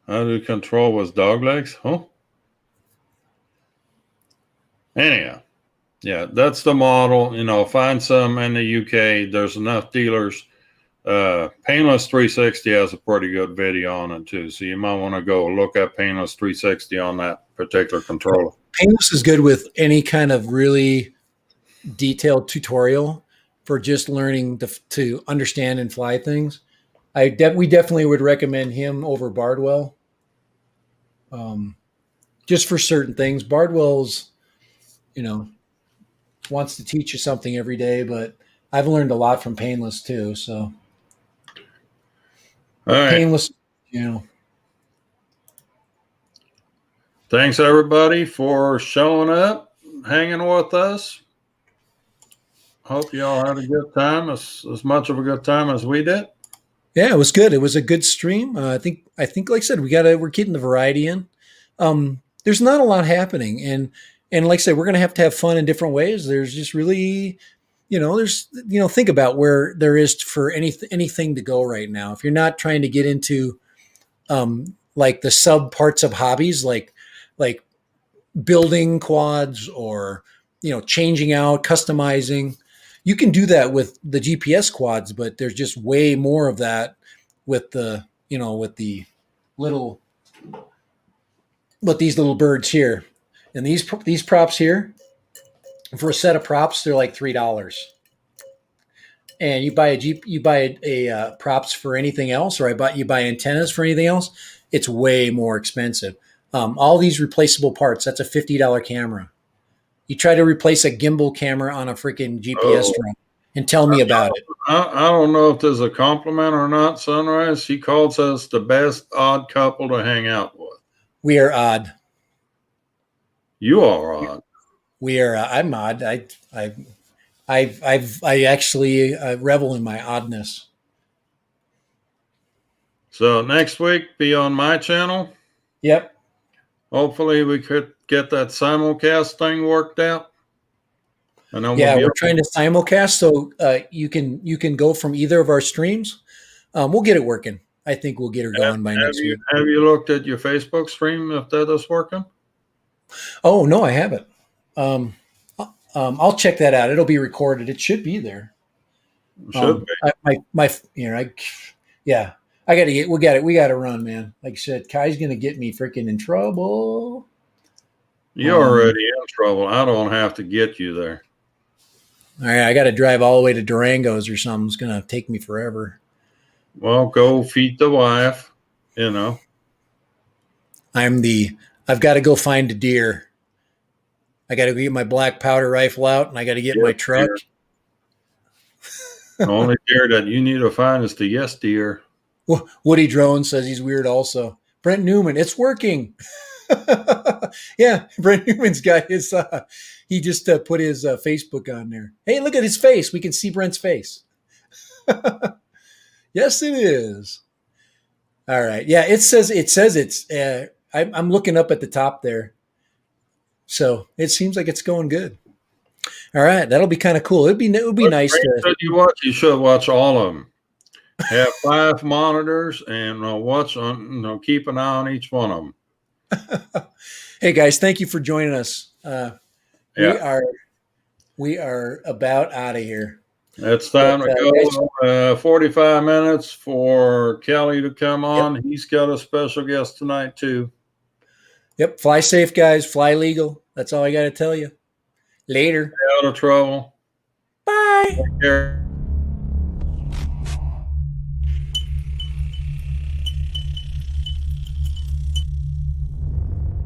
How do you control with dog legs? Huh? Anyhow, yeah, that's the model. Find some in the UK. There's enough dealers. Painless 360 has a pretty good video on it too, so you might want to go look at Painless 360 on that particular controller. Painless is good with any kind of really detailed tutorial for just learning to understand and fly things. We definitely would recommend him over Bardwell. Just for certain things. Bardwell's, wants to teach you something every day, but I've learned a lot from Painless too. So, all right. Painless, Thanks everybody for showing up, hanging with us. Hope you all had a good time, as much of a good time as we did. Yeah, it was good. It was a good stream. I think, like I said, we're getting the variety in. There's not a lot happening, and like I said, we're going to have fun in different ways. There's just really, think about where there is for anything to go right now. If you're not trying to get into, like the sub parts of hobbies, like building quads or, changing out, customizing, you can do that with the GPS quads, but there's just way more of that with the these little birds here, and these props here, for a set of props, they're like $3. And you buy a props for anything else, or you buy antennas for anything else, it's way more expensive. All these replaceable parts, that's a $50 camera. You try to replace a gimbal camera on a freaking GPS drone and tell me about it. I don't know if there's a compliment or not, Sunrise. She calls us the best odd couple to hang out with. We are odd. You are odd. We are. I'm odd. I actually revel in my oddness. So next week, be on my channel. Yep. Hopefully, we could get that simulcast thing worked out. We're trying to simulcast, so you can go from either of our streams. We'll get it working. I think we'll get her going by next week. Have you looked at your Facebook stream if that is working? Oh no, I haven't. I'll check that out. It'll be recorded. It should be there. Should be. Yeah. I got to get. We got to run, man. Like I said, Kai's gonna get me freaking in trouble. You're already in trouble. I don't have to get you there. All right, I got to drive all the way to Durango's or something. It's gonna take me forever. Well, go feed the wife. You know. I've got to go find a deer. I got to get my black powder rifle out, and I got to get my truck. The only deer that you need to find is the yes deer. Woody Drone says he's weird also. Brent Newman, it's working. Yeah, Brent Newman's got his, he just put his Facebook on there. Hey, look at his face. We can see Brent's face. Yes, it is. All right. Yeah, it says it's, I'm looking up at the top there. So it seems like it's going good. All right. That'll be kind of cool. It would be nice to. You should watch all of them. Have 5 monitors and keep an eye on each one of them. Hey guys, thank you for joining us. We are about out of here. It's time to go. 45 minutes for Kelly to come on. Yep. He's got a special guest tonight too. Yep. Fly safe, guys. Fly legal. That's all I got to tell you. Later. Stay out of trouble. Bye. Take care.